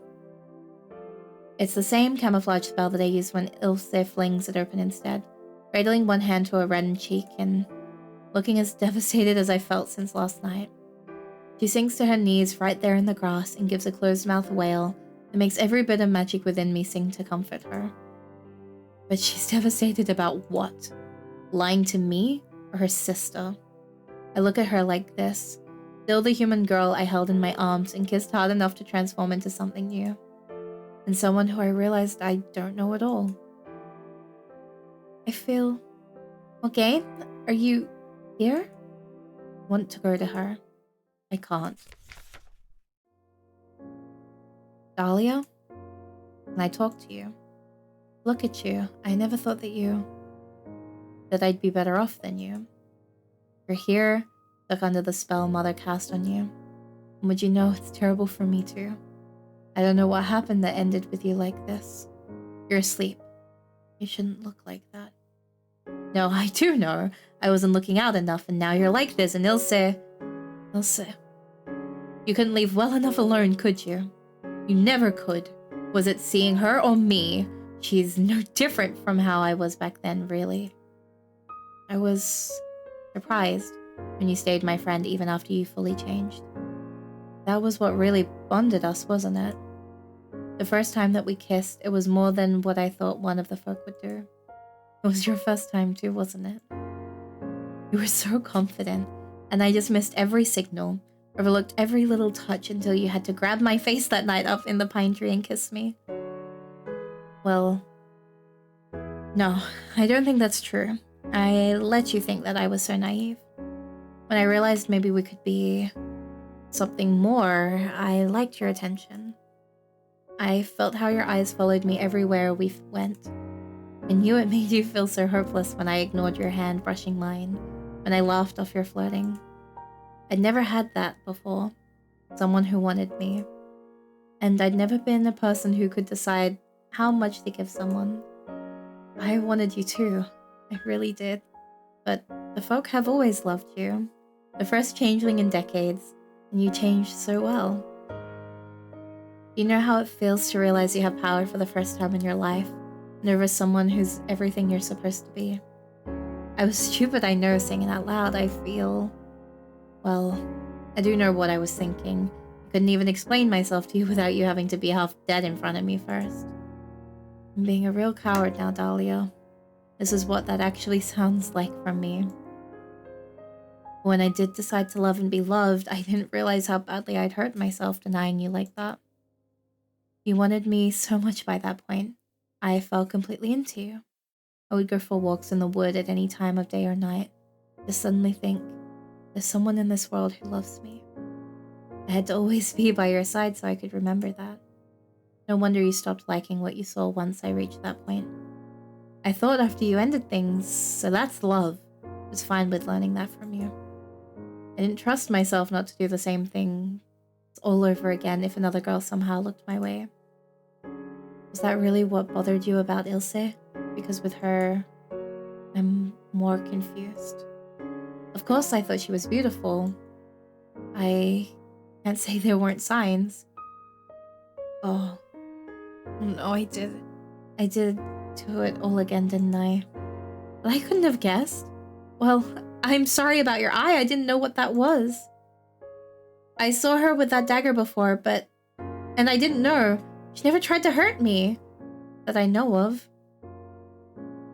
It's the same camouflage spell that I used when Ilse flings it open instead, cradling one hand to a reddened cheek and looking as devastated as I felt since last night. She sinks to her knees right there in the grass and gives a closed-mouthed wail that makes every bit of magic within me sing to comfort her. But she's devastated about what? Lying to me or her sister? I look at her like this, still the human girl I held in my arms and kissed hard enough to transform into something new. And someone who I realized I don't know at all. I feel... Okay, are you here? Want to go to her. I can't. Dahlia? Can I talk to you? Look at you. I never thought that I'd be better off than you. You're here, stuck under the spell Mother cast on you. And would you know, it's terrible for me too. I don't know what happened that ended with you like this. You're asleep. You shouldn't look like that. No, I do know. I wasn't looking out enough, and now you're like this, and Ilse... You couldn't leave well enough alone, could you? You never could. Was it seeing her or me? She's no different from how I was back then, really. I was surprised when you stayed my friend even after you fully changed. That was what really bonded us, wasn't it? The first time that we kissed, it was more than what I thought one of the folk would do. It was your first time too, wasn't it? You were so confident, and I just missed every signal, overlooked every little touch until you had to grab my face that night up in the pine tree and kiss me. Well, no, I don't think that's true. I let you think that I was so naive. When I realized maybe we could be something more, I liked your attention. I felt how your eyes followed me everywhere we went. I knew it made you feel so hopeless when I ignored your hand brushing mine, when I laughed off your flirting. I'd never had that before, someone who wanted me. And I'd never been a person who could decide how much to give someone. I wanted you too, I really did. But the folk have always loved you, the first changeling in decades, and you changed so well. You know how it feels to realize you have power for the first time in your life, and over someone who's everything you're supposed to be. I was stupid, I know, saying it out loud. I feel... Well, I do know what I was thinking. I couldn't even explain myself to you without you having to be half dead in front of me first. I'm being a real coward now, Dahlia. This is what that actually sounds like from me. When I did decide to love and be loved, I didn't realize how badly I'd hurt myself denying you like that. You wanted me so much by that point. I fell completely into you. I would go for walks in the wood at any time of day or night. Just suddenly think, there's someone in this world who loves me. I had to always be by your side so I could remember that. No wonder you stopped liking what you saw once I reached that point. I thought after you ended things, so that's love. I was fine with learning that from you. I didn't trust myself not to do the same thing all over again if another girl somehow looked my way. Was that really what bothered you about Ilse? Because with her, I'm more confused. Of course I thought she was beautiful. I can't say there weren't signs. Oh no, I did do it all again, didn't I? But I couldn't have guessed. Well, I'm sorry about your eye. I didn't know what that was. I saw her with that dagger before, and I didn't know. She never tried to hurt me, that I know of.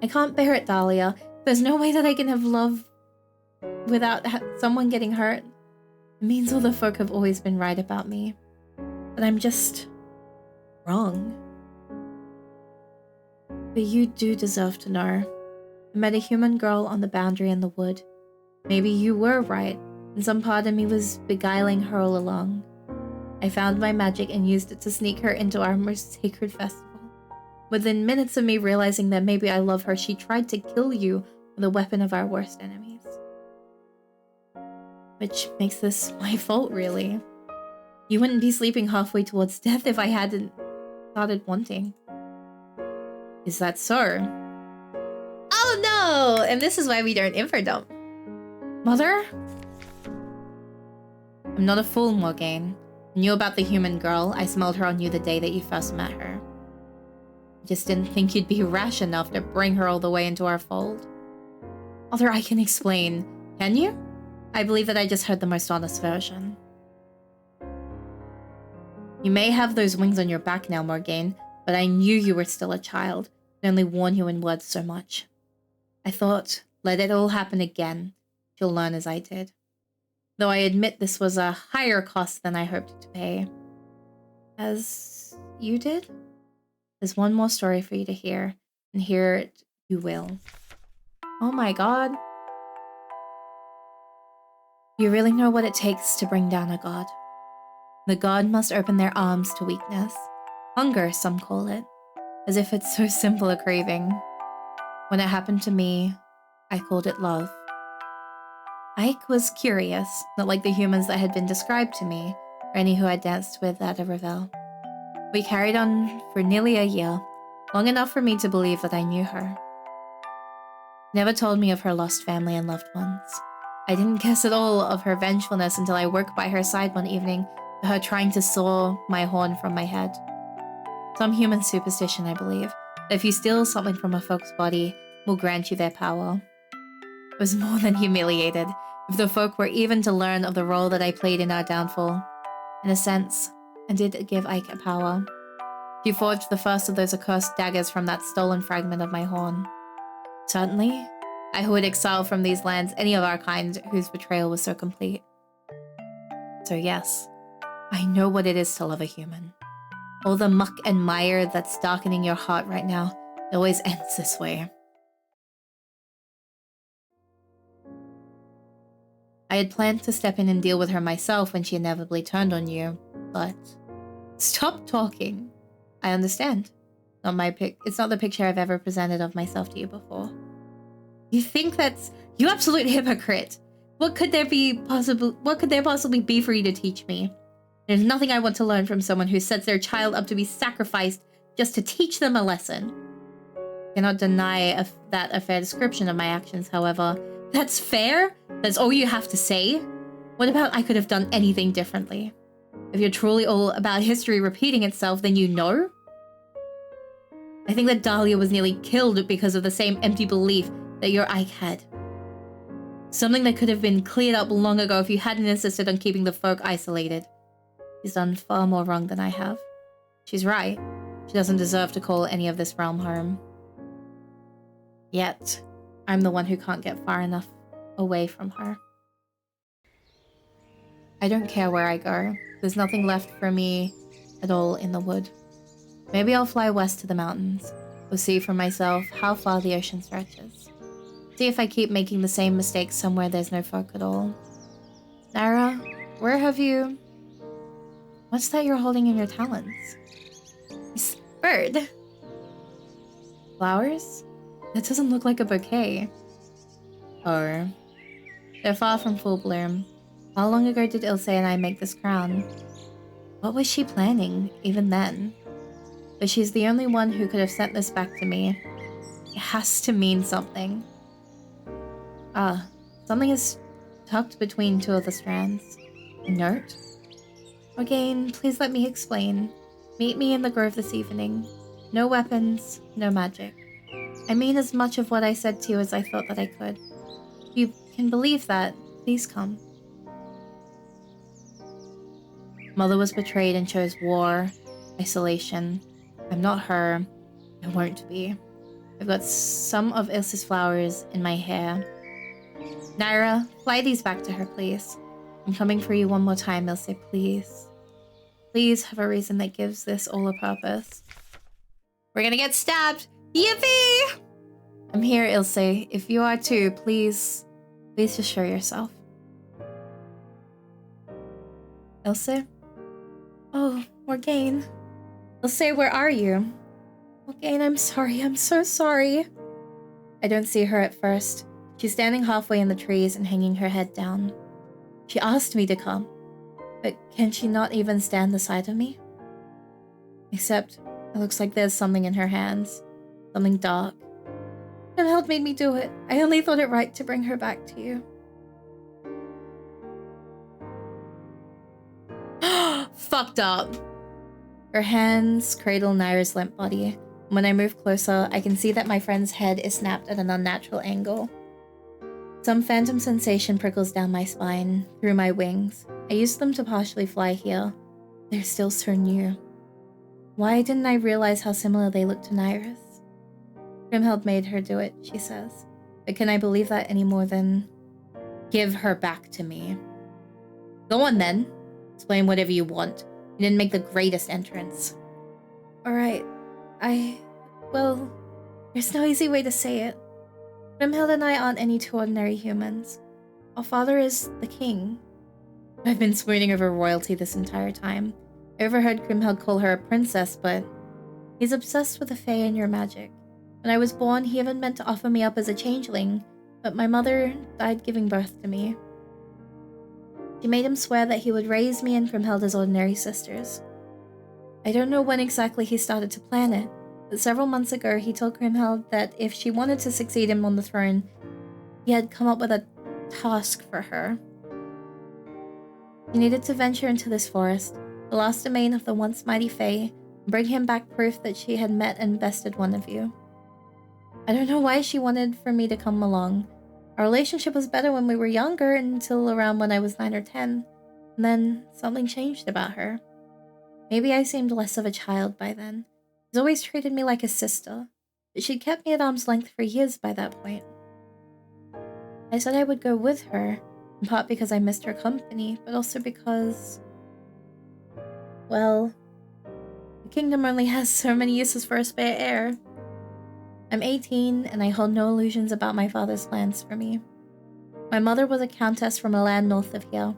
I can't bear it, Dahlia. There's no way that I can have love without someone getting hurt. It means all the folk have always been right about me. But I'm just... wrong. But you do deserve to know. I met a human girl on the boundary in the wood. Maybe you were right, and some part of me was beguiling her all along. I found my magic and used it to sneak her into our most sacred festival. Within minutes of me realizing that maybe I love her, she tried to kill you with a weapon of our worst enemies. Which makes this my fault, really. You wouldn't be sleeping halfway towards death if I hadn't started wanting. Is that so? Oh no! And this is why we don't info dump. Mother? I'm not a fool, Morgaine. I knew about the human girl. I smelled her on you the day that you first met her. I just didn't think you'd be rash enough to bring her all the way into our fold. Mother, I can explain. Can you? I believe that I just heard the most honest version. You may have those wings on your back now, Morgaine, but I knew you were still a child. I could only warn you in words so much. I thought, let it all happen again. She'll learn as I did. Though I admit this was a higher cost than I hoped to pay. As you did? There's one more story for you to hear, and hear it You will. Oh my god. You really know what it takes to bring down a god. The god must open their arms to weakness. Hunger, some call it. As if it's so simple a craving. When it happened to me, I called it love. Ike was curious, not like the humans that had been described to me, or any who I danced with at a revel. We carried on for nearly a year, long enough for me to believe that I knew her. Never told me of her lost family and loved ones. I didn't guess at all of her vengefulness until I woke by her side one evening, to her trying to saw my horn from my head. Some human superstition, I believe, that if you steal something from a folk's body, will grant you their power. I was more than humiliated if the folk were even to learn of the role that I played in our downfall. In a sense, I did give Ike a power. She forged the first of those accursed daggers from that stolen fragment of my horn. Certainly, I would exile from these lands any of our kind whose betrayal was so complete. So yes, I know what it is to love a human. All the muck and mire that's darkening your heart right now, it always ends this way. I had planned to step in and deal with her myself when she inevitably turned on you, but... Stop talking. I understand. It's not the picture I've ever presented of myself to you before. You think that's... You absolute hypocrite! What could there possibly be for you to teach me? There's nothing I want to learn from someone who sets their child up to be sacrificed just to teach them a lesson. I cannot deny that a fair description of my actions, however. That's fair? That's all you have to say? What about I could have done anything differently? If you're truly all about history repeating itself, then you know? I think that Dahlia was nearly killed because of the same empty belief that your Ike had. Something that could have been cleared up long ago if you hadn't insisted on keeping the folk isolated. She's done far more wrong than I have. She's right. She doesn't deserve to call any of this realm home. Yet, I'm the one who can't get far enough away from her. I don't care where I go. There's nothing left for me at all in the wood. Maybe I'll fly west to the mountains, or see for myself how far the ocean stretches. See if I keep making the same mistakes somewhere there's no folk at all. Naira, where have you... What's that you're holding in your talons? It's a bird. Flowers? That doesn't look like a bouquet. Or... They're far from full bloom. How long ago did Ilse and I make this crown? What was she planning, even then? But she's the only one who could have sent this back to me. It has to mean something. Ah, something is tucked between two of the strands. A note? Again, please let me explain. Meet me in the grove this evening. No weapons, no magic. I mean as much of what I said to you as I thought that I could. If you can believe that, please come. Mother was betrayed and chose war, isolation. I'm not her. I won't be. I've got some of Ilse's flowers in my hair. Naira, fly these back to her, please. I'm coming for you one more time, Ilse, please. Please have a reason that gives this all a purpose. We're gonna get stabbed! Yippee! I'm here, Ilse. If you are too, please just show yourself. Ilse? Oh, Morgane. Ilse, where are you? Morgane, I'm sorry. I'm so sorry. I don't see her at first. She's standing halfway in the trees and hanging her head down. She asked me to come, but can she not even stand the sight of me? Except, it looks like there's something in her hands. Something dark. What the hell made me do it? I only thought it right to bring her back to you. Fucked up. Her hands cradle Naira's limp body. When I move closer, I can see that my friend's head is snapped at an unnatural angle. Some phantom sensation prickles down my spine, through my wings. I used them to partially fly here. They're still so new. Why didn't I realize how similar they look to Naira's? Grimhild made her do it, she says. But can I believe that any more than... Give her back to me. Go on then. Explain whatever you want. You didn't make the greatest entrance. Alright. Well, There's no easy way to say it. Grimhild and I aren't any two ordinary humans. Our father is the king. I've been swooning over royalty this entire time. I overheard Grimhild call her a princess, but he's obsessed with the Fae and your magic. When I was born, he even meant to offer me up as a changeling, but my mother died giving birth to me. She made him swear that he would raise me and Grimhild as ordinary sisters. I don't know when exactly he started to plan it, but several months ago he told Grimhild that if she wanted to succeed him on the throne, he had come up with a task for her. He needed to venture into this forest, the last domain of the once mighty Fae, and bring him back proof that she had met and bested one of you. I don't know why she wanted for me to come along. Our relationship was better when we were younger until around when I was 9 or 10, and then something changed about her. Maybe I seemed less of a child by then. She's always treated me like a sister, but she'd kept me at arm's length for years by that point. I said I would go with her, in part because I missed her company, but also because, well, the kingdom only has so many uses for a spare heir. I'm 18, and I hold no illusions about my father's plans for me. My mother was a countess from a land north of here,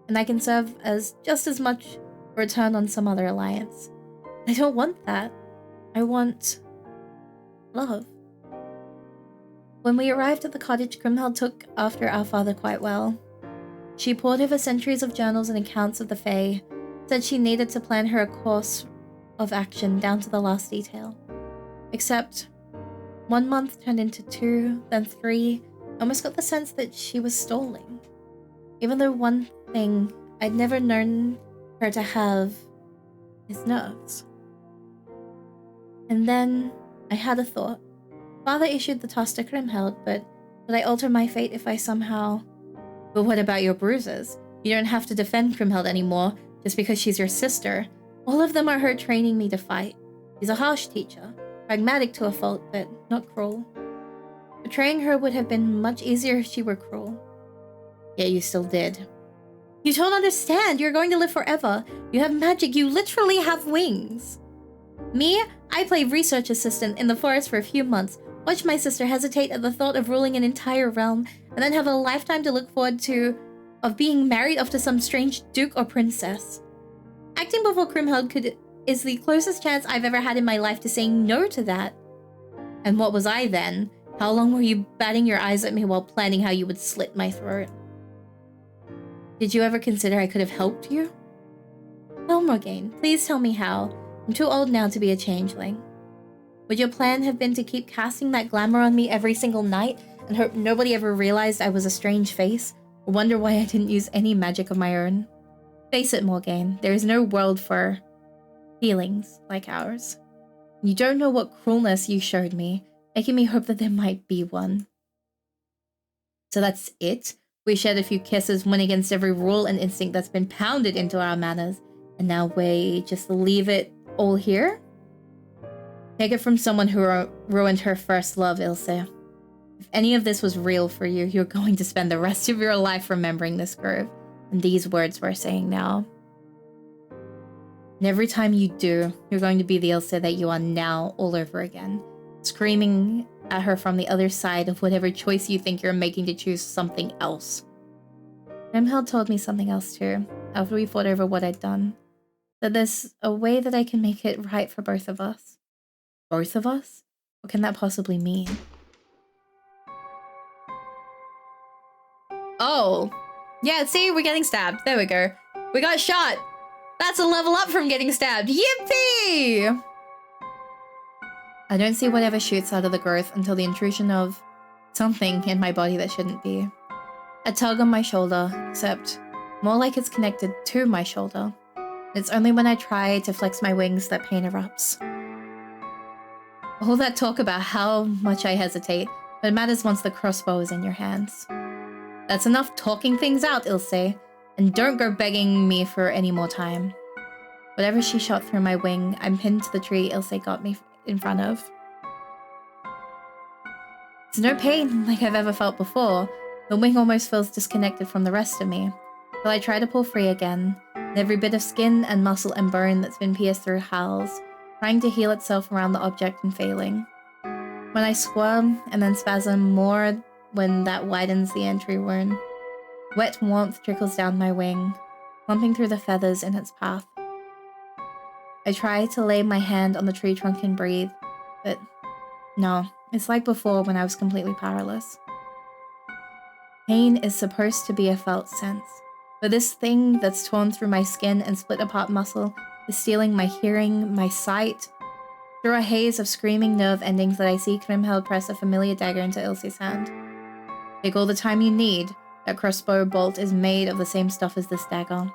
and I can serve as just as much return on some other alliance. I don't want that. I want love. When we arrived at the cottage, Grimhild took after our father quite well. She poured over centuries of journals and accounts of the Fae, said she needed to plan her course of action down to the last detail. Except 1 month turned into 2, then 3. I almost got the sense that she was stalling. Even though one thing I'd never known her to have is nerves. And then I had a thought. Father issued the task to Grimhild, but would I alter my fate if I somehow... But what about your bruises? You don't have to defend Grimhild anymore just because she's your sister. All of them are her training me to fight. She's a harsh teacher, pragmatic to a fault, but not cruel. Betraying her would have been much easier if she were cruel. Yet you still did. You don't understand. You're going to live forever. You have magic. You literally have wings. Me? I played research assistant in the forest for a few months. Watched my sister hesitate at the thought of ruling an entire realm, and then have a lifetime to look forward to of being married off to some strange duke or princess. Acting before Grimhild is the closest chance I've ever had in my life to saying no to that. And what was I then? How long were you batting your eyes at me while planning how you would slit my throat? Did you ever consider I could have helped you? No, Morgaine, please tell me how. I'm too old now to be a changeling. Would your plan have been to keep casting that glamour on me every single night and hope nobody ever realized I was a strange face, or wonder why I didn't use any magic of my own? Face it, Morgaine, there is no world for feelings like ours. You don't know what cruelness you showed me, making me hope that there might be one. So that's it? We shared a few kisses, went against every rule and instinct that's been pounded into our manners, and now we just leave it all here? Take it from someone who ruined her first love, Ilse. If any of this was real for you, you're going to spend the rest of your life remembering this grove and these words we're saying now. And every time you do, you're going to be the Ilse that you are now all over again, screaming at her from the other side of whatever choice you think you're making to choose something else. Grimhild told me something else too, after we fought over what I'd done. That there's a way that I can make it right for both of us. Both of us? What can that possibly mean? Oh. Yeah, see, we're getting stabbed. There we go. We got shot. That's a level up from getting stabbed. Yippee! I don't see whatever shoots out of the growth until the intrusion of something in my body that shouldn't be. A tug on my shoulder, except more like it's connected to my shoulder. It's only when I try to flex my wings that pain erupts. All that talk about how much I hesitate, but it matters once the crossbow is in your hands. That's enough talking things out, Ilse, and don't go begging me for any more time. Whatever she shot through my wing, I'm pinned to the tree Ilse got me in front of. It's no pain like I've ever felt before. The wing almost feels disconnected from the rest of me, till I try to pull free again, and every bit of skin and muscle and bone that's been pierced through howls, trying to heal itself around the object and failing. When I squirm and then spasm more when that widens the entry wound. Wet warmth trickles down my wing, clumping through the feathers in its path. I try to lay my hand on the tree trunk and breathe, but no, it's like before when I was completely powerless. Pain is supposed to be a felt sense, but this thing that's torn through my skin and split apart muscle is stealing my hearing, my sight. Through a haze of screaming nerve endings that I see Kriemhild press a familiar dagger into Ilse's hand. Take all the time you need. That crossbow bolt is made of the same stuff as this dagger.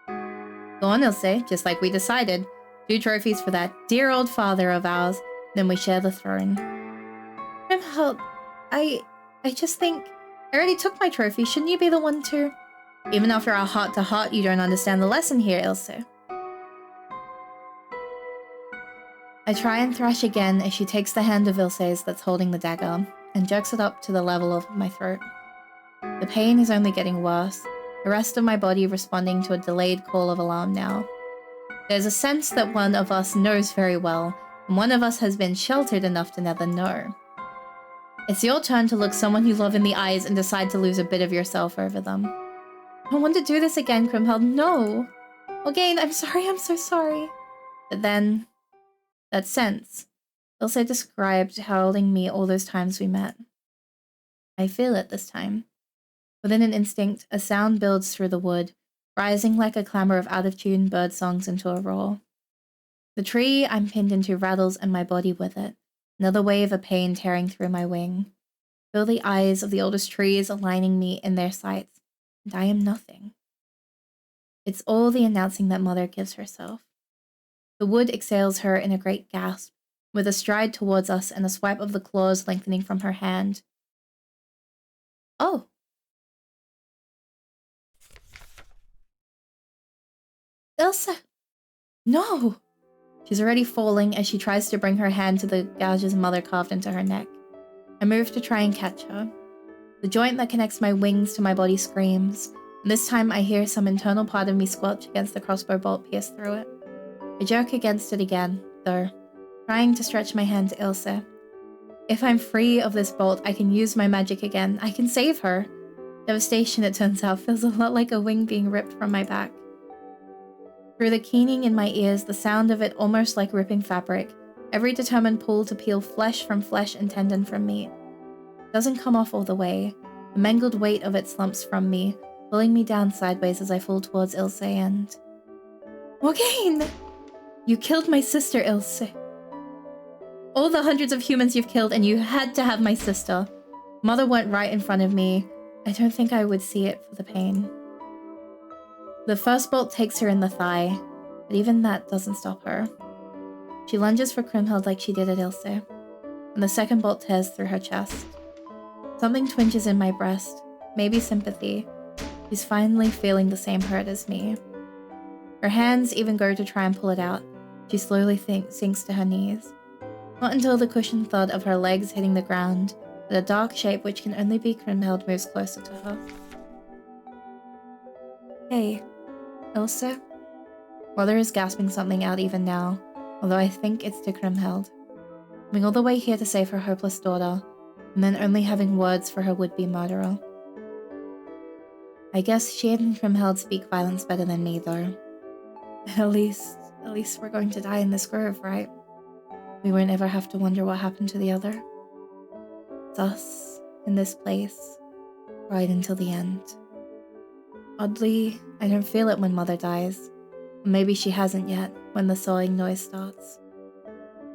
Go on, Ilse, just like we decided. 2 trophies for that dear old father of ours, then we share the throne. Kriemhild, I just think I already took my trophy. Shouldn't you be the one to? Even after our heart-to-heart, you don't understand the lesson here, Ilse. I try and thrash again as she takes the hand of Ilse's that's holding the dagger and jerks it up to the level of my throat. The pain is only getting worse, the rest of my body responding to a delayed call of alarm now. There's a sense that one of us knows very well, and one of us has been sheltered enough to never know. It's your turn to look someone you love in the eyes and decide to lose a bit of yourself over them. I don't want to do this again, Kriemhild, no! Again, I'm sorry, I'm so sorry. But then, that sense, Ilse described holding me all those times we met. I feel it this time. Within an instinct, a sound builds through the wood, rising like a clamor of out-of-tune bird songs into a roar. The tree I'm pinned into rattles and my body with it, another wave of pain tearing through my wing. Feel the eyes of the oldest trees aligning me in their sights, and I am nothing. It's all the announcing that Mother gives herself. The wood exhales her in a great gasp, with a stride towards us and a swipe of the claws lengthening from her hand. Oh. Ilse! No! She's already falling as she tries to bring her hand to the gouges Mother carved into her neck. I move to try and catch her. The joint that connects my wings to my body screams, and this time I hear some internal part of me squelch against the crossbow bolt pierce through it. I jerk against it again, though, trying to stretch my hand to Ilse. If I'm free of this bolt, I can use my magic again. I can save her. Devastation, it turns out, feels a lot like a wing being ripped from my back. Through the keening in my ears, the sound of it almost like ripping fabric, every determined pull to peel flesh from flesh and tendon from meat. It doesn't come off all the way. The mangled weight of it slumps from me, pulling me down sideways as I fall towards Ilse and... Morgaine! You killed my sister, Ilse. All the hundreds of humans you've killed, and you had to have my sister. Mother went right in front of me. I don't think I would see it for the pain. The first bolt takes her in the thigh, but even that doesn't stop her. She lunges for Kriemhild like she did at Ilse, and the second bolt tears through her chest. Something twinges in my breast, maybe sympathy. She's finally feeling the same hurt as me. Her hands even go to try and pull it out. She slowly sinks to her knees. Not until the cushioned thud of her legs hitting the ground that a dark shape which can only be Kriemhild moves closer to her. Hey, Ilse? Mother is gasping something out even now, although I think it's to Kriemhild. Coming all the way here to save her hopeless daughter, and then only having words for her would-be murderer. I guess she and Kriemhild speak violence better than me, though. At least we're going to die in this grove, right? We won't ever have to wonder what happened to the other. It's us, in this place, right until the end. Oddly, I don't feel it when Mother dies. Or maybe she hasn't yet, when the sawing noise starts.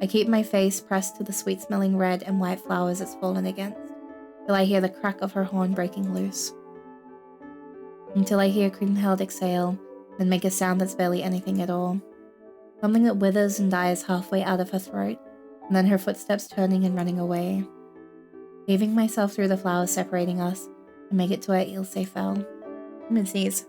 I keep my face pressed to the sweet-smelling red and white flowers it's fallen against, till I hear the crack of her horn breaking loose. Until I hear Kriemhild exhale, then make a sound that's barely anything at all. Something that withers and dies halfway out of her throat, and then her footsteps turning and running away. Heaving myself through the flowers separating us, I make it to where Ilse fell. I'm in sneeze.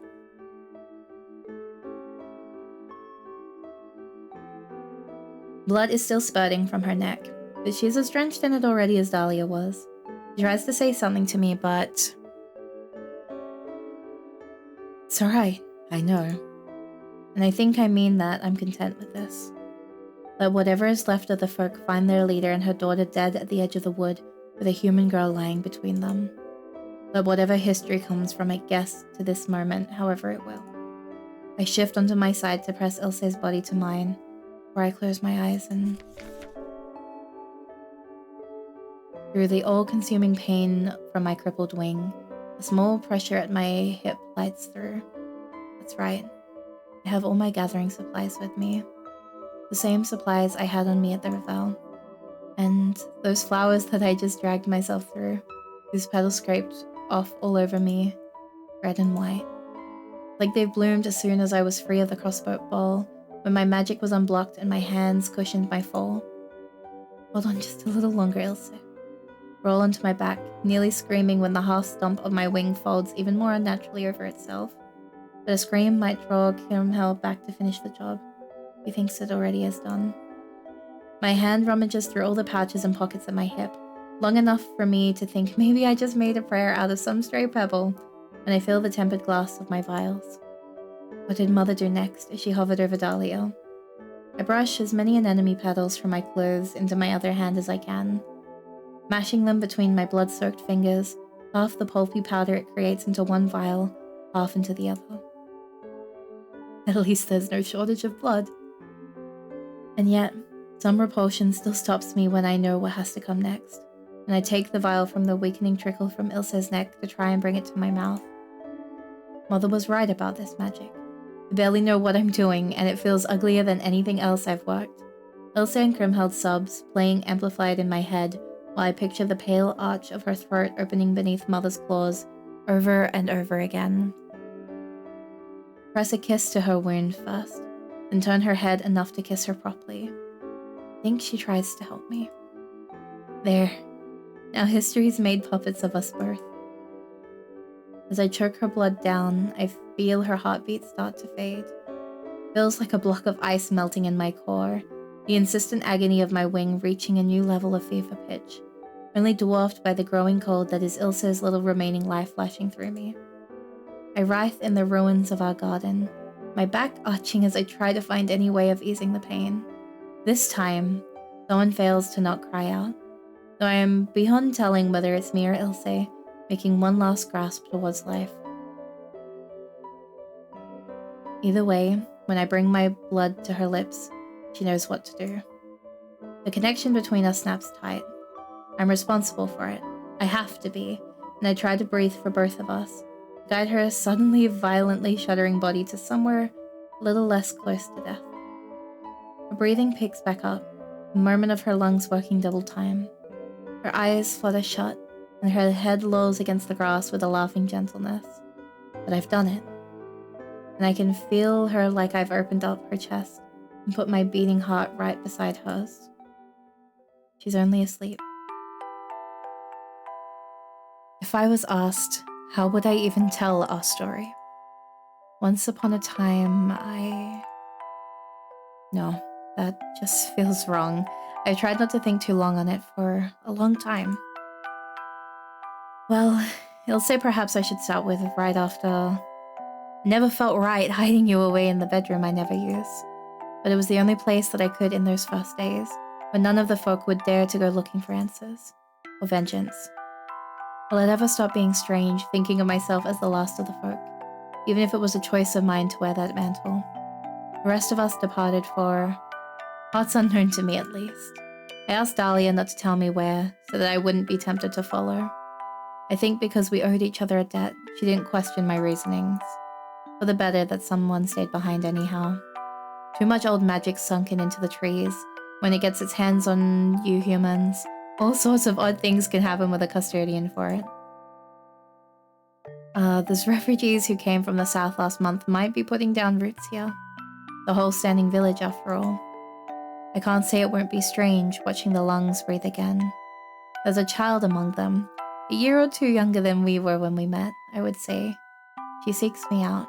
Blood is still spurting from her neck, but she's as drenched in it already as Dahlia was. She tries to say something to me, but... It's alright, I know. And I think I mean that I'm content with this. Let whatever is left of the folk find their leader and her daughter dead at the edge of the wood, with a human girl lying between them. Let whatever history comes from it guess to this moment, however it will. I shift onto my side to press Ilse's body to mine, where I close my eyes and... Through the all-consuming pain from my crippled wing, a small pressure at my hip lights through. That's right. I have all my gathering supplies with me. The same supplies I had on me at the revel. And those flowers that I just dragged myself through, whose petals scraped off all over me, red and white. Like they've bloomed as soon as I was free of the crossbow ball, when my magic was unblocked and my hands cushioned my fall. Hold on just a little longer, Ilse. Roll onto my back, nearly screaming when the half stump of my wing folds even more unnaturally over itself. But a scream might draw Krimhel back to finish the job. He thinks it already is done. My hand rummages through all the pouches and pockets at my hip, long enough for me to think maybe I just made a prayer out of some stray pebble, and I fill the tempered glass of my vials. What did Mother do next as she hovered over Dahlia? I brush as many anemone petals from my clothes into my other hand as I can, mashing them between my blood-soaked fingers, half the pulpy powder it creates into one vial, half into the other. At least there's no shortage of blood. And yet, some repulsion still stops me when I know what has to come next, and I take the vial from the weakening trickle from Ilse's neck to try and bring it to my mouth. Mother was right about this magic. I barely know what I'm doing, and it feels uglier than anything else I've worked. Ilse and Krimhild's sobs playing amplified in my head, while I picture the pale arch of her throat opening beneath Mother's claws, over and over again. Press a kiss to her wound first, then turn her head enough to kiss her properly. I think she tries to help me. There. Now history's made puppets of us both. As I choke her blood down, I feel her heartbeat start to fade. Feels like a block of ice melting in my core, the insistent agony of my wing reaching a new level of fever pitch, only dwarfed by the growing cold that is Ilse's little remaining life flashing through me. I writhe in the ruins of our garden, my back arching as I try to find any way of easing the pain. This time, someone fails to not cry out, though I am beyond telling whether it's me or Ilse, making one last grasp towards life. Either way, when I bring my blood to her lips, she knows what to do. The connection between us snaps tight. I'm responsible for it. I have to be, and I try to breathe for both of us, guide her suddenly violently shuddering body to somewhere a little less close to death. Her breathing picks back up, a moment of her lungs working double time. Her eyes flutter shut, and her head lolls against the grass with a laughing gentleness. But I've done it. And I can feel her like I've opened up her chest and put my beating heart right beside hers. She's only asleep. If I was asked, how would I even tell our story? Once upon a time, No, that just feels wrong. I tried not to think too long on it for a long time. Well, Ilse, perhaps I should start with right after. Never felt right hiding you away in the bedroom I never use. But it was the only place that I could in those first days, when none of the folk would dare to go looking for answers, or vengeance. Will it ever stop being strange, thinking of myself as the last of the folk, even if it was a choice of mine to wear that mantle? The rest of us departed for parts unknown to me at least. I asked Dahlia not to tell me where, so that I wouldn't be tempted to follow. I think because we owed each other a debt, she didn't question my reasonings. For the better that someone stayed behind anyhow. Too much old magic sunken into the trees. When it gets its hands on you humans, all sorts of odd things can happen with a custodian for it. Those refugees who came from the south last month might be putting down roots here. The whole standing village, after all. I can't say it won't be strange watching the lungs breathe again. There's a child among them, a year or two younger than we were when we met, I would say. She seeks me out.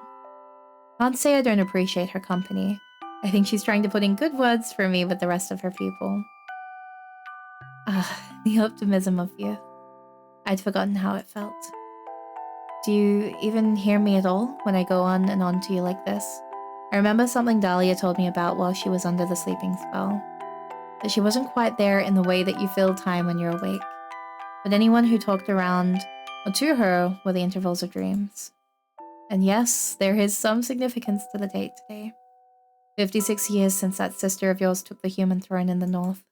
Can't say I don't appreciate her company. I think she's trying to put in good words for me with the rest of her people. The optimism of youth. I'd forgotten how it felt. Do you even hear me at all when I go on and on to you like this? I remember something Dahlia told me about while she was under the sleeping spell. That she wasn't quite there in the way that you feel time when you're awake. But anyone who talked around or to her were the intervals of dreams. And yes, there is some significance to the date today. 56 years since that sister of yours took the human throne in the north.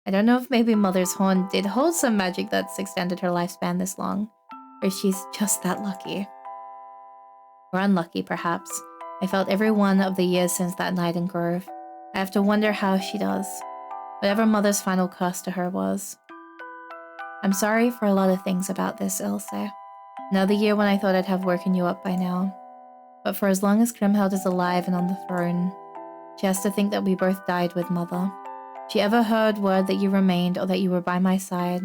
I don't know if maybe Mother's Horn did hold some magic that's extended her lifespan this long, or she's just that lucky. Or unlucky, perhaps. I felt every one of the years since that night in Grove. I have to wonder how she does. Whatever Mother's final curse to her was. I'm sorry for a lot of things about this, Ilse. Another year when I thought I'd have woken you up by now. But for as long as Grimhild is alive and on the throne, she has to think that we both died with Mother. If she ever heard word that you remained or that you were by my side,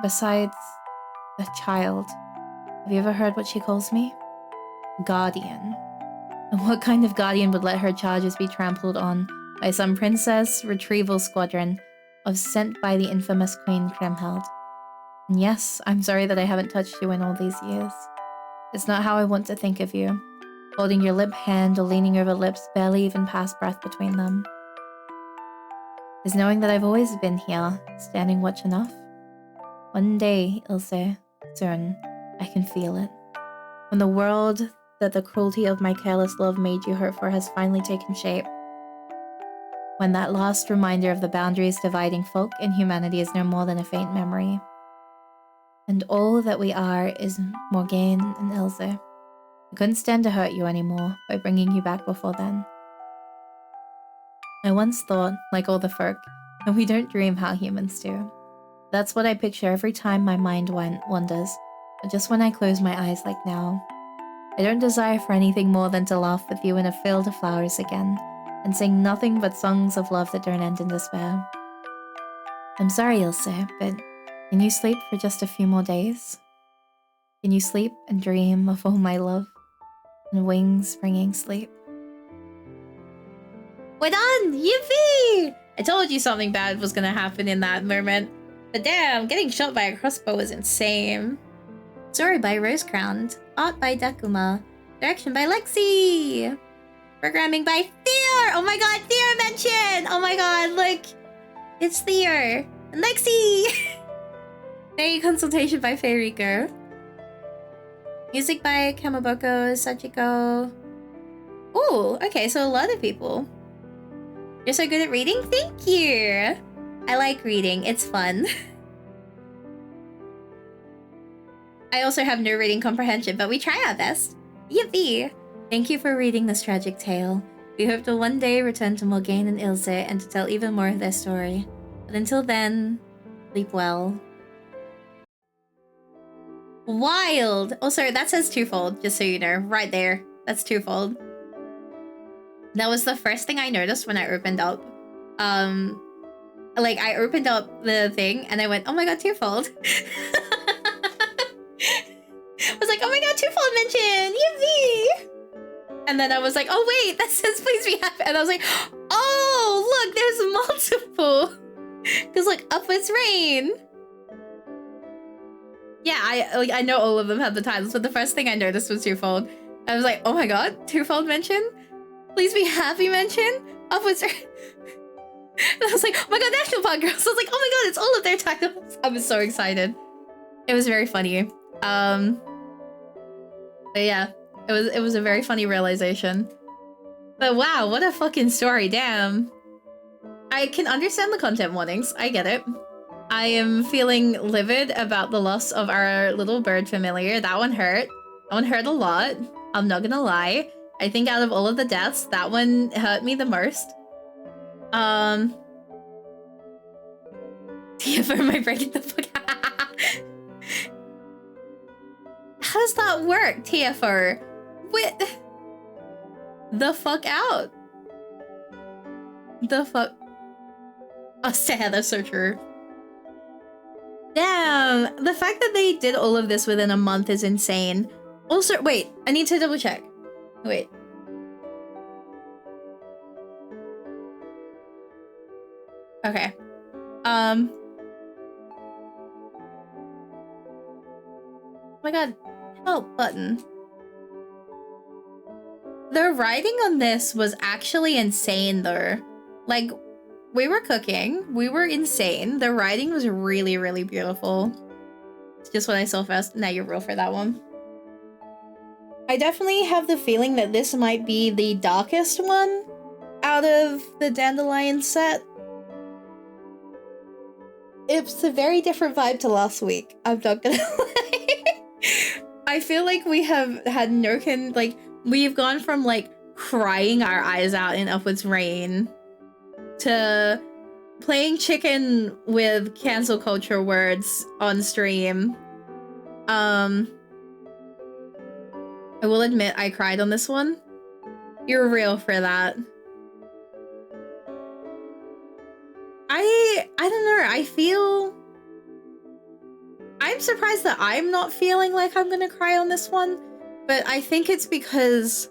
besides a child, have you ever heard what she calls me? Guardian. And what kind of guardian would let her charges be trampled on by some princess retrieval squadron sent by the infamous Queen Grimhild? And yes, I'm sorry that I haven't touched you in all these years. It's not how I want to think of you, holding your limp hand or leaning over lips barely even past breath between them. Is knowing that I've always been here, standing watch enough? One day, Ilse, soon, I can feel it. When the world that the cruelty of my careless love made you hurt for has finally taken shape. When that last reminder of the boundaries dividing folk and humanity is no more than a faint memory. And all that we are is Morgane and Ilse. I couldn't stand to hurt you anymore by bringing you back before then. I once thought, like all the folk, that we don't dream how humans do. That's what I picture every time my mind wanders, but just when I close my eyes like now. I don't desire for anything more than to laugh with you in a field of flowers again, and sing nothing but songs of love that don't end in despair. I'm sorry, Ilse, but can you sleep for just a few more days? Can you sleep and dream of all my love and wings bringing sleep? We're done! Yippee! I told you something bad was gonna happen in that moment. But damn, getting shot by a crossbow was insane. Story by Rosecrowned. Art by Dakuma. Direction by Lexi! Programming by Theo! Oh my god, Theo mentioned! Oh my god, look! It's Theo! And Lexi! Hey, consultation by Feiriko. Music by Kamaboko Sachiko. Ooh, okay, so a lot of people. You're so good at reading? Thank you! I like reading, it's fun. I also have no reading comprehension, but we try our best. Yippee! Thank you for reading this tragic tale. We hope to one day return to Morgane and Ilse and to tell even more of their story. But until then, sleep well. Wild! Also, that says twofold, just so you know. Right there. That's twofold. That was the first thing I noticed when I opened up. Like, I opened up the thing and I went, oh my god, twofold. I was like, oh my god, twofold mention! Yippee! And then I was like, oh wait, that says please be happy. And I was like, oh, look, there's multiple. Because look, upwards rain. Yeah, I know all of them have the titles, but the first thing I noticed was twofold. I was like, oh my god, twofold mention? Please be happy mention? Upwards rain. And I was like, oh my god, National Park Girls. I was like, oh my god, it's all of their titles. I was so excited. It was very funny. But yeah, it was a very funny realization. But wow, what a fucking story, damn. I can understand the content warnings, I get it. I am feeling livid about the loss of our little bird familiar. That one hurt. That one hurt a lot. I'm not gonna lie. I think out of all of the deaths, that one hurt me the most. TFO, am I breaking the fuck? How does that work, TFO? What? The fuck out? The fuck? Oh, sad, that's so true. Damn, the fact that they did all of this within a month is insane. Also, wait, I need to double check. Wait. Okay. Oh my god, help button. The writing on this was actually insane though. Like, we were cooking, we were insane. The writing was really, really beautiful. It's just what I saw first. Now you're real for that one. I definitely have the feeling that this might be the darkest one out of the Dandelion set. It's a very different vibe to last week, I'm not gonna lie. I feel like we have had we've gone from like crying our eyes out in Upwards Rain to playing chicken with cancel culture words on stream. I will admit I cried on this one. You're real for that. I don't know, I'm surprised that I'm not feeling like I'm gonna cry on this one, but I think it's because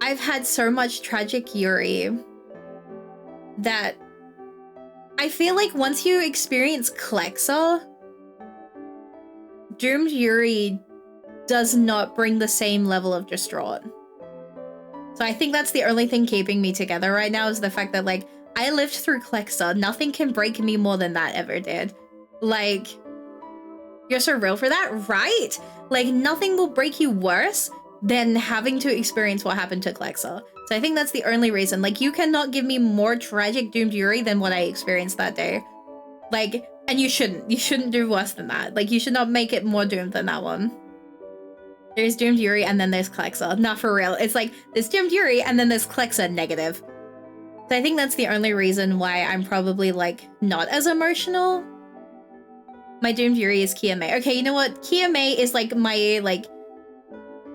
I've had so much tragic Yuri that I feel like once you experience Klexa, Doomed Yuri does not bring the same level of distraught. So I think that's the only thing keeping me together right now is the fact that, like, I lived through Klexa. Nothing can break me more than that ever did. Like, you're so real for that, right? Like, nothing will break you worse than having to experience what happened to Klexa. So I think that's the only reason. Like, you cannot give me more tragic Doomed Yuri than what I experienced that day. Like, and you shouldn't. You shouldn't do worse than that. Like, you should not make it more doomed than that one. There's Doomed Yuri and then there's Klexa. Not for real. It's like, there's Doomed Yuri and then there's Klexa negative. So I think that's the only reason why I'm probably, like, not as emotional. My Doomed Yuri is Kiyame. Okay, you know what? Kiyame is, like,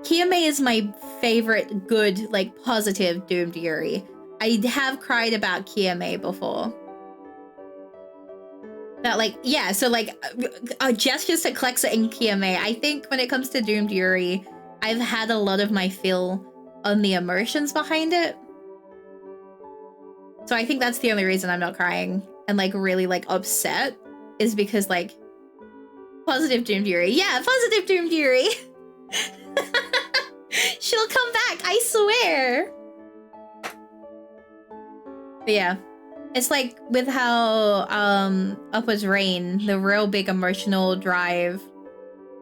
Kiyame is my favorite good, like, positive Doomed Yuri. I have cried about Kiyame before. That, like, yeah, so, like, gestures to Klexa and Kiyame. I think when it comes to Doomed Yuri, I've had a lot of my feel on the emotions behind it. So I think that's the only reason I'm not crying and, like, really, like, upset is because, like, positive Doomed Yuri. Yeah, positive Doomed Yuri. She'll come back, I swear. But yeah, it's like with how Upwards Rain, the real big emotional drive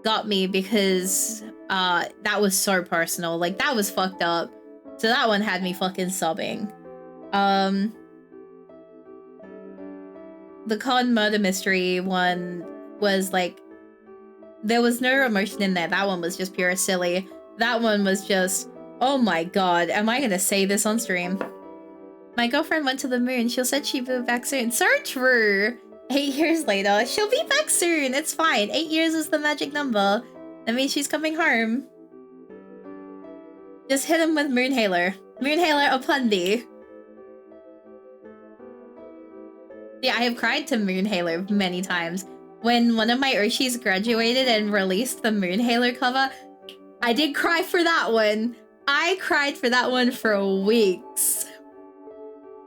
got me because that was so personal. Like, that was fucked up. So that one had me fucking sobbing. The Con Murder Mystery one was like, there was no emotion in there. That one was just pure silly. That one was just, oh my god, am I gonna say this on stream? My girlfriend went to the moon. She said she'd be back soon. So true. 8 years later, she'll be back soon. It's fine. 8 years is the magic number. That means she's coming home. Just hit him with Moonhaler. Moonhaler upon thee. Yeah, I have cried to Moonhaler many times. When one of my Urshis graduated and released the Moonhaler cover, I did cry for that one. I cried for that one for weeks.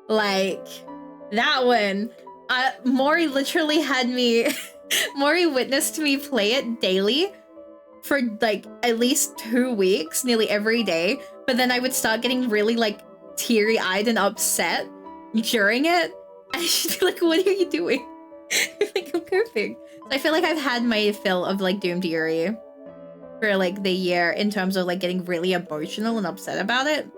Like, that one. Maury literally had me... Maury witnessed me play it daily for, like, at least 2 weeks, nearly every day. But then I would start getting really, like, teary-eyed and upset during it. And she'd be like, what are you doing? Like, I'm coping. So I feel like I've had my fill of, like, Doomed Yuri for, like, the year in terms of, like, getting really emotional and upset about it.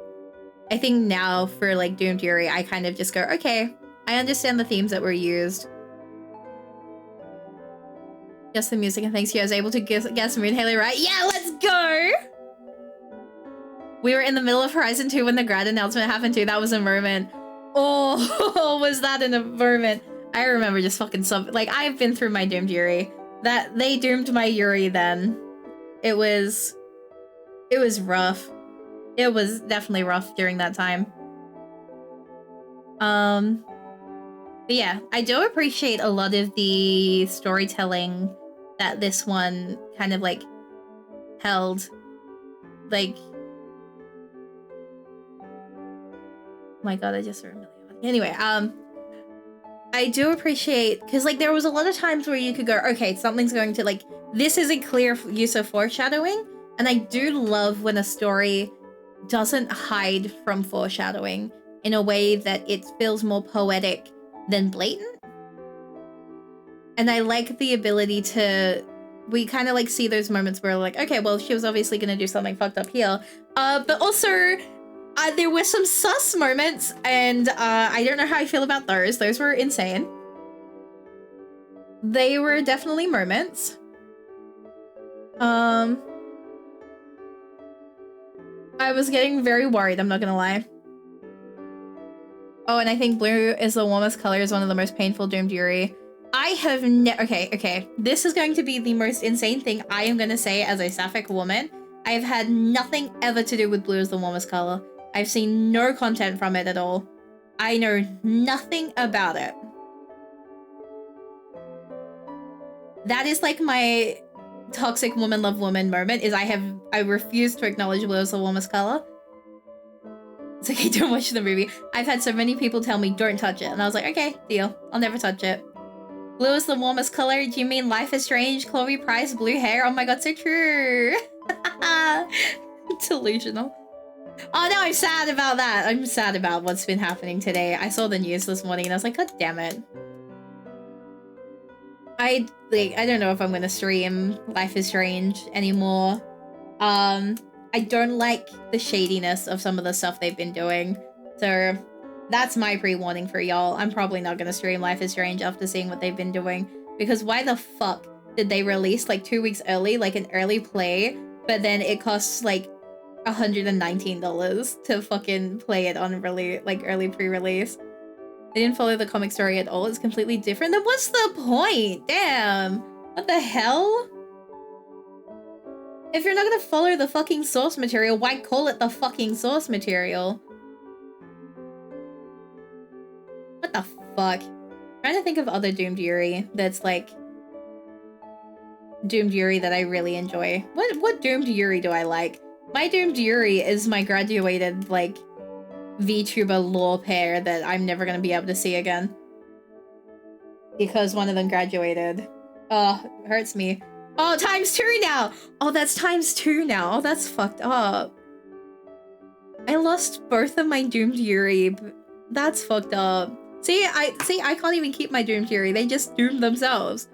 I think now for, like, Doomed Yuri, I kind of just go, okay, I understand the themes that were used. Guess the music, and thanks you, I was able to guess Moonhaler right. Yeah, let's go! We were in the middle of Horizon 2 when the grad announcement happened too. That was a moment. Oh, was that in a moment? I remember just fucking like, I've been through my Doomed Yuri. That, they doomed my Yuri then. It was rough. It was definitely rough during that time. But yeah, I do appreciate a lot of the storytelling that this one kind of, like, held. Like, oh my god, I just remembered. Anyway, I do appreciate, because, like, there was a lot of times where you could go, okay, something's going to, like, this is a clear use of foreshadowing, and I do love when a story doesn't hide from foreshadowing in a way that it feels more poetic than blatant. And I like the ability to, we kind of like see those moments where like, okay, well, she was obviously going to do something fucked up here. But also there were some sus moments, and I don't know how I feel about those. Those were insane. They were definitely moments. I was getting very worried, I'm not gonna lie. Oh, and I think blue is the warmest color, is one of the most painful doomed Yuri. I have okay. This is going to be the most insane thing I am gonna say as a sapphic woman. I've had nothing ever to do with blue as the warmest color. I've seen no content from it at all. I know nothing about it. That is like my toxic woman love woman moment, is I refuse to acknowledge blue as the warmest color. It's like, I don't watch the movie. I've had so many people tell me don't touch it, and I was like, okay, deal. I'll never touch it. Blue is the warmest color. Do you mean Life is Strange? Chloe Price, blue hair? Oh my god, so true. Delusional. Oh no, I'm sad about that. I'm sad about what's been happening today. I saw the news this morning and I was like, god damn it. I don't know if I'm gonna stream Life is Strange anymore. I don't like the shadiness of some of the stuff they've been doing. So that's my pre-warning for y'all. I'm probably not gonna stream Life is Strange after seeing what they've been doing. Because why the fuck did they release like 2 weeks early, like an early play, but then it costs like $119 to fucking play it on early pre-release? They didn't follow the comic story at all. It's completely different. Then what's the point? Damn. What the hell? If you're not gonna follow the fucking source material, why call it the fucking source material? What the fuck? I'm trying to think of other Doomed Yuri that's like Doomed Yuri that I really enjoy. What Doomed Yuri do I like? My Doomed Yuri is my graduated like VTuber lore pair that I'm never gonna be able to see again. Because one of them graduated. Oh, it hurts me. Oh, ×2 now! Oh, that's ×2 now. Oh, that's fucked up. I lost both of my Doomed Yuri. That's fucked up. See, I can't even keep my Doomed Yuri. They just doomed themselves.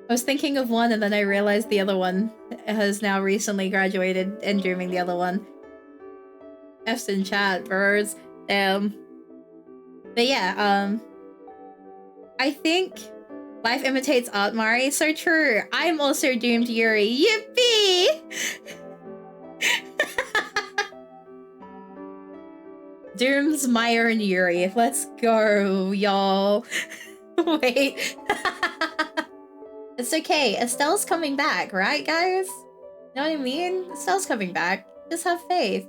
I was thinking of one and then I realized the other one has now recently graduated and dooming the other one. F's in chat, bros. But yeah, I think life imitates art, Mari. So true. I'm also Doomed Yuri. Yippee! Doom's my own Yuri. Let's go, y'all. Wait. It's okay. Estelle's coming back, right, guys? You know what I mean? Estelle's coming back. Just have faith.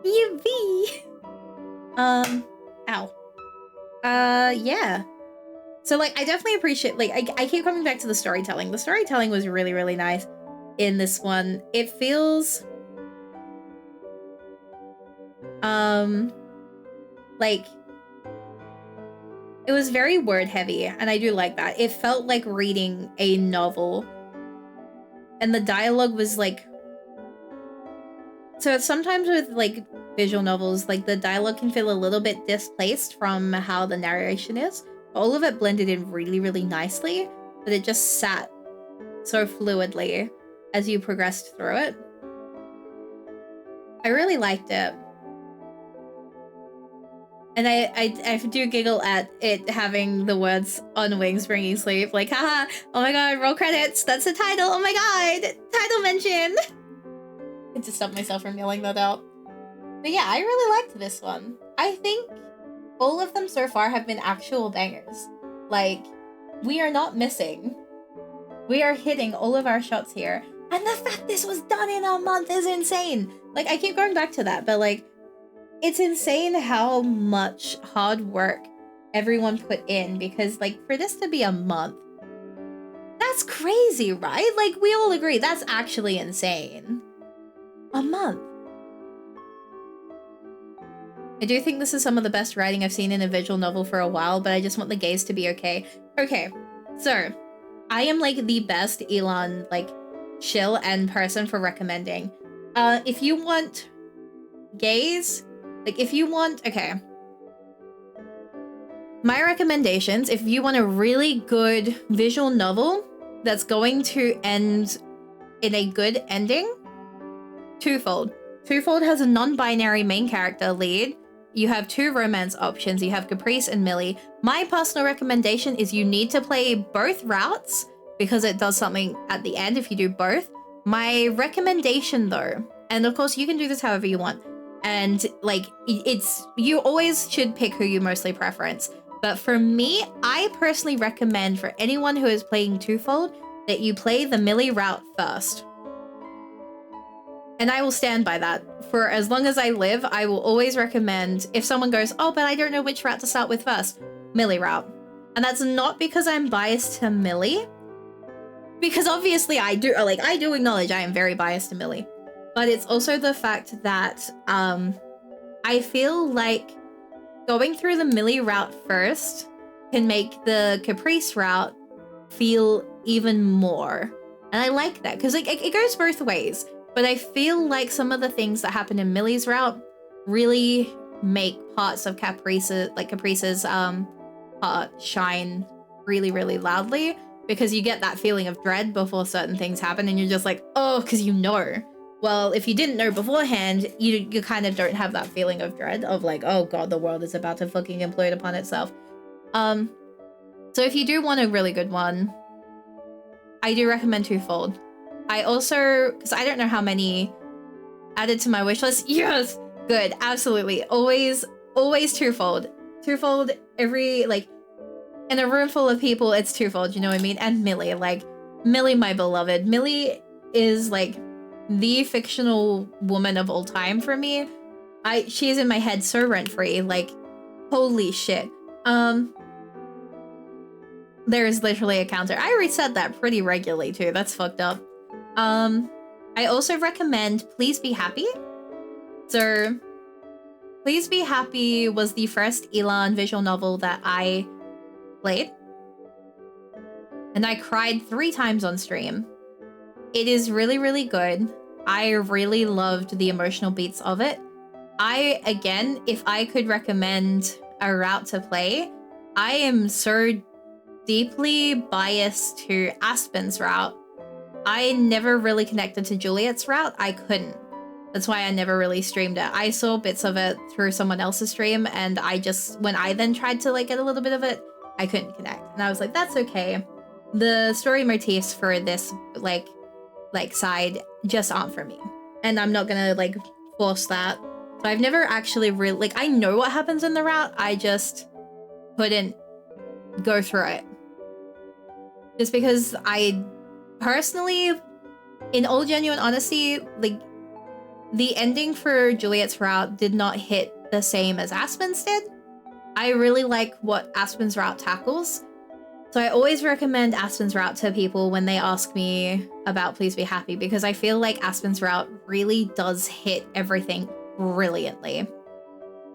Yippee! Ow. Yeah. So, like, I definitely appreciate, like, I keep coming back to the storytelling. The storytelling was really, really nice in this one. It feels, like, it was very word heavy, and I do like that. It felt like reading a novel. And the dialogue was, like, so sometimes with, like, visual novels, like, the dialogue can feel a little bit displaced from how the narration is. All of it blended in really, really nicely, but it just sat so fluidly as you progressed through it. I really liked it. And I do giggle at it having the words on wings, bringing sleep. Like, haha, oh my god, roll credits, that's the title, oh my god, title mention! I had to stop myself from yelling that out. But yeah, I really liked this one. I think all of them so far have been actual bangers. Like, we are not missing. We are hitting all of our shots here. And the fact this was done in a month is insane! Like, I keep going back to that, but like, it's insane how much hard work everyone put in, because like, for this to be a month, that's crazy, right? Like, we all agree, that's actually insane. A month. I do think this is some of the best writing I've seen in a visual novel for a while, but I just want the gays to be okay. Okay, so I am like the best Elon like chill and person for recommending. If you want gays, like if you want, okay. My recommendations, if you want a really good visual novel that's going to end in a good ending, Twofold. Twofold has a non-binary main character lead. You have 2 romance options. You have Caprice and Millie. My personal recommendation is you need to play both routes because it does something at the end if you do both. My recommendation though, and of course you can do this however you want, and like you always should pick who you mostly preference. But for me, I personally recommend for anyone who is playing Twofold that you play the Millie route first. And I will stand by that. For as long as I live, I will always recommend, if someone goes, oh, but I don't know which route to start with first, Millie route. And that's not because I'm biased to Millie, because obviously I do acknowledge I am very biased to Millie. But it's also the fact that I feel like going through the Millie route first can make the Caprice route feel even more. And I like that, because like, it goes both ways. But I feel like some of the things that happen in Millie's route really make parts of Caprice's part shine really, really loudly, because you get that feeling of dread before certain things happen, and you're just like, oh, because you know. Well, if you didn't know beforehand, you kind of don't have that feeling of dread of like, oh god, the world is about to fucking implode upon itself. So if you do want a really good one, I do recommend Twofold. I also, because I don't know how many added to my wish list. Yes, good, absolutely. Always Twofold. Twofold, every, like, in a room full of people, it's Twofold, you know what I mean? And Millie, like, Millie, my beloved. Millie is, like, the fictional woman of all time for me. She is in my head so rent-free, like, holy shit. There is literally a counter. I reset that pretty regularly too, that's fucked up. I also recommend Please Be Happy. So, Please Be Happy was the first Elon visual novel that I played. And I cried 3 times on stream. It is really, really good. I really loved the emotional beats of it. Again, if I could recommend a route to play, I am so deeply biased to Aspen's route. I never really connected to Juliet's route. I couldn't. That's why I never really streamed it. I saw bits of it through someone else's stream, and when I then tried to like get a little bit of it, I couldn't connect. And I was like, that's okay. The story motifs for this like side just aren't for me. And I'm not gonna like force that. So I've never actually really, like, I know what happens in the route, I just couldn't go through it. Just because I personally, in all genuine honesty, like, the ending for Juliet's route did not hit the same as Aspen's did. I really like what Aspen's route tackles. So I always recommend Aspen's route to people when they ask me about Please Be Happy, because I feel like Aspen's route really does hit everything brilliantly.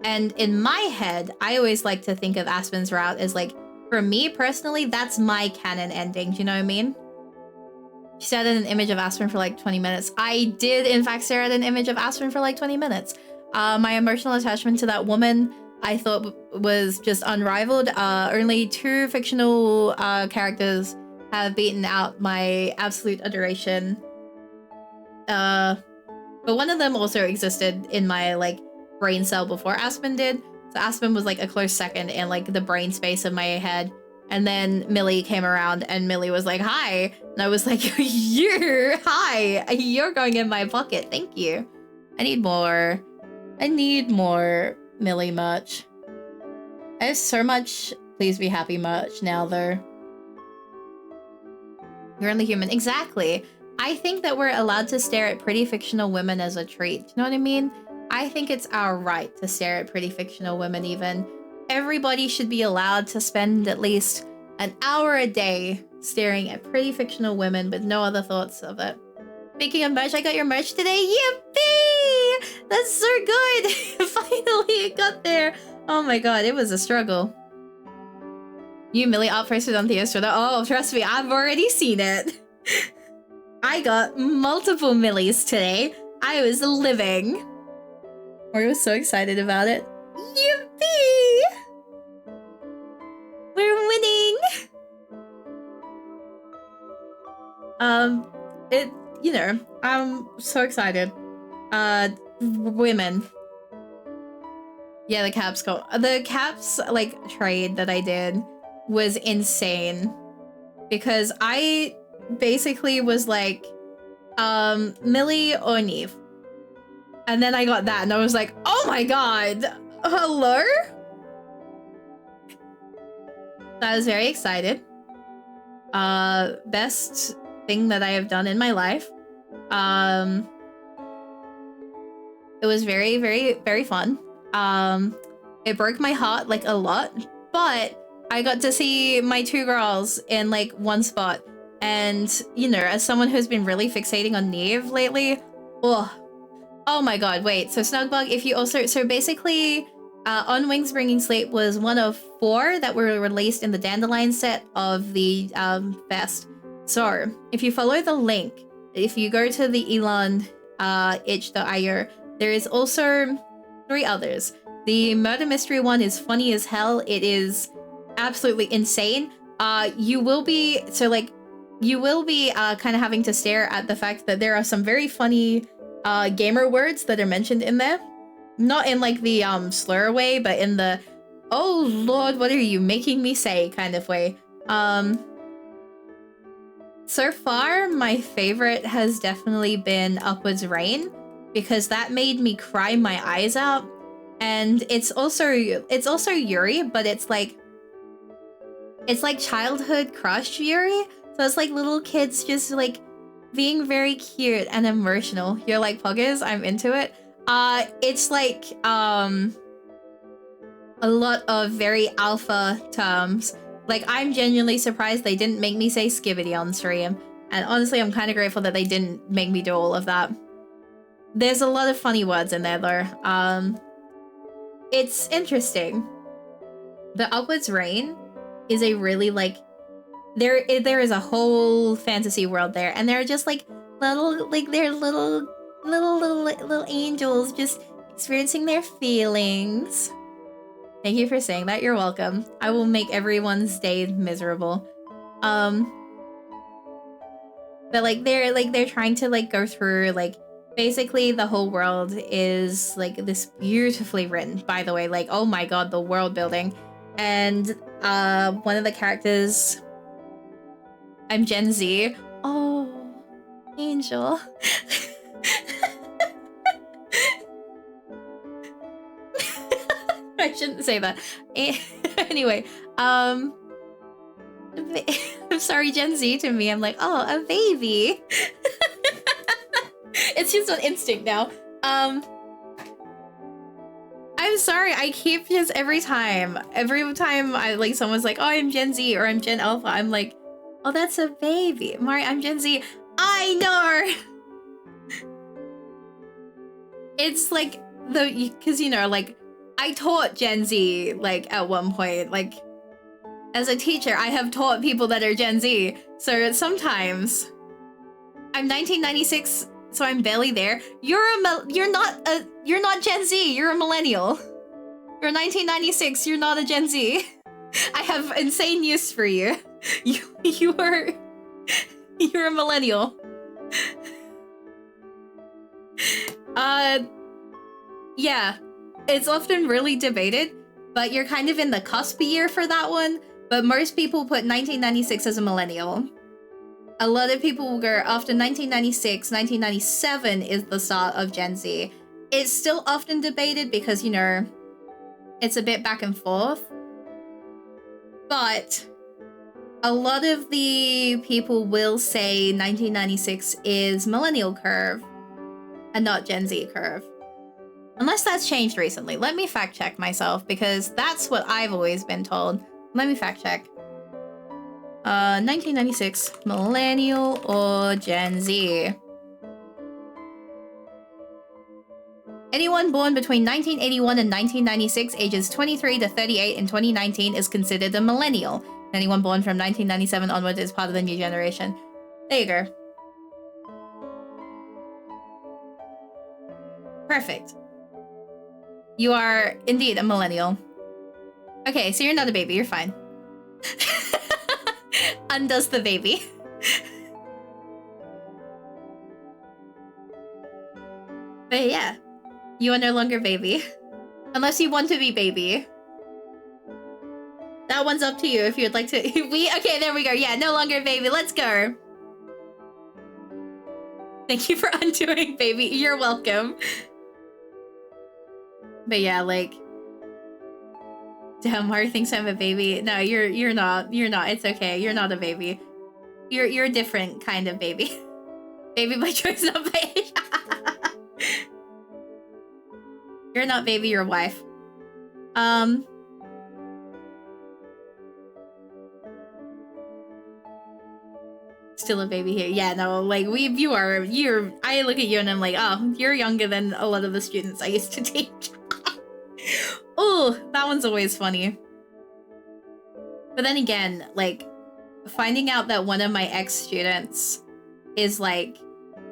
And in my head, I always like to think of Aspen's route as like, for me personally, that's my canon ending. Do you know what I mean? She stared at an image of Aspen for like 20 minutes. I did, in fact, stare at an image of Aspen for like 20 minutes. My emotional attachment to that woman, I thought, was just unrivaled. Only 2 fictional characters have beaten out my absolute adoration. But one of them also existed in my like brain cell before Aspen did. So Aspen was like a close second in like the brain space of my head. And then Millie came around and Millie was like, hi. And I was like, hi, you're going in my bucket. Thank you. I need more Millie merch. I have so much Please Be Happy merch now though. You're only human. Exactly. I think that we're allowed to stare at pretty fictional women as a treat. You know what I mean? I think it's our right to stare at pretty fictional women even. Everybody should be allowed to spend at least an hour a day staring at pretty fictional women with no other thoughts of it. Speaking of merch, I got your merch today. Yippee! That's so good! Finally it got there! Oh my god, it was a struggle. You Millie outposted on Theo's Twitter. Oh, trust me, I've already seen it. I got multiple Millies today. I was living. I was so excited about it. Yippee! We're winning! You know, I'm so excited. Women. Yeah, the caps, like, trade that I did was insane. Because I basically was like, Millie or Neve. And then I got that and I was like, oh my god! Hello? I was very excited. Best thing that I have done in my life. It was very, very, very fun. It broke my heart, like, a lot. But I got to see my two girls in, like, one spot. And, you know, as someone who's been really fixating on Neve lately, oh my god, wait. So Snugbug, if you also... So basically, On Wings Bringing Sleep was one of 4 that were released in the Dandelion set of the Fest. So, if you follow the link, if you go to the Elon itch.io, there is also 3 others. The murder mystery one is funny as hell. It is absolutely insane. You will be kind of having to stare at the fact that there are some very funny gamer words that are mentioned in there. Not in like the slur way, but in the oh lord, what are you making me say kind of way. So far, my favorite has definitely been Upwards Rain, because that made me cry my eyes out. And it's also Yuri, but it's like childhood crush Yuri. So it's like little kids just like being very cute and emotional. You're like, Poggers, I'm into it. It's like a lot of very alpha terms. Like, I'm genuinely surprised they didn't make me say skibbity on stream. And honestly, I'm kind of grateful that they didn't make me do all of that. There's a lot of funny words in there, though. It's interesting. The Upwards Rain is a really, like... There is a whole fantasy world there. And they're just, like, they're little angels just experiencing their feelings. Thank you for saying that. You're welcome. I will make everyone's day miserable. But like they're trying to like go through like basically the whole world is like this beautifully written, by the way, like oh my god, the world building. And one of the characters, I'm Gen Z. Oh, Angel. I shouldn't say that. Anyway, I'm sorry, Gen Z to me. I'm like, oh, a baby. It's just an instinct now. I'm sorry. I keep just every time I like someone's like, oh, I'm Gen Z or I'm Gen Alpha. I'm like, oh, that's a baby. Mari, I'm Gen Z. I know. It's like because you know, like. I taught Gen Z, like, at one point. Like, as a teacher, I have taught people that are Gen Z. So sometimes, I'm 1996, so I'm barely there. You're not Gen Z. You're a millennial. You're 1996. You're not a Gen Z. I have insane news for you. You're a millennial. Yeah. It's often really debated, but you're kind of in the cusp year for that one. But most people put 1996 as a millennial. A lot of people will go after 1996, 1997 is the start of Gen Z. It's still often debated because, you know, it's a bit back and forth. But a lot of the people will say 1996 is millennial curve and not Gen Z curve. Unless that's changed recently. Let me fact check myself because that's what I've always been told. Let me fact check. 1996, millennial or Gen Z? anyone born between 1981 and 1996, ages 23 to 38 in 2019 is considered a millennial. Anyone born from 1997 onwards is part of the new generation. There you go. Perfect. You are indeed a millennial. Okay, so you're not a baby, you're fine. Undoes the baby. But yeah, you are no longer baby. Unless you want to be baby. That one's up to you if you'd like to. Okay, there we go. Yeah, no longer baby. Let's go. Thank you for undoing baby. You're welcome. But yeah, like, damn, Mario thinks I'm a baby. No, you're not. You're not. It's okay. You're not a baby. You're a different kind of baby. Baby by choice, not by age. You're not baby, you're wife. Still a baby here. Yeah, no, like I look at you and I'm like, oh, you're younger than a lot of the students I used to teach. Oh, that one's always funny. But then again, like, finding out that one of my ex-students is like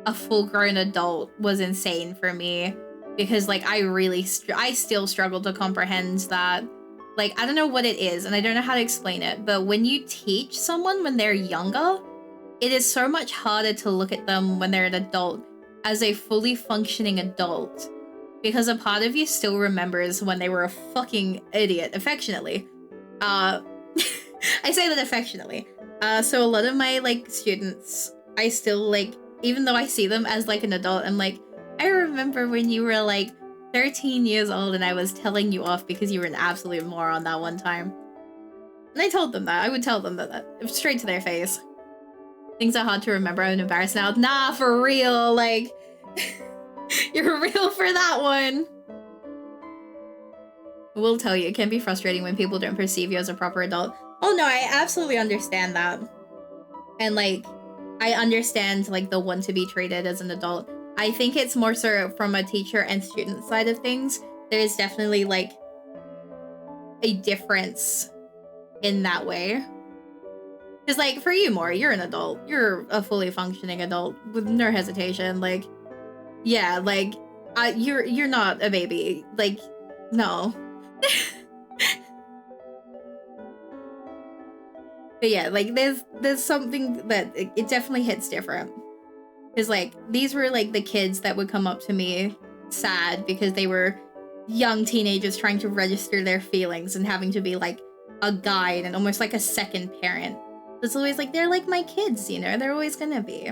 a full-grown adult was insane for me, because like I still struggle to comprehend that. Like, I don't know what it is and I don't know how to explain it, but when you teach someone when they're younger, it is so much harder to look at them when they're an adult as a fully functioning adult, because a part of you still remembers when they were a fucking idiot, affectionately. I say that affectionately. So a lot of my like students, I still like, even though I see them as like an adult, I'm like, I remember when you were like 13 years old and I was telling you off because you were an absolute moron that one time. And I told them that. I would tell them that straight to their face. Things are hard to remember. I'm embarrassed now. Nah, for real. Like, you're real for that one. I will tell you, it can be frustrating when people don't perceive you as a proper adult. Oh no, I absolutely understand that. And like, I understand like the want to be treated as an adult. I think it's more so from a teacher and student side of things. There's definitely like a difference in that way. Because like for you, Maury, you're an adult. You're a fully functioning adult with no hesitation. Like, yeah, like you're not a baby. Like, no. But yeah, like there's something that it definitely hits different. Because like these were like the kids that would come up to me sad because they were young teenagers trying to register their feelings and having to be like a guide and almost like a second parent. It's always like, they're like my kids, you know, they're always gonna be.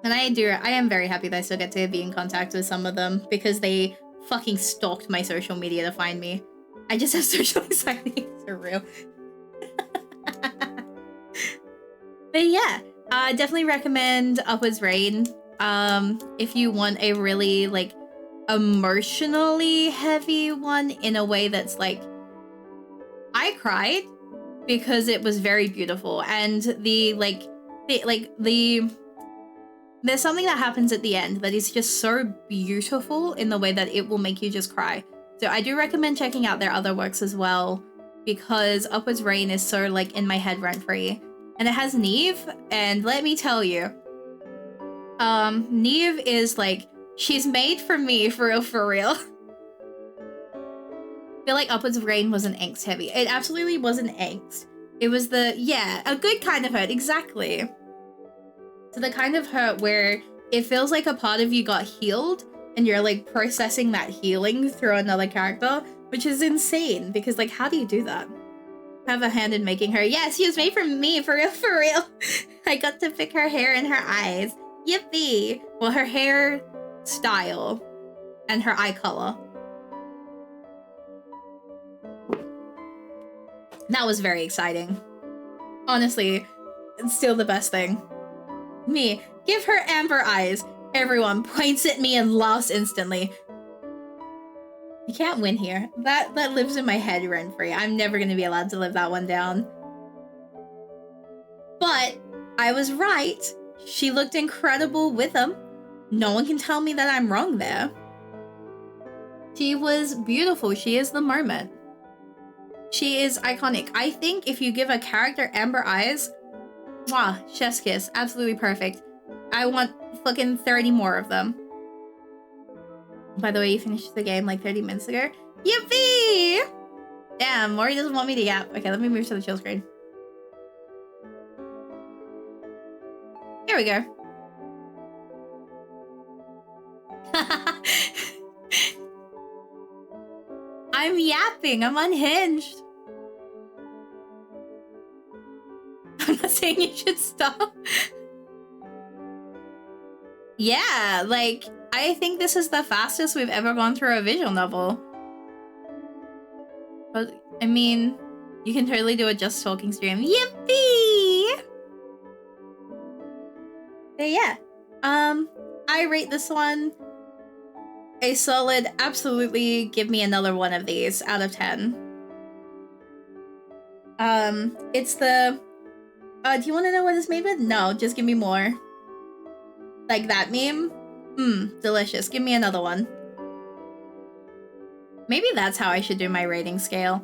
And I am very happy that I still get to be in contact with some of them because they fucking stalked my social media to find me. I just have social anxiety, it's real. But yeah, I definitely recommend Upwards Rain. If you want a really like emotionally heavy one in a way that's like, I cried because it was very beautiful, and there's something that happens at the end that is just so beautiful in the way that it will make you just cry. So I do recommend checking out their other works as well, because Upwards Rain is so like in my head rent free. And it has Neve, and let me tell you, Neve is like, she's made for me, for real. I feel like Upwards Rain wasn't angst heavy. It absolutely wasn't angst. It was a good kind of hurt, exactly. So the kind of hurt where it feels like a part of you got healed, and you're like processing that healing through another character, which is insane, because like, how do you do that? Have a hand in making her. Yes, she was made for me, for real. I got to pick her hair and her eyes. Yippee! Well, her hair style and her eye color. That was very exciting. Honestly, it's still the best thing. Me, give her amber eyes. Everyone points at me and laughs instantly. You can't win here. That lives in my head rent-free. I'm never going to be allowed to live that one down. But I was right. She looked incredible with them. No one can tell me that I'm wrong there. She was beautiful. She is the moment. She is iconic. I think if you give a character amber eyes, wow, chef's kiss. Absolutely perfect. I want fucking 30 more of them. By the way, you finished the game like 30 minutes ago. Yippee! Damn, Mori doesn't want me to yap. Okay, let me move to the chill screen. Here we go. I'm yapping. I'm unhinged. I'm not saying you should stop. Yeah, like, I think this is the fastest we've ever gone through a visual novel. But, I mean, you can totally do a just talking stream. Yippee! But yeah, I rate this one a solid, absolutely give me another one of these out of 10. It's the, do you want to know what it's made with? No, just give me more. Like that meme? Delicious. Give me another one. Maybe that's how I should do my rating scale.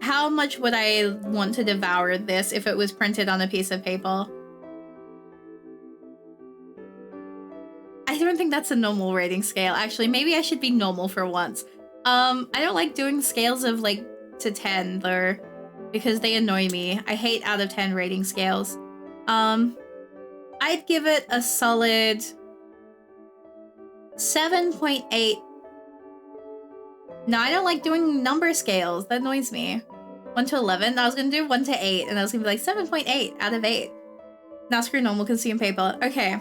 How much would I want to devour this if it was printed on a piece of paper? I don't think that's a normal rating scale. Actually, maybe I should be normal for once. I don't like doing scales of like to 10 though, because they annoy me. I hate out of 10 rating scales. I'd give it a solid 7.8. No, I don't like doing number scales. That annoys me. 1 to 11. I was gonna do 1 to 8, and I was gonna be like 7.8 out of 8. Now screw normal consume paper. Okay.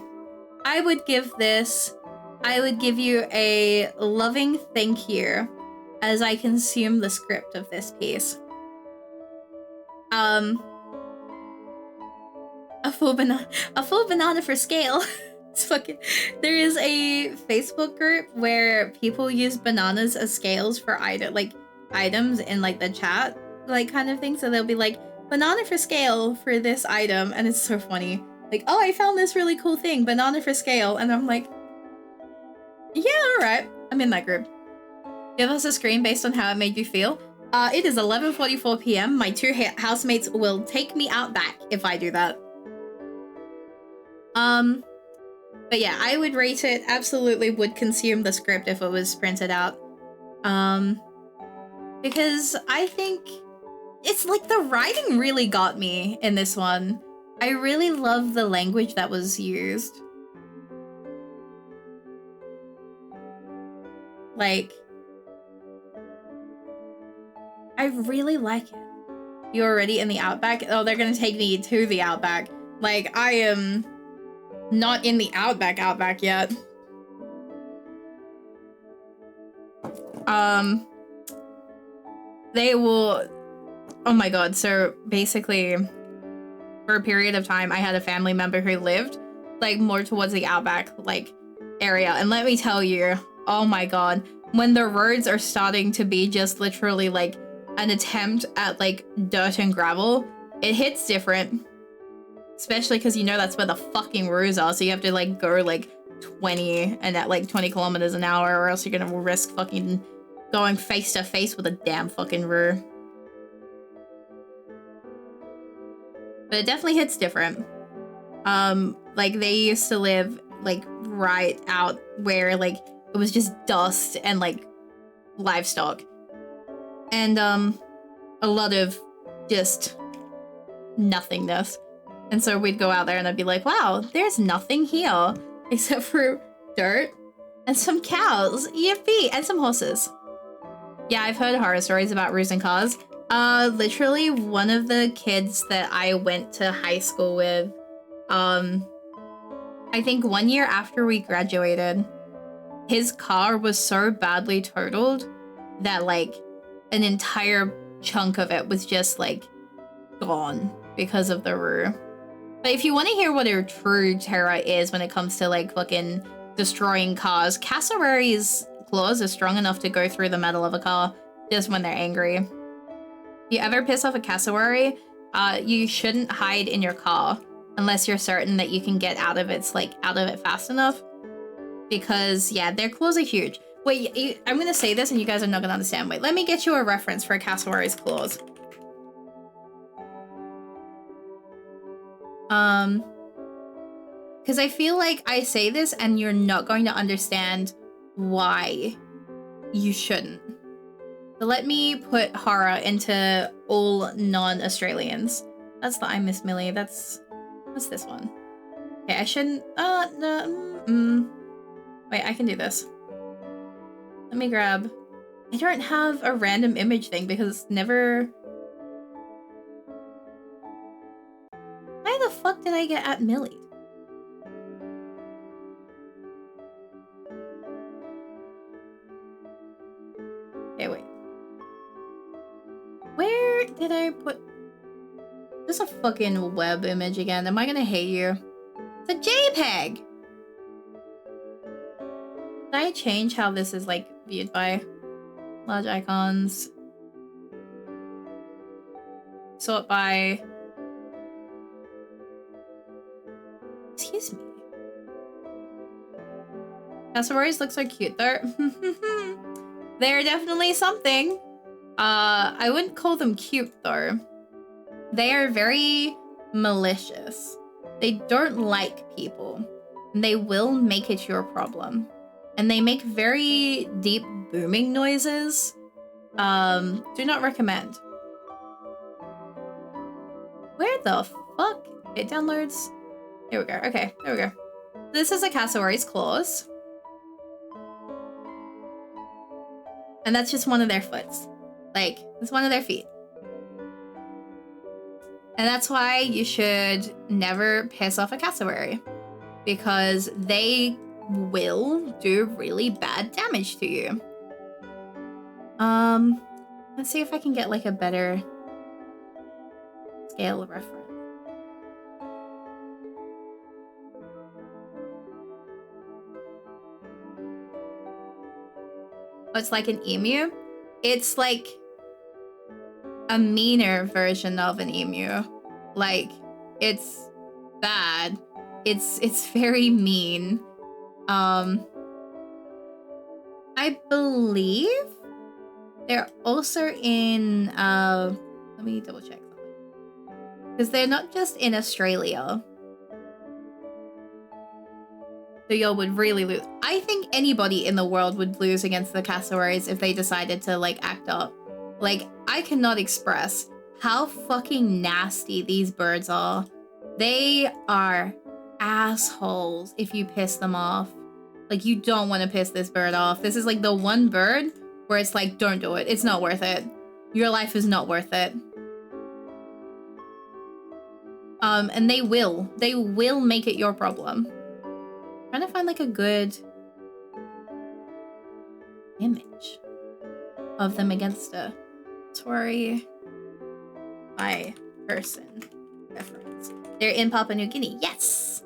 I would give you a loving thank you as I consume the script of this piece. A full banana for scale. It's fucking. There is a Facebook group where people use bananas as scales for items in like the chat, like kind of thing. So they'll be like, banana for scale for this item, and it's so funny. Like, oh, I found this really cool thing, banana for scale, and I'm like, yeah, all right. I'm in that group. Give us a screen based on how it made you feel. It is 11:44 p.m. My 2 housemates will take me out back if I do that. But yeah, I would rate it, absolutely would consume the script if it was printed out. Because I think it's like the writing really got me in this one. I really love the language that was used. Like, I really like it. You're already in the Outback? Oh, they're gonna take me to the Outback. Like, I am not in the Outback yet. They will... Oh my god, so basically, for a period of time, I had a family member who lived, like, more towards the Outback, like, area. And let me tell you, oh my god, when the roads are starting to be just literally, like, an attempt at, like, dirt and gravel, it hits different. Especially because you know that's where the fucking roofs are, so you have to, like, go, like, 20 and at, like, 20 kilometers an hour, or else you're gonna risk fucking going face to face with a damn fucking roof. But it definitely hits different. Like, they used to live, like, right out where, like, it was just dust and, like, livestock. And, a lot of just nothingness. And so we'd go out there and I'd be like, wow, there's nothing here except for dirt and some cows, yippee, and some horses. Yeah, I've heard horror stories about roofs and cars. Literally one of the kids that I went to high school with, I think 1 year after we graduated, his car was so badly totaled that, like, an entire chunk of it was just, like, gone because of the roof. But if you want to hear what a true terror is when it comes to, like, fucking destroying cars, cassowaries' claws are strong enough to go through the metal of a car just when they're angry. If you ever piss off a cassowary, you shouldn't hide in your car unless you're certain that you can get out of it fast enough. Because, yeah, their claws are huge. Wait, I'm gonna say this and you guys are not gonna understand. Wait, let me get you a reference for a cassowary's clause. Because I feel like I say this and you're not going to understand why you shouldn't. So let me put horror into all non-Australians. That's the I Miss Millie. What's this one? Okay, I shouldn't, no, wait, I can do this. Let me grab, I don't have a random image thing because it's never, why the fuck did I get at Millie? Okay, wait. Where did I put, this is a fucking web image again. Am I gonna hate you? It's a JPEG! Did I change how this is like viewed by large icons? Sort by, excuse me. Cassowaries look so cute though. They're definitely something. I wouldn't call them cute though. They are very malicious. They don't like people. And they will make it your problem. And they make very deep booming noises. Do not recommend. Where the fuck? It downloads. There we go. Okay, there we go. This is a cassowary's claws. And that's just one of their foots. Like, it's one of their feet. And that's why you should never piss off a cassowary. Because they will do really bad damage to you. Let's see if I can get like a better scale reference. Oh, it's like an emu? It's like a meaner version of an emu. Like, it's bad. It's very mean. I believe they're also in, let me double check something. Because they're not just in Australia. So y'all would really lose. I think anybody in the world would lose against the cassowaries if they decided to, like, act up. Like, I cannot express how fucking nasty these birds are. They are assholes if you piss them off. Like, you don't want to piss this bird off. This is, like, the one bird where it's like, don't do it. It's not worth it. Your life is not worth it. And they will. They will make it your problem. I'm trying to find like a good image of them against a Tory by person reference. They're in Papua New Guinea. Yes.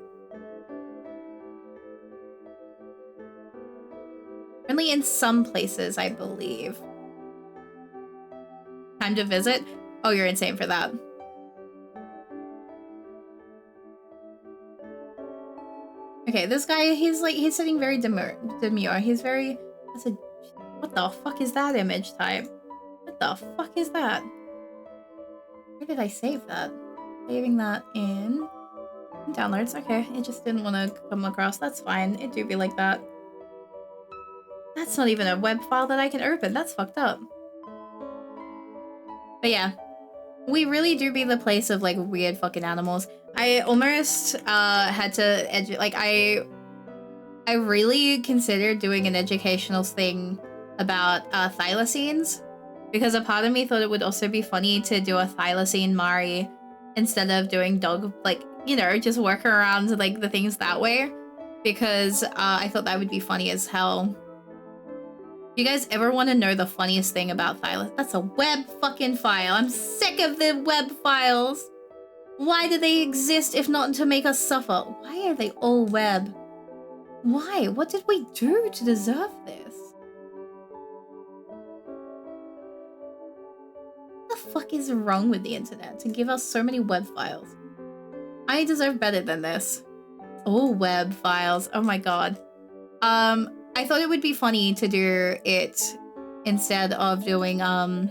Only in some places, I believe. Time to visit? Oh, you're insane for that. Okay, this guy, he's sitting very demure. He's very, what the fuck is that image type? What the fuck is that? Where did I save that? Saving that in downloads. Okay, it just didn't want to come across. That's fine. It do be like that. That's not even a web file that I can open. That's fucked up. But yeah, we really do be the place of like weird fucking animals. I almost had to I really considered doing an educational thing about thylacines, because a part of me thought it would also be funny to do a thylacine Mari instead of doing dog, like, you know, just work around like the things that way, because I thought that would be funny as hell. You guys ever want to know the funniest thing about thylacines? That's a web fucking file. I'm sick of the web files. Why do they exist if not to make us suffer? Why are they all web? Why? What did we do to deserve this? What the fuck is wrong with the internet to give us so many web files? I deserve better than this. All web files. Oh my god. I thought it would be funny to do it instead of doing, I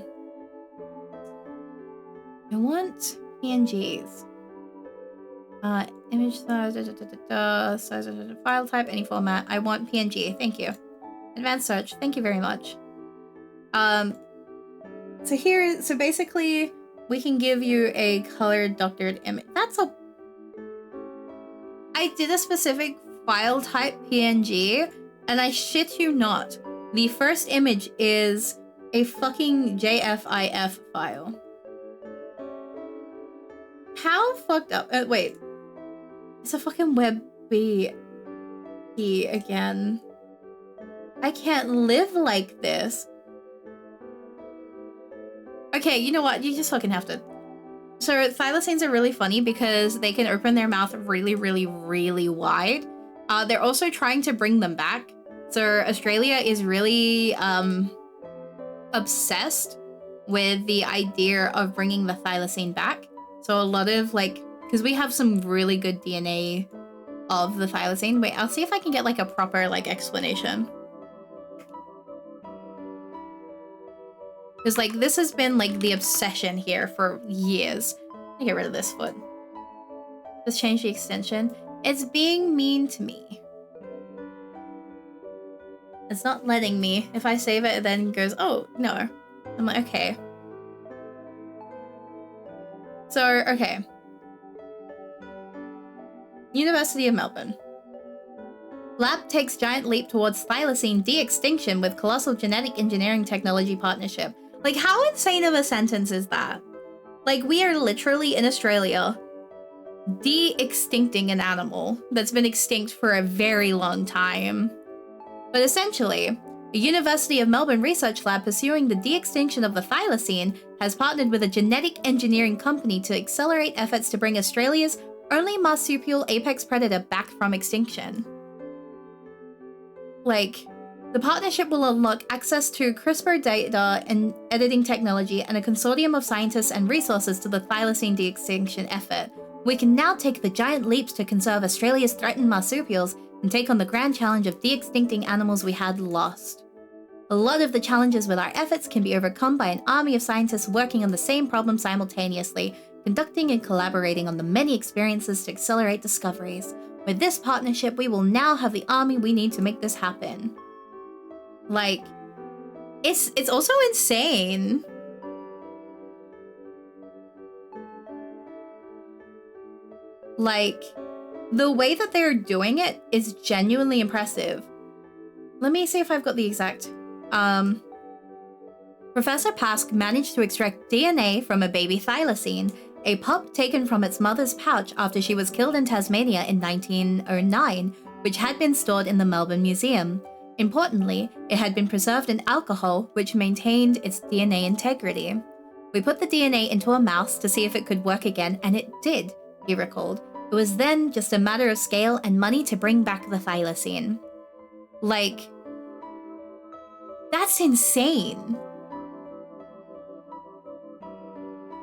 want PNGs. Image size, size, file type, any format. I want PNG, thank you. Advanced search, thank you very much. So basically, we can give you a colored doctored image. I did a specific file type PNG, and I shit you not, the first image is a fucking JFIF file. How fucked up? Wait. It's a fucking WebP again. I can't live like this. Okay, you know what? You just fucking have to. So thylacines are really funny because they can open their mouth really, really, really wide. They're also trying to bring them back. So Australia is really obsessed with the idea of bringing the thylacine back. So a lot of because we have some really good DNA of the thylacine. Wait, I'll see if I can get a proper explanation. Because this has been the obsession here for years. Let me get rid of this foot. Let's change the extension. It's being mean to me. It's not letting me. If I save it, it then goes, oh, no. I'm like, okay. So, okay. University of Melbourne. Lab takes giant leap towards thylacine de-extinction with colossal genetic engineering technology partnership. How insane of a sentence is that? We are literally in Australia de-extincting an animal that's been extinct for a very long time. But essentially, a University of Melbourne research lab pursuing the de-extinction of the thylacine has partnered with a genetic engineering company to accelerate efforts to bring Australia's only marsupial apex predator back from extinction. The partnership will unlock access to CRISPR data and editing technology and a consortium of scientists and resources to the thylacine de-extinction effort. We can now take the giant leaps to conserve Australia's threatened marsupials and take on the grand challenge of de-extincting animals we had lost. A lot of the challenges with our efforts can be overcome by an army of scientists working on the same problem simultaneously, conducting and collaborating on the many experiences to accelerate discoveries. With this partnership, we will now have the army we need to make this happen. It's also insane. The way that they're doing it is genuinely impressive. Let me see if I've got the exact. Professor Pask managed to extract DNA from a baby thylacine, a pup taken from its mother's pouch after she was killed in Tasmania in 1909, which had been stored in the Melbourne Museum. Importantly, it had been preserved in alcohol, which maintained its DNA integrity. We put the DNA into a mouse to see if it could work again, and it did, he recalled. It was then just a matter of scale and money to bring back the thylacine. That's insane.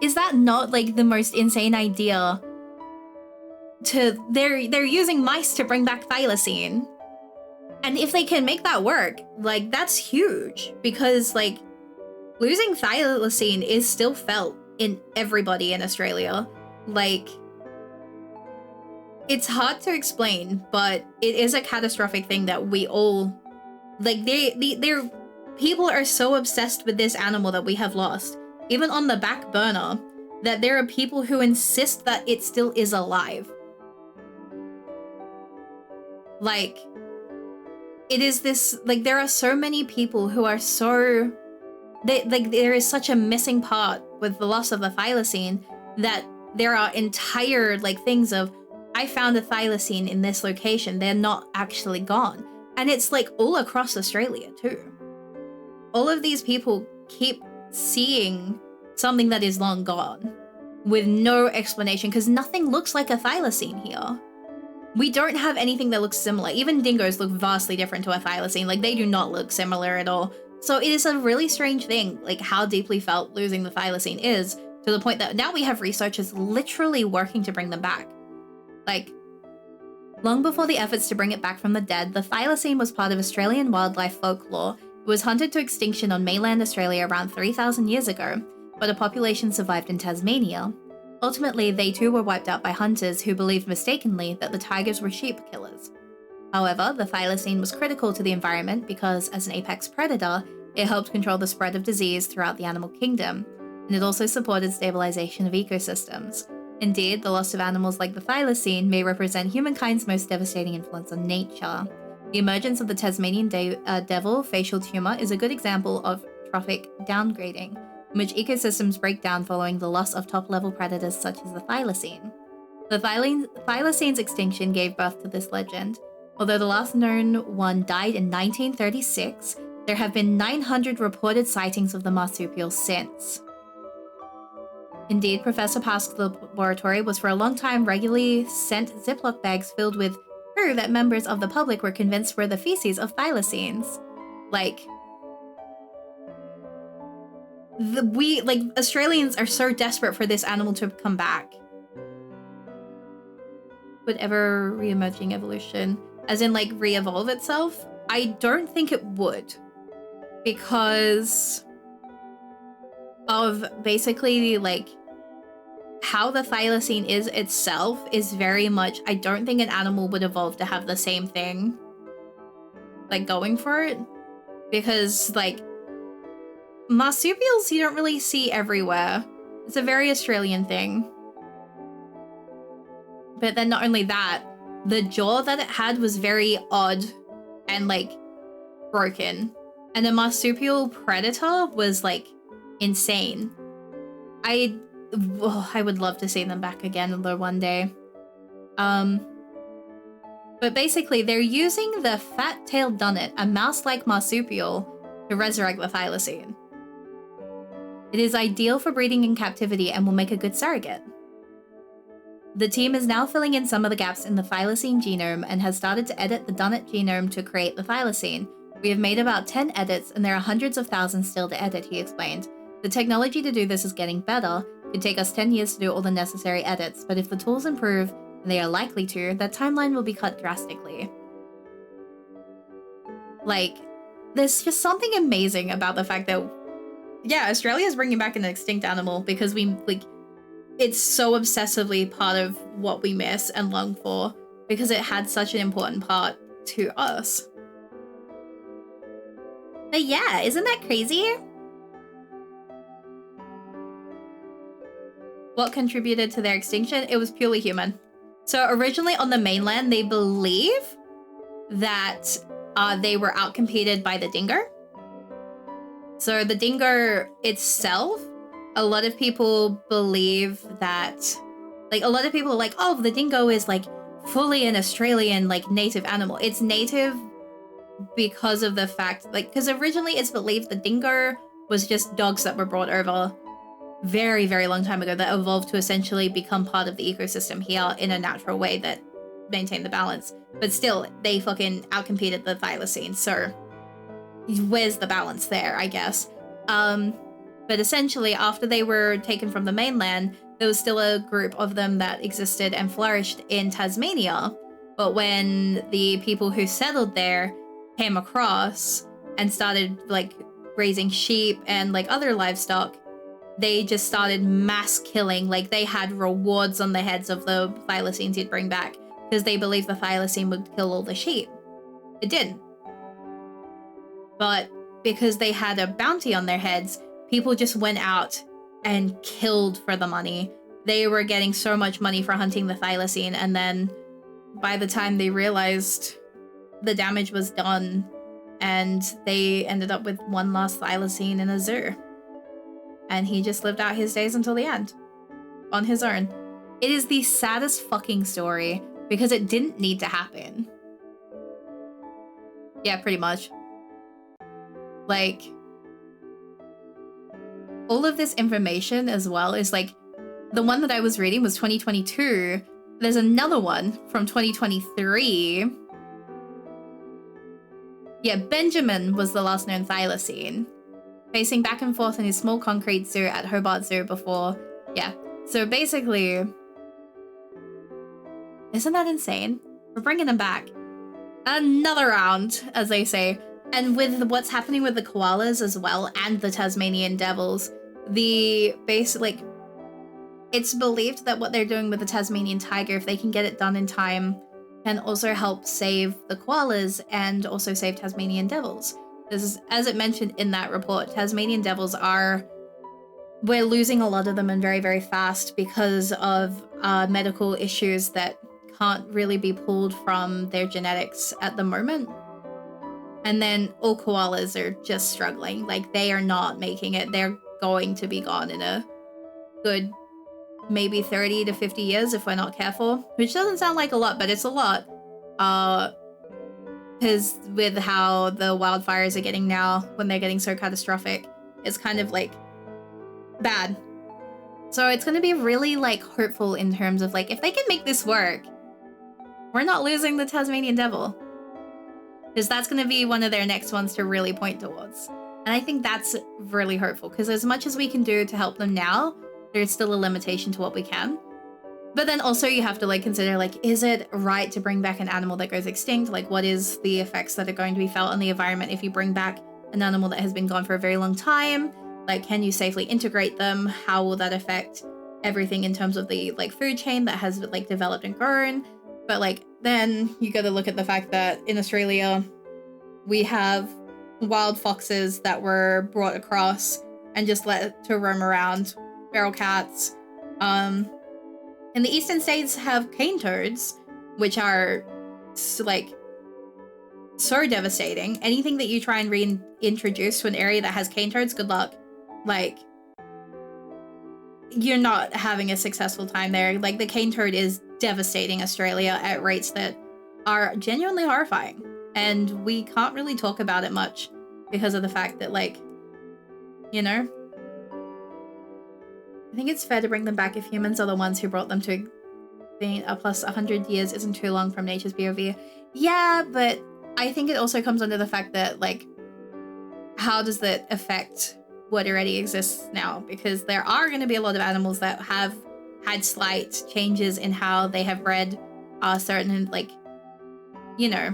Is that not the most insane idea? They're using mice to bring back thylacine. And if they can make that work, that's huge, because losing thylacine is still felt in everybody in Australia. It's hard to explain, but it is a catastrophic thing that we all people are so obsessed with this animal that we have lost, even on the back burner, that there are people who insist that it still is alive. It is this, there are so many people who are so, there is such a missing part with the loss of the thylacine that there are entire, things of, I found a thylacine in this location, they're not actually gone. And it's, all across Australia, too. All of these people keep seeing something that is long gone with no explanation, because nothing looks like a thylacine here. We don't have anything that looks similar. Even dingoes look vastly different to a thylacine. They do not look similar at all. So it is a really strange thing, how deeply felt losing the thylacine is, to the point that now we have researchers literally working to bring them back. Long before the efforts to bring it back from the dead, the thylacine was part of Australian wildlife folklore. It was hunted to extinction on mainland Australia around 3,000 years ago, but a population survived in Tasmania. Ultimately, they too were wiped out by hunters who believed mistakenly that the tigers were sheep killers. However, the thylacine was critical to the environment because, as an apex predator, it helped control the spread of disease throughout the animal kingdom, and it also supported stabilization of ecosystems. Indeed, the loss of animals like the thylacine may represent humankind's most devastating influence on nature. The emergence of the Tasmanian devil facial tumor is a good example of trophic downgrading, in which ecosystems break down following the loss of top-level predators such as the thylacine. The thylacine's extinction gave birth to this legend. Although the last known one died in 1936, there have been 900 reported sightings of the marsupial since. Indeed, Professor Pask's laboratory was for a long time regularly sent Ziploc bags filled with poo that members of the public were convinced were the feces of thylacines. Australians are so desperate for this animal to come back. Would ever re-emerging evolution, as in re-evolve itself? I don't think it would, because of basically how the thylacine is itself is very much, I don't think an animal would evolve to have the same thing going for it, because marsupials you don't really see everywhere. It's a very Australian thing. But then not only that, the jaw that it had was very odd and broken. And the marsupial predator was insane. I would love to see them back again though one day. But basically they're using the fat-tailed dunnet, a mouse-like marsupial, to resurrect the thylacine. It is ideal for breeding in captivity and will make a good surrogate. The team is now filling in some of the gaps in the thylacine genome and has started to edit the dunnet genome to create the thylacine. We have made about 10 edits and there are hundreds of thousands still to edit, he explained. The technology to do this is getting better. It could take us 10 years to do all the necessary edits, but if the tools improve, and they are likely to, that timeline will be cut drastically. There's just something amazing about the fact that, yeah, Australia is bringing back an extinct animal because it's so obsessively part of what we miss and long for because it had such an important part to us. But yeah, isn't that crazy? What contributed to their extinction? It was purely human. So originally on the mainland, they believe that they were outcompeted by the dingo. So the dingo itself, a lot of people believe that, a lot of people are like, oh, the dingo is fully an Australian native animal. It's native because of the fact, because originally it's believed the dingo was just dogs that were brought over very, very long time ago that evolved to essentially become part of the ecosystem here in a natural way that maintained the balance. But still, they fucking outcompeted the thylacine, so where's the balance there, I guess? But essentially, after they were taken from the mainland, there was still a group of them that existed and flourished in Tasmania. But when the people who settled there came across and started raising sheep and other livestock, they just started mass killing. They had rewards on the heads of the thylacines you'd bring back because they believed the thylacine would kill all the sheep. It didn't. But because they had a bounty on their heads, people just went out and killed for the money. They were getting so much money for hunting the thylacine, and then by the time they realized the damage was done, and they ended up with one last thylacine in a zoo. And he just lived out his days until the end, on his own. It is the saddest fucking story, because it didn't need to happen. Yeah, pretty much. All of this information as well is the one that I was reading was 2022. There's another one from 2023. Yeah, Benjamin was the last known thylacine, pacing back and forth in his small concrete zoo at Hobart Zoo before. Yeah, so basically, isn't that insane? we're bringing them back. Another round, as they say. And with what's happening with the koalas as well, and the Tasmanian devils, it's believed that what they're doing with the Tasmanian tiger, if they can get it done in time, can also help save the koalas and also save Tasmanian devils. As it mentioned in that report, Tasmanian devils we're losing a lot of them and very, very fast because of medical issues that can't really be pulled from their genetics at the moment. And then all koalas are just struggling. Like, they are not making it. They're going to be gone in a good maybe 30 to 50 years if we're not careful, which doesn't sound like a lot, but it's a lot. Because with how the wildfires are getting now, when they're getting so catastrophic, it's kind of like bad. So it's going to be really like hopeful in terms of like, if they can make this work, we're not losing the Tasmanian devil. Because that's going to be one of their next ones to really point towards. And I think that's really hopeful, because as much as we can do to help them now, there's still a limitation to what we can. But then also you have to like consider, like, is it right to bring back an animal that goes extinct? Like, what is the effects that are going to be felt on the environment if you bring back an animal that has been gone for a very long time? Like, can you safely integrate them? How will that affect everything in terms of the like food chain that has like developed and grown? But like, then you got to look at the fact that in Australia, we have wild foxes that were brought across and just let to roam around, feral cats. And the eastern states have cane toads, which are like so devastating. Anything that you try and reintroduce to an area that has cane toads, good luck. Like, you're not having a successful time there. Like, the cane toad is devastating Australia at rates that are genuinely horrifying. And we can't really talk about it much because of the fact that, like, you know, I think it's fair to bring them back if humans are the ones who brought them to being plus 100 years isn't too long from nature's POV. Yeah, but I think it also comes under the fact that, like, how does that affect what already exists now? Because there are going to be a lot of animals that have had slight changes in how they have bred certain, like, you know,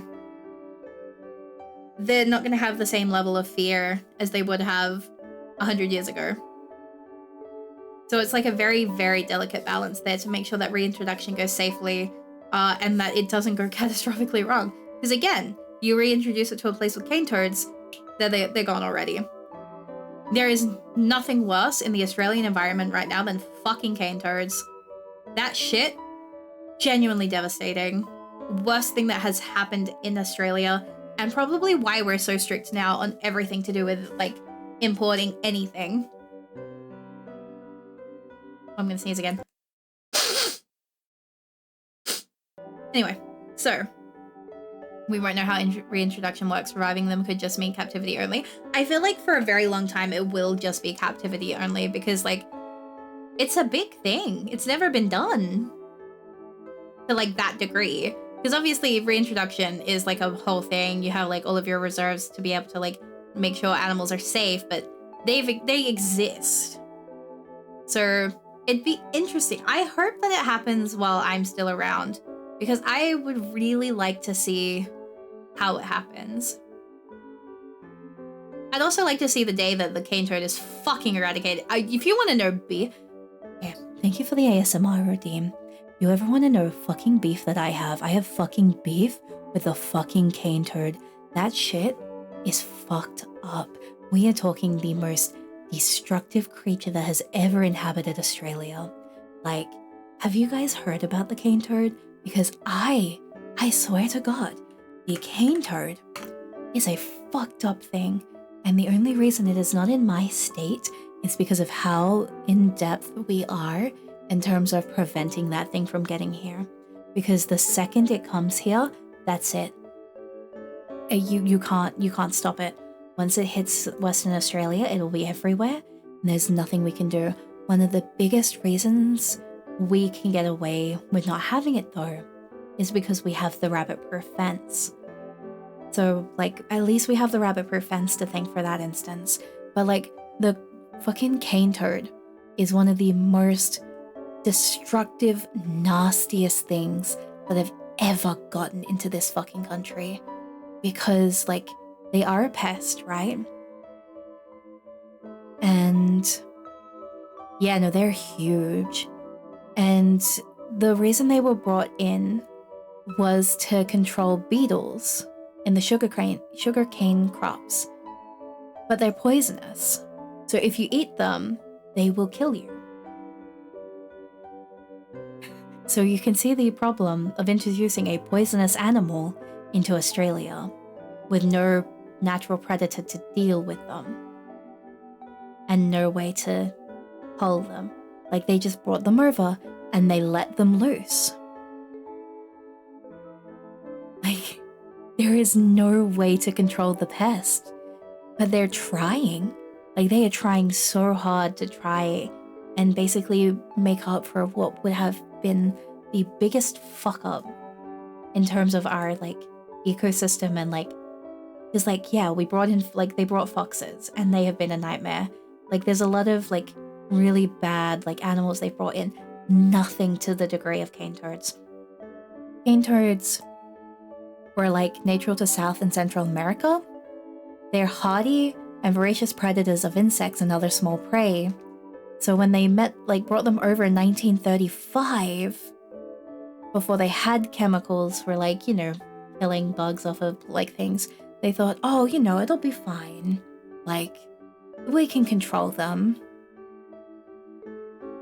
they're not going to have the same level of fear as they would have 100 years ago. So it's like a very, very delicate balance there to make sure that reintroduction goes safely and that it doesn't go catastrophically wrong. Because again, you reintroduce it to a place with cane toads, they're gone already. There is nothing worse in the Australian environment right now than fucking cane toads. That shit, genuinely devastating. Worst thing that has happened in Australia, and probably why we're so strict now on everything to do with, like, importing anything. I'm gonna sneeze again. Anyway, so we won't know how reintroduction works. Reviving them could just mean captivity only. I feel like for a very long time it will just be captivity only because, like, it's a big thing. It's never been done to, like, that degree. Because obviously reintroduction is, like, a whole thing. You have, like, all of your reserves to be able to, like, make sure animals are safe, but they exist. So it'd be interesting. I hope that it happens while I'm still around, because I would really like to see how it happens. I'd also like to see the day that the cane toad is fucking eradicated. If you want to know beef... Yeah, thank you for the ASMR, Redeem. You ever want to know fucking beef that I have fucking beef with a fucking cane toad. That shit is fucked up. We are talking the most destructive creature that has ever inhabited Australia. Like, have you guys heard about the cane toad? Because I swear to God, the cane toad is a fucked up thing. And the only reason it is not in my state is because of how in-depth we are in terms of preventing that thing from getting here. Because the second it comes here, that's it. You can't stop it. Once it hits Western Australia, it'll be everywhere, and there's nothing we can do. One of the biggest reasons we can get away with not having it, though, is because we have the rabbit-proof fence. So, like, at least we have the rabbit-proof fence to thank for that instance. But, like, the fucking cane toad is one of the most destructive, nastiest things that have ever gotten into this fucking country because, like, they are a pest, right? And yeah, no, they're huge. And the reason they were brought in was to control beetles in the sugarcane crops. But they're poisonous. So if you eat them, they will kill you. So you can see the problem of introducing a poisonous animal into Australia with no natural predator to deal with them and no way to cull them. Like, they just brought them over and they let them loose. Like, there is no way to control the pest, but they're trying. Like, they are trying so hard to try and basically make up for what would have been the biggest fuck up in terms of our, like, ecosystem. And, like, just like, yeah, we brought in, like, they brought foxes and they have been a nightmare. Like, there's a lot of, like, really bad, like, animals they brought in. Nothing to the degree of cane toads. Cane toads were, like, natural to South and Central America. They're hardy and voracious predators of insects and other small prey. So when they brought them over in 1935, before they had chemicals for, like, you know, killing bugs off of, like, things, they thought, oh, you know, it'll be fine. Like, we can control them.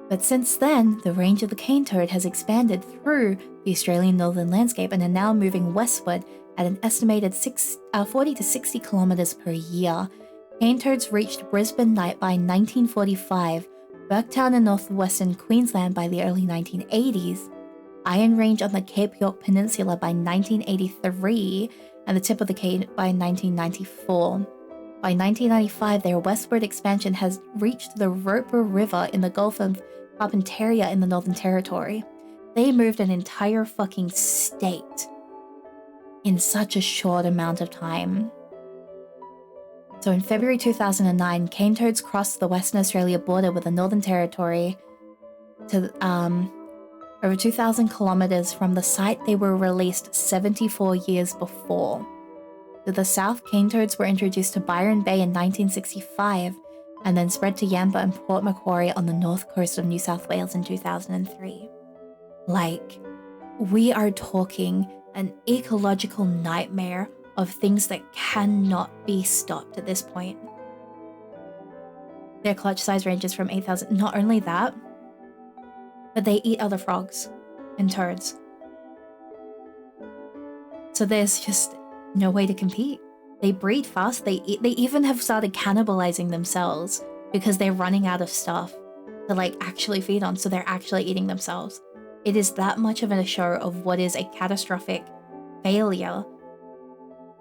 But since then, the range of the cane toad has expanded through the Australian northern landscape and are now moving westward at an estimated 40 to 60 kilometers per year. Cane toads reached Brisbane by 1945, Burketown in northwestern Queensland by the early 1980s, Iron Range on the Cape York Peninsula by 1983, and the tip of the Cape by 1994. By 1995, their westward expansion has reached the Roper River in the Gulf of Carpentaria in the Northern Territory. They moved an entire fucking state in such a short amount of time. So in February 2009, cane toads crossed the Western Australia border with the Northern Territory to over 2,000 kilometers from the site they were released 74 years before. To the south, cane toads were introduced to Byron Bay in 1965 and then spread to Yamba and Port Macquarie on the north coast of New South Wales in 2003. Like, we are talking an ecological nightmare of things that cannot be stopped at this point. Their clutch size ranges from 8,000. Not only that, but they eat other frogs and toads. So there's just no way to compete. They breed fast. They even have started cannibalizing themselves because they're running out of stuff to, like, actually feed on. So they're actually eating themselves. It is that much of a show of what is a catastrophic failure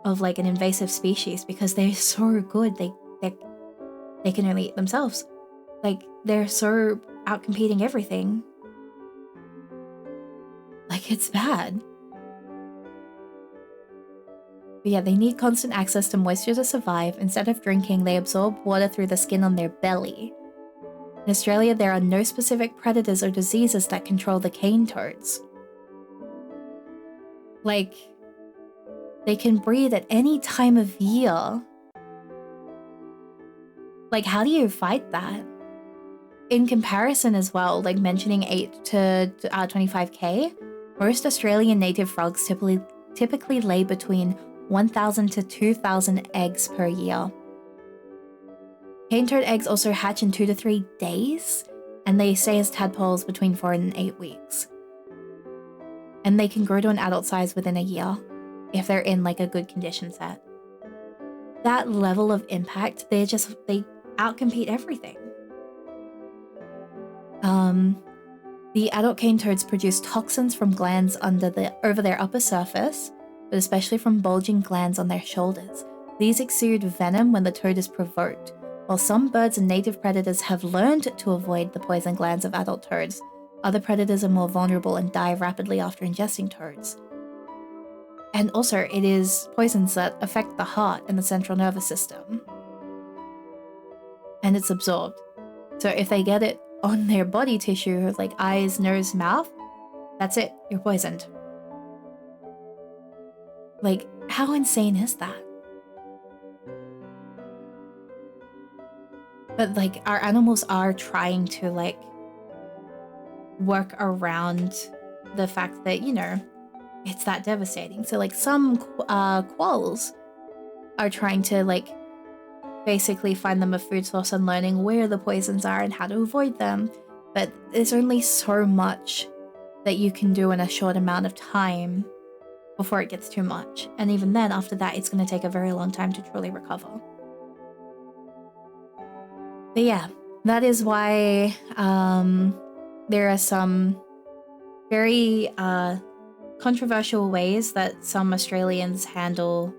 of, like, an invasive species, because they're so good. They can only eat themselves. Like, they're so outcompeting everything. Like, it's bad. But yeah, they need constant access to moisture to survive. Instead of drinking, they absorb water through the skin on their belly. In Australia, there are no specific predators or diseases that control the cane toads. Like, they can breed at any time of year. Like, how do you fight that? In comparison as well, like mentioning 8 to 25k, most Australian native frogs typically lay between 1,000 to 2,000 eggs per year. Cane toad eggs also hatch in 2 to 3 days, and they stay as tadpoles between 4 and 8 weeks. And they can grow to an adult size within a year if they're in, like, a good condition set. That level of impact, they outcompete everything. The adult cane toads produce toxins from glands over their upper surface, but especially from bulging glands on their shoulders. These exude venom when the toad is provoked. While some birds and native predators have learned to avoid the poison glands of adult toads, other predators are more vulnerable and die rapidly after ingesting toads. And also, it is poisons that affect the heart and the central nervous system. And it's absorbed. So if they get it on their body tissue, like eyes, nose, mouth, that's it, you're poisoned. Like, how insane is that? But like, our animals are trying to like work around the fact that, you know, it's that devastating. So like some quolls are trying to like basically find them a food source and learning where the poisons are and how to avoid them. But there's only so much that you can do in a short amount of time before it gets too much. And even then, after that, it's going to take a very long time to truly recover. But yeah, that is why there are some very controversial ways that some Australians handle...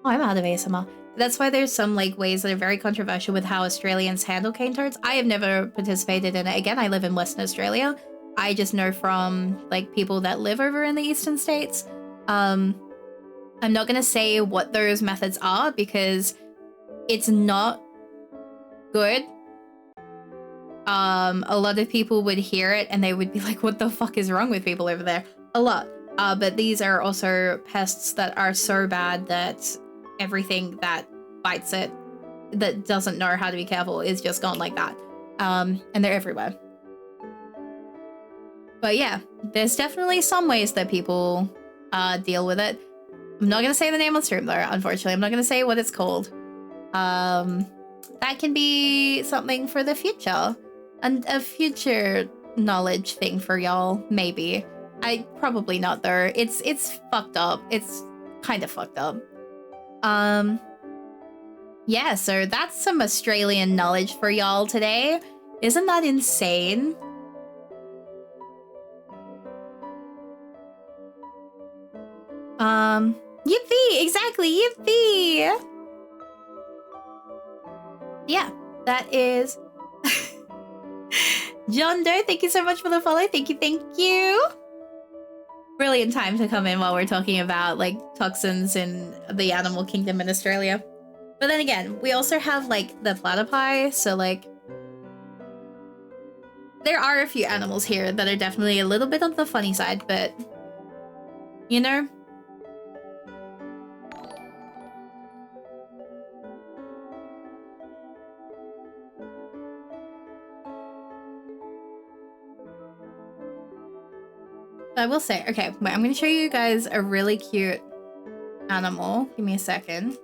Oh, I'm out of ASMR. That's why there's some like ways that are very controversial with how Australians handle cane toads. I have never participated in it. Again, I live in Western Australia. I just know from like people that live over in the eastern states. I'm not going to say what those methods are because it's not good. A lot of people would hear it and they would be like, what the fuck is wrong with people over there? A lot. But these are also pests that are so bad that everything that bites it, that doesn't know how to be careful, is just gone like that. And they're everywhere. But yeah, there's definitely some ways that people deal with it. I'm not going to say the name on stream though, unfortunately. I'm not going to say what it's called. That can be something for the future. And a future knowledge thing for y'all, maybe. Probably not though. It's fucked up. It's kind of fucked up. Yeah, so that's some Australian knowledge for y'all today. Isn't that insane? Yippee! Exactly, yippee! Yeah, that is... John Doe, thank you so much for the follow. Thank you, thank you. Brilliant time to come in while we're talking about like toxins in the animal kingdom in Australia. But then again, we also have like the platypi, so like there are a few animals here that are definitely a little bit on the funny side, but you know. I will say, okay, wait, I'm gonna show you guys a really cute animal. Give me a second.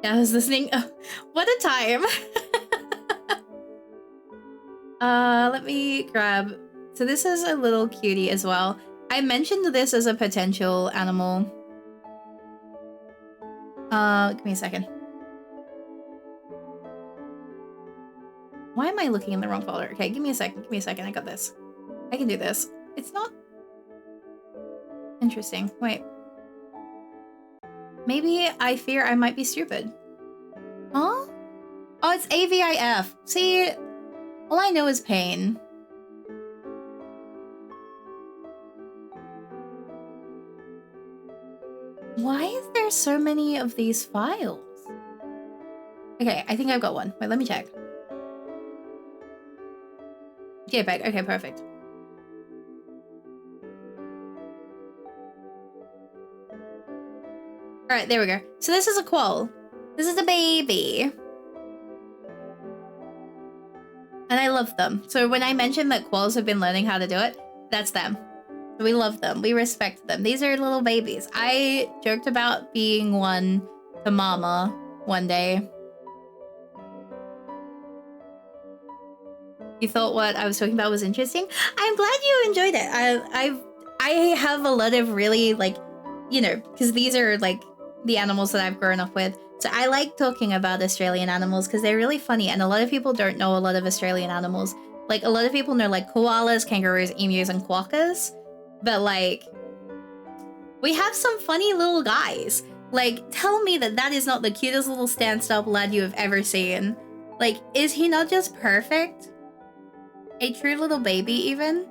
Yeah, I was listening. Oh, what a time. Let me grab... So this is a little cutie as well. I mentioned this as a potential animal. Give me a second. Why am I looking in the wrong folder? Okay, give me a second. Give me a second. I got this. I can do this. It's not... Interesting. Wait. Maybe I fear I might be stupid. Huh? Oh, it's AVIF. See, all I know is pain. Why is there so many of these files? Okay, I think I've got one. Wait, let me check. JPEG. Okay, perfect. All right, there we go. So this is a quoll. This is a baby. And I love them. So when I mentioned that quolls have been learning how to do it, that's them. We love them. We respect them. These are little babies. I joked about being one to mama one day. You thought what I was talking about was interesting? I'm glad you enjoyed it. I have a lot of really, like, you know, because these are like the animals that I've grown up with. So I like talking about Australian animals because they're really funny, and a lot of people don't know a lot of Australian animals. Like, a lot of people know like koalas, kangaroos, emus, and quokkas, but like, we have some funny little guys. Like, tell me that that is not the cutest little stand-up lad you have ever seen. Like, is he not just perfect? A true little baby, even?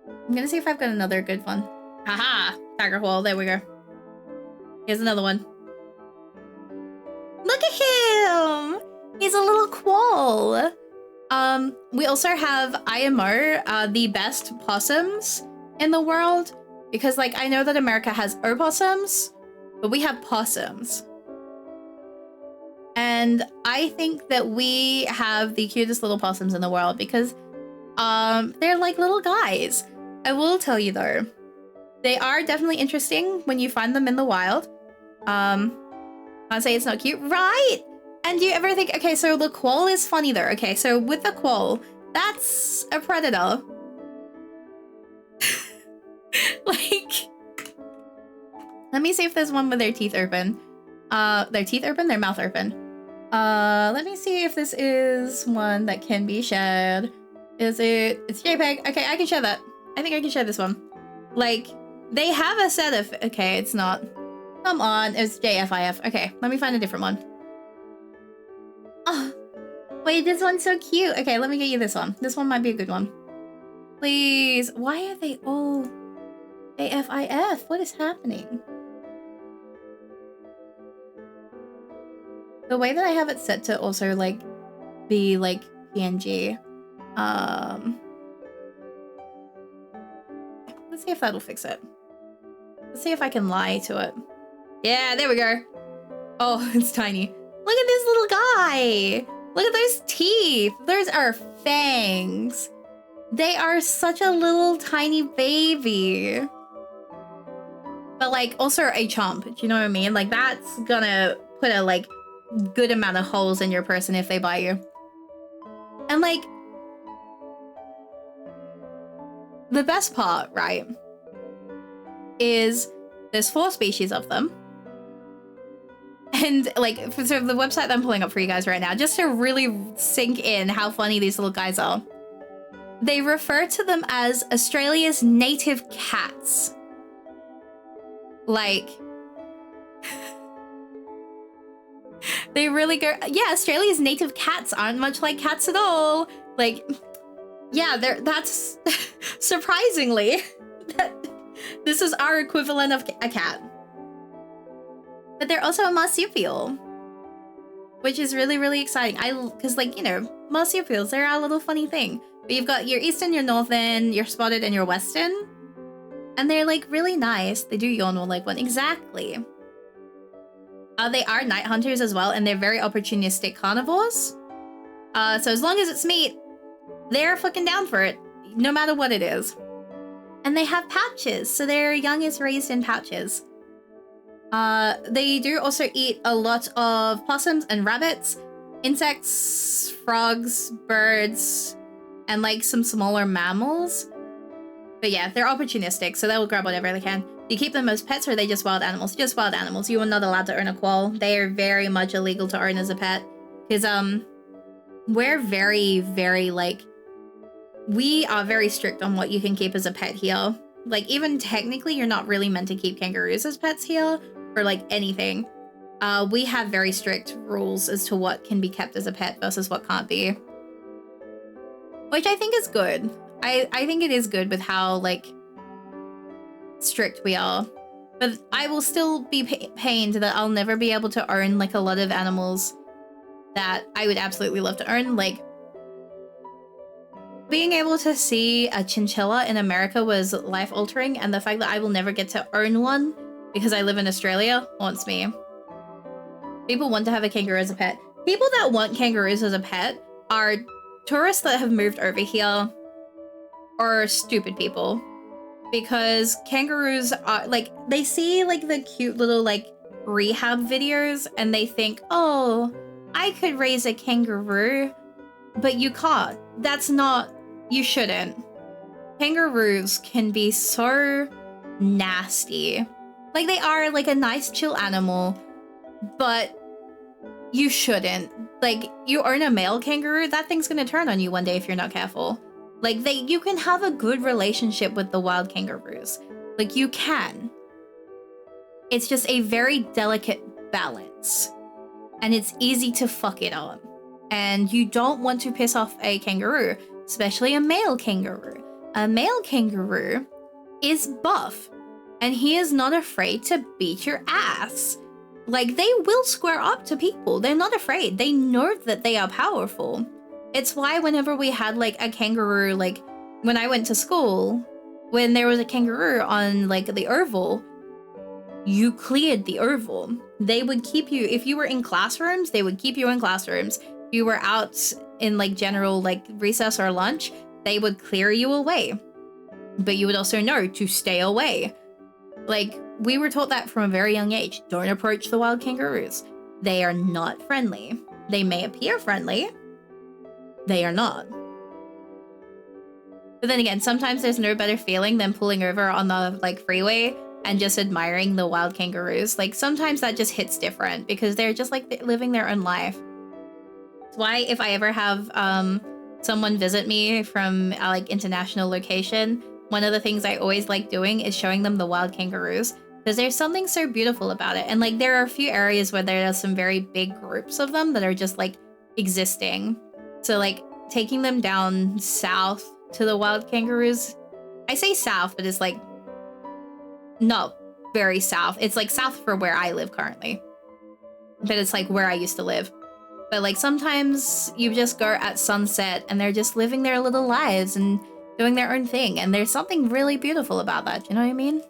I'm gonna see if I've got another good one. Haha! Tiger hole, there we go. Here's another one. Look at him! He's a little quoll. We also have IMO, the best possums in the world. Because, like, I know that America has opossums, but we have possums. And I think that we have the cutest little possums in the world because they're like little guys. I will tell you though, they are definitely interesting when you find them in the wild. I'd say it's not cute, right? And do you ever think, okay, so the quoll is funny though. Okay, so with the quoll, that's a predator. Like, let me see if there's one with their teeth open. Their teeth open, their mouth open. Let me see if this is one that can be shared. It's JPEG. Okay, I can share that. I think I can share this one. Like, they have a set of, okay, it's not. Come on, it's JFIF. Okay, let me find a different one. Oh, wait, this one's so cute. Okay, let me get you this one. This one might be a good one. Please, why are they all JFIF? What is happening? The way that I have it set to also, like, be, like, PNG. Let's see if that'll fix it. Let's see if I can lie to it. Yeah, there we go. Oh, it's tiny. Look at this little guy. Look at those teeth. Those are fangs. They are such a little tiny baby. But, like, also a chomp. Do you know what I mean? Like, that's gonna put a, like, good amount of holes in your person if they bite you. And, like, the best part, right, is there's 4 species of them. And, like, so the website that I'm pulling up for you guys right now, just to really sink in how funny these little guys are, they refer to them as Australia's native cats. Like, they really go, yeah, Australia's native cats aren't much like cats at all. Like, yeah, that's surprisingly, this is our equivalent of a cat. But they're also a marsupial, which is really, really exciting. Because, like, you know, marsupials, they're a little funny thing. But you've got your eastern, your northern, your spotted, and your western. And they're, like, really nice. They do yawn more like one. Exactly. They are night hunters as well, and they're very opportunistic carnivores. So as long as it's meat, they're fucking down for it, no matter what it is. And they have pouches, so their young is raised in pouches. They do also eat a lot of possums and rabbits, insects, frogs, birds, and, like, some smaller mammals. But yeah, they're opportunistic, so they will grab whatever they can. Do you keep them as pets, or are they just wild animals? Just wild animals. You are not allowed to own a quoll. They are very much illegal to own as a pet. Because, we're very, very, like, we are very strict on what you can keep as a pet here. Like, even technically, you're not really meant to keep kangaroos as pets here, or, like, anything. We have very strict rules as to what can be kept as a pet versus what can't be. Which I think is good. I think it is good with how, like, strict we are. But I will still be pained that I'll never be able to own, like, a lot of animals that I would absolutely love to own. Like, being able to see a chinchilla in America was life-altering, and the fact that I will never get to own one because I live in Australia haunts me. People want to have a kangaroo as a pet. People that want kangaroos as a pet are tourists that have moved over here, or stupid people. Because kangaroos are, like, they see, like, the cute little, like, rehab videos, and they think, oh, I could raise a kangaroo, but you can't. That's not, you shouldn't. Kangaroos can be so nasty. Like, they are, like, a nice, chill animal, but you shouldn't. Like, you own a male kangaroo, that thing's gonna turn on you one day if you're not careful. Like, you can have a good relationship with the wild kangaroos. Like, you can. It's just a very delicate balance. And it's easy to fuck it up. And you don't want to piss off a kangaroo, especially a male kangaroo. A male kangaroo is buff and he is not afraid to beat your ass. Like, they will square up to people. They're not afraid. They know that they are powerful. It's why whenever we had, like, a kangaroo, like, when I went to school, when there was a kangaroo on, like, the oval, you cleared the oval. They would keep you, if you were in classrooms, they would keep you in classrooms. If you were out in, like, general, like, recess or lunch, they would clear you away. But you would also know to stay away. Like, we were taught that from a very young age. Don't approach the wild kangaroos. They are not friendly. They may appear friendly. They are not. But then again, sometimes there's no better feeling than pulling over on the, like, freeway and just admiring the wild kangaroos. Like, sometimes that just hits different because they're just, like, living their own life. That's why if I ever have someone visit me from a, like, international location, one of the things I always like doing is showing them the wild kangaroos, because there's something so beautiful about it. And, like, there are a few areas where there are some very big groups of them that are just, like, existing. So, like, taking them down south to the wild kangaroos, I say south, but it's, like, not very south. It's, like, south for where I live currently, but it's, like, where I used to live. But, like, sometimes you just go at sunset and they're just living their little lives and doing their own thing, and there's something really beautiful about that, you know what I mean?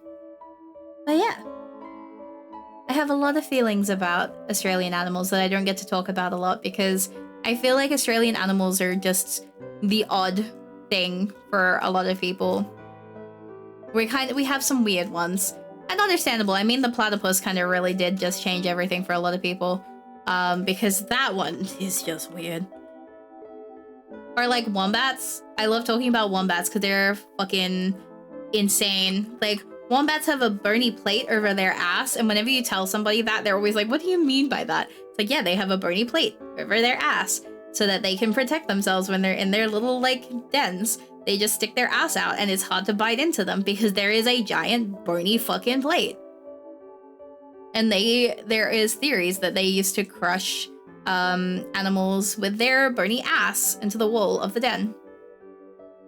But yeah, I have a lot of feelings about Australian animals that I don't get to talk about a lot, because I feel like Australian animals are just the odd thing for a lot of people. We have some weird ones, and understandable. I mean, the platypus kind of really did just change everything for a lot of people, because that one is just weird. Or, like, wombats. I love talking about wombats because they're fucking insane. Like, wombats have a bony plate over their ass, and whenever you tell somebody that, they're always like, what do you mean by that? It's like, yeah, they have a bony plate over their ass so that they can protect themselves when they're in their little, like, dens. They just stick their ass out, and it's hard to bite into them because there is a giant bony fucking plate. And there is theories that they used to crush animals with their bony ass into the wall of the den.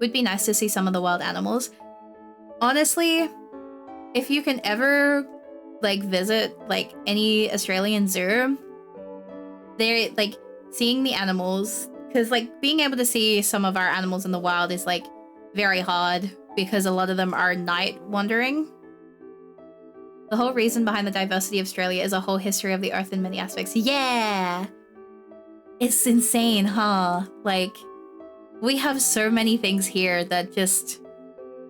Would be nice to see some of the wild animals. Honestly, if you can ever, like, visit, like, any Australian zoo, they're, like, seeing the animals, because, like, being able to see some of our animals in the wild is, like, very hard because a lot of them are night wandering. The whole reason behind the diversity of Australia is a whole history of the earth in many aspects. Yeah! It's insane, huh? Like, we have so many things here that just,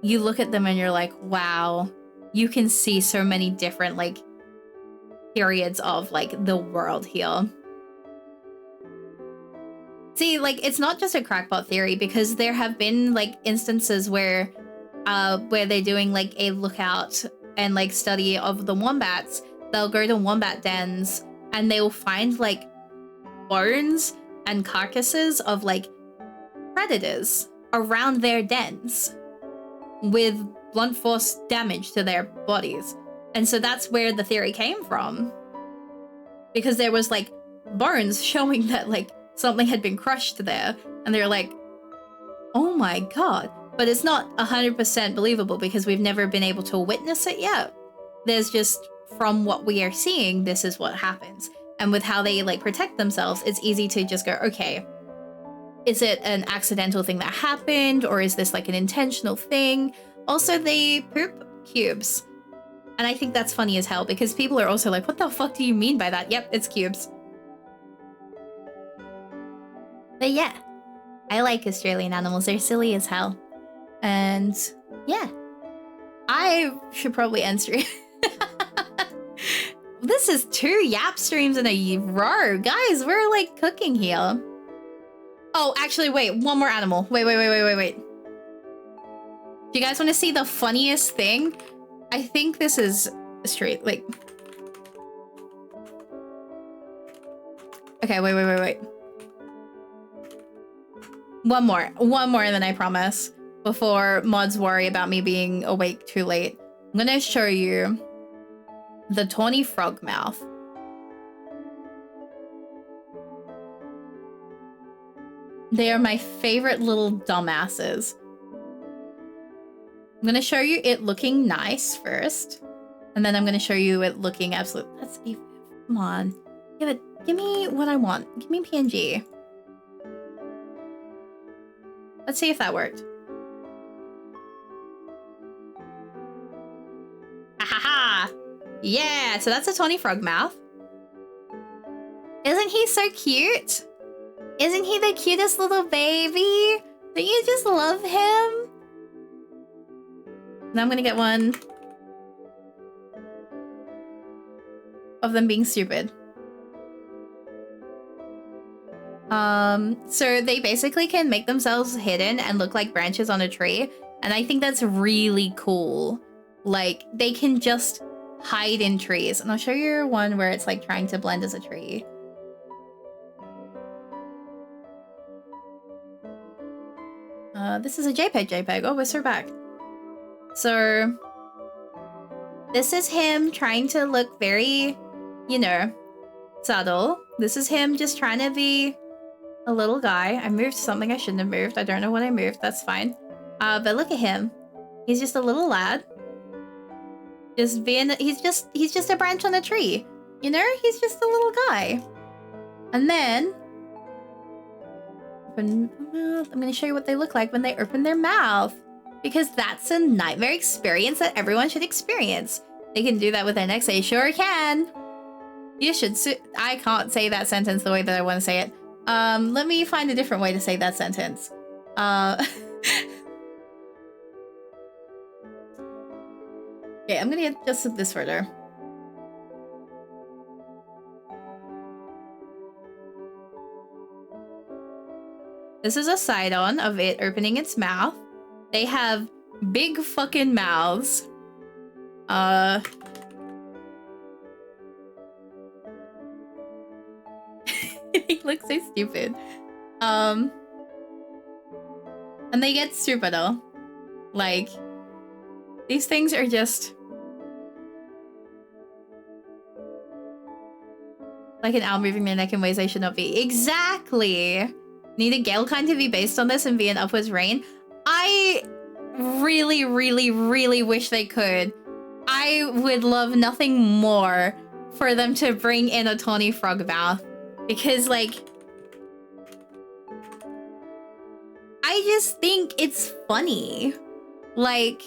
you look at them and you're like, wow, you can see so many different, like, periods of, like, the world here. See, like, it's not just a crackpot theory, because there have been, like, instances where they're doing, like, a lookout and, like, study of the wombats. They'll go to wombat dens and they will find, like, bones and carcasses of, like, predators around their dens with blunt force damage to their bodies. And so that's where the theory came from, because there was, like, bones showing that, like, something had been crushed there, and they're like, oh my god. But it's not 100% believable because we've never been able to witness it yet. There's just, from what we are seeing, this is what happens. And with how they, like, protect themselves, it's easy to just go, okay, is it an accidental thing that happened, or is this, like, an intentional thing? Also, they poop cubes. And I think that's funny as hell, because people are also like, what the fuck do you mean by that? Yep, it's cubes. But yeah, I like Australian animals. They're silly as hell. And yeah, I should probably end stream. This is 2 yap streams in a row. Guys, we're, like, cooking here. Oh, actually, wait, one more animal. Wait. Do you guys want to see the funniest thing? I think this is straight, like... Okay, wait. One more, and then I promise. Before mods worry about me being awake too late. I'm gonna show you the tawny frog mouth. They are my favorite little dumbasses. I'm gonna show you it looking nice first. And then I'm going to show you it looking absolute. That's a, come on. Give me what I want. Give me PNG. Let's see if that worked. Ha! Yeah, so that's a Tony Frogmouth. Isn't he so cute? Isn't he the cutest little baby? Don't you just love him? And I'm gonna get one of them being stupid. So they basically can make themselves hidden and look like branches on a tree. And I think that's really cool. Like, they can just hide in trees. And I'll show you one where it's like trying to blend as a tree. This is a JPEG. Oh, we're so back. So this is him trying to look very, you know, subtle. This is him just trying to be a little guy. I moved something I shouldn't have moved. I don't know what I moved. That's fine. But look at him. He's just a little lad. Just being, he's just a branch on a tree. You know, he's just a little guy. And then open mouth. I'm going to show you what they look like when they open their mouth, because that's a nightmare experience that everyone should experience. They can do that with NX. They sure can. You should. I can't say that sentence the way that I want to say it. Let me find a different way to say that sentence. Okay, I'm gonna get just this photo. This is a side-on of it opening its mouth. They have big fucking mouths. He looks so stupid. And they get stupider. Like, these things are just like an owl moving their neck in ways they should not be. Exactly. Need a gale kind to be based on this and be an upwards rain. I really, really, really wish they could. I would love nothing more for them to bring in a Tawny Frogmouth. Because, like, I just think it's funny. Like,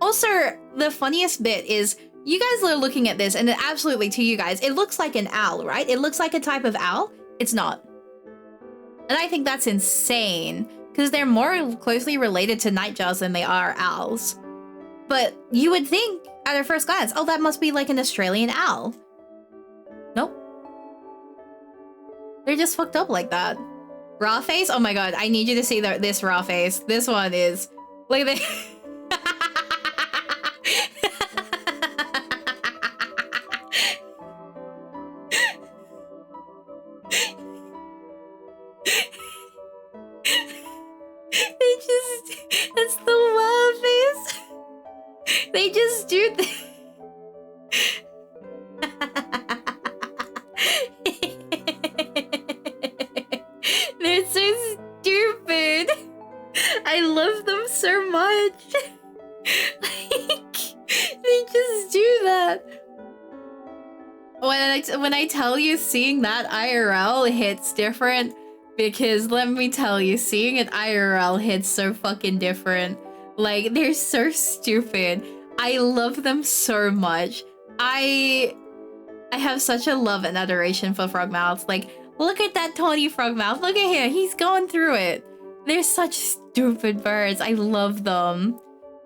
also, the funniest bit is you guys are looking at this, and it absolutely, to you guys, it looks like an owl, right? It looks like a type of owl. It's not. And I think that's insane, because they're more closely related to nightjars than they are owls. But you would think, at a first glance, oh, that must be like an Australian owl. Nope. They're just fucked up like that. Raw face? Oh my god, I need you to see this raw face. This one is... Look at this. That's the raw face. They just do this. They're so stupid. I love them so much. Like, they just do that. When I tell you, seeing that IRL hits different, because let me tell you, seeing it IRL hits so fucking different. Like, they're so stupid. I love them so much. I have such a love and adoration for frogmouths. Like, look at that Tawny Frogmouth. Look at him. He's going through it. They're such stupid birds. I love them.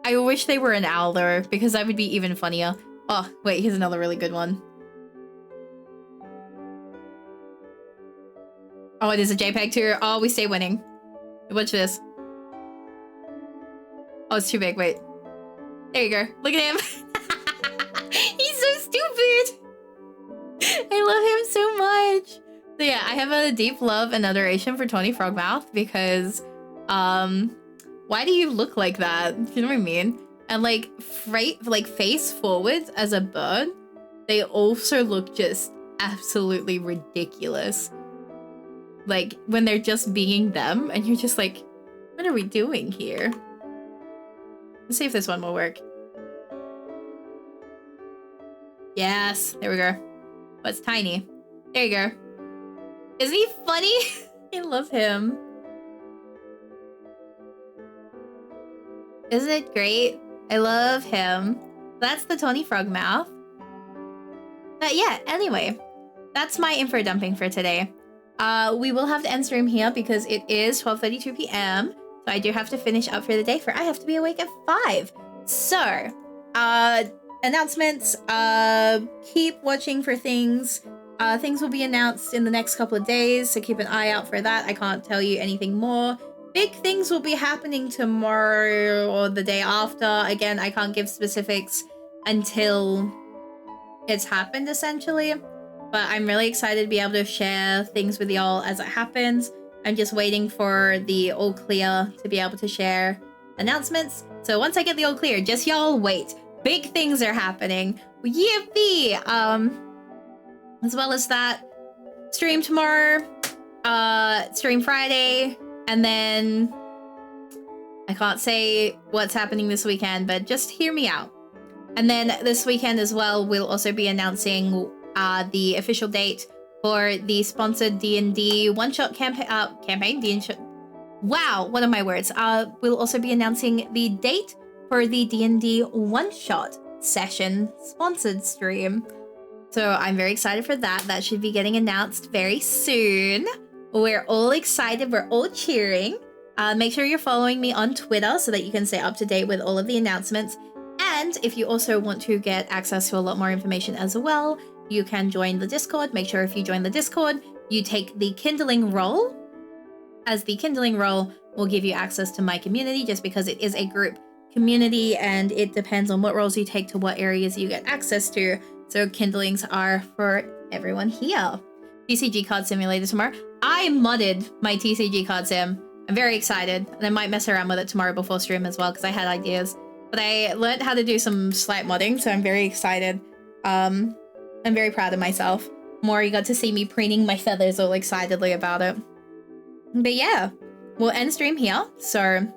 I wish they were an owl though, because that would be even funnier. Oh, wait, here's another really good one. Oh, it is a JPEG too. Oh, we stay winning. Watch this. Oh, it's too big. Wait. There you go. Look at him. He's so stupid. I love him so much. So yeah, I have a deep love and adoration for Tawny Frogmouth because, why do you look like that? You know what I mean? And like, face forwards as a bird, they also look just absolutely ridiculous. Like, when they're just being them, and you're just like, what are we doing here? Let's see if this one will work. Yes, there we go. Oh, it's tiny. There you go. Isn't he funny? I love him. Isn't it great? I love him. That's the Tony Frogmouth. But yeah, anyway, that's my info dumping for today. We will have to end stream here because it is 12:32 p.m. So I do have to finish up for the day, for I have to be awake at 5. So, announcements, keep watching for things. Things will be announced in the next couple of days, so keep an eye out for that. I can't tell you anything more. Big things will be happening tomorrow or the day after. Again, I can't give specifics until it's happened, essentially. But I'm really excited to be able to share things with y'all as it happens. I'm just waiting for the all clear to be able to share announcements. So once I get the all clear, just y'all wait. Big things are happening. Yippee! As well as that, stream tomorrow, stream Friday, and then I can't say what's happening this weekend, but just hear me out. And then this weekend as well, we'll also be announcing the official date for the sponsored D&D one-shot campaign. Wow, what are my words? We'll also be announcing the date for the D&D one-shot session sponsored stream. So I'm very excited for that. That should be getting announced very soon. We're all excited. We're all cheering. Make sure you're following me on Twitter so that you can stay up to date with all of the announcements. And if you also want to get access to a lot more information as well, you can join the Discord. Make sure if you join the Discord, you take the Kindling role, as the Kindling role will give you access to my community, just because it is a group community and it depends on what roles you take to what areas you get access to. So Kindlings are for everyone here. TCG card simulator tomorrow. I modded my TCG card sim. I'm very excited, and I might mess around with it tomorrow before stream as well, because I had ideas. But I learned how to do some slight modding, so I'm very excited. I'm very proud of myself. Maury got to see me preening my feathers all excitedly about it. But yeah, we'll end stream here. So,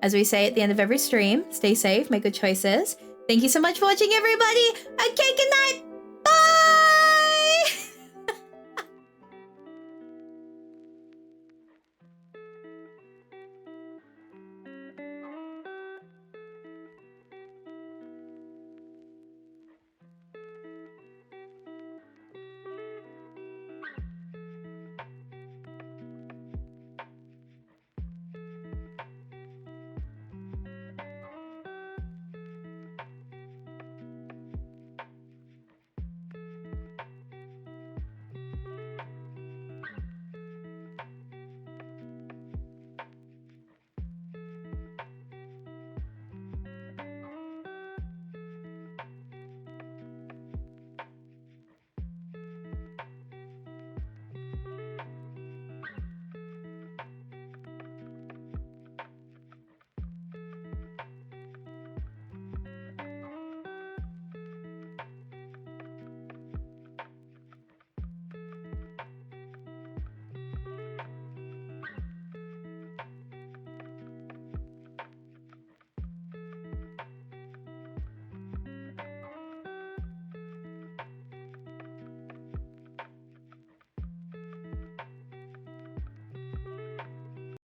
as we say at the end of every stream, stay safe, make good choices. Thank you so much for watching, everybody.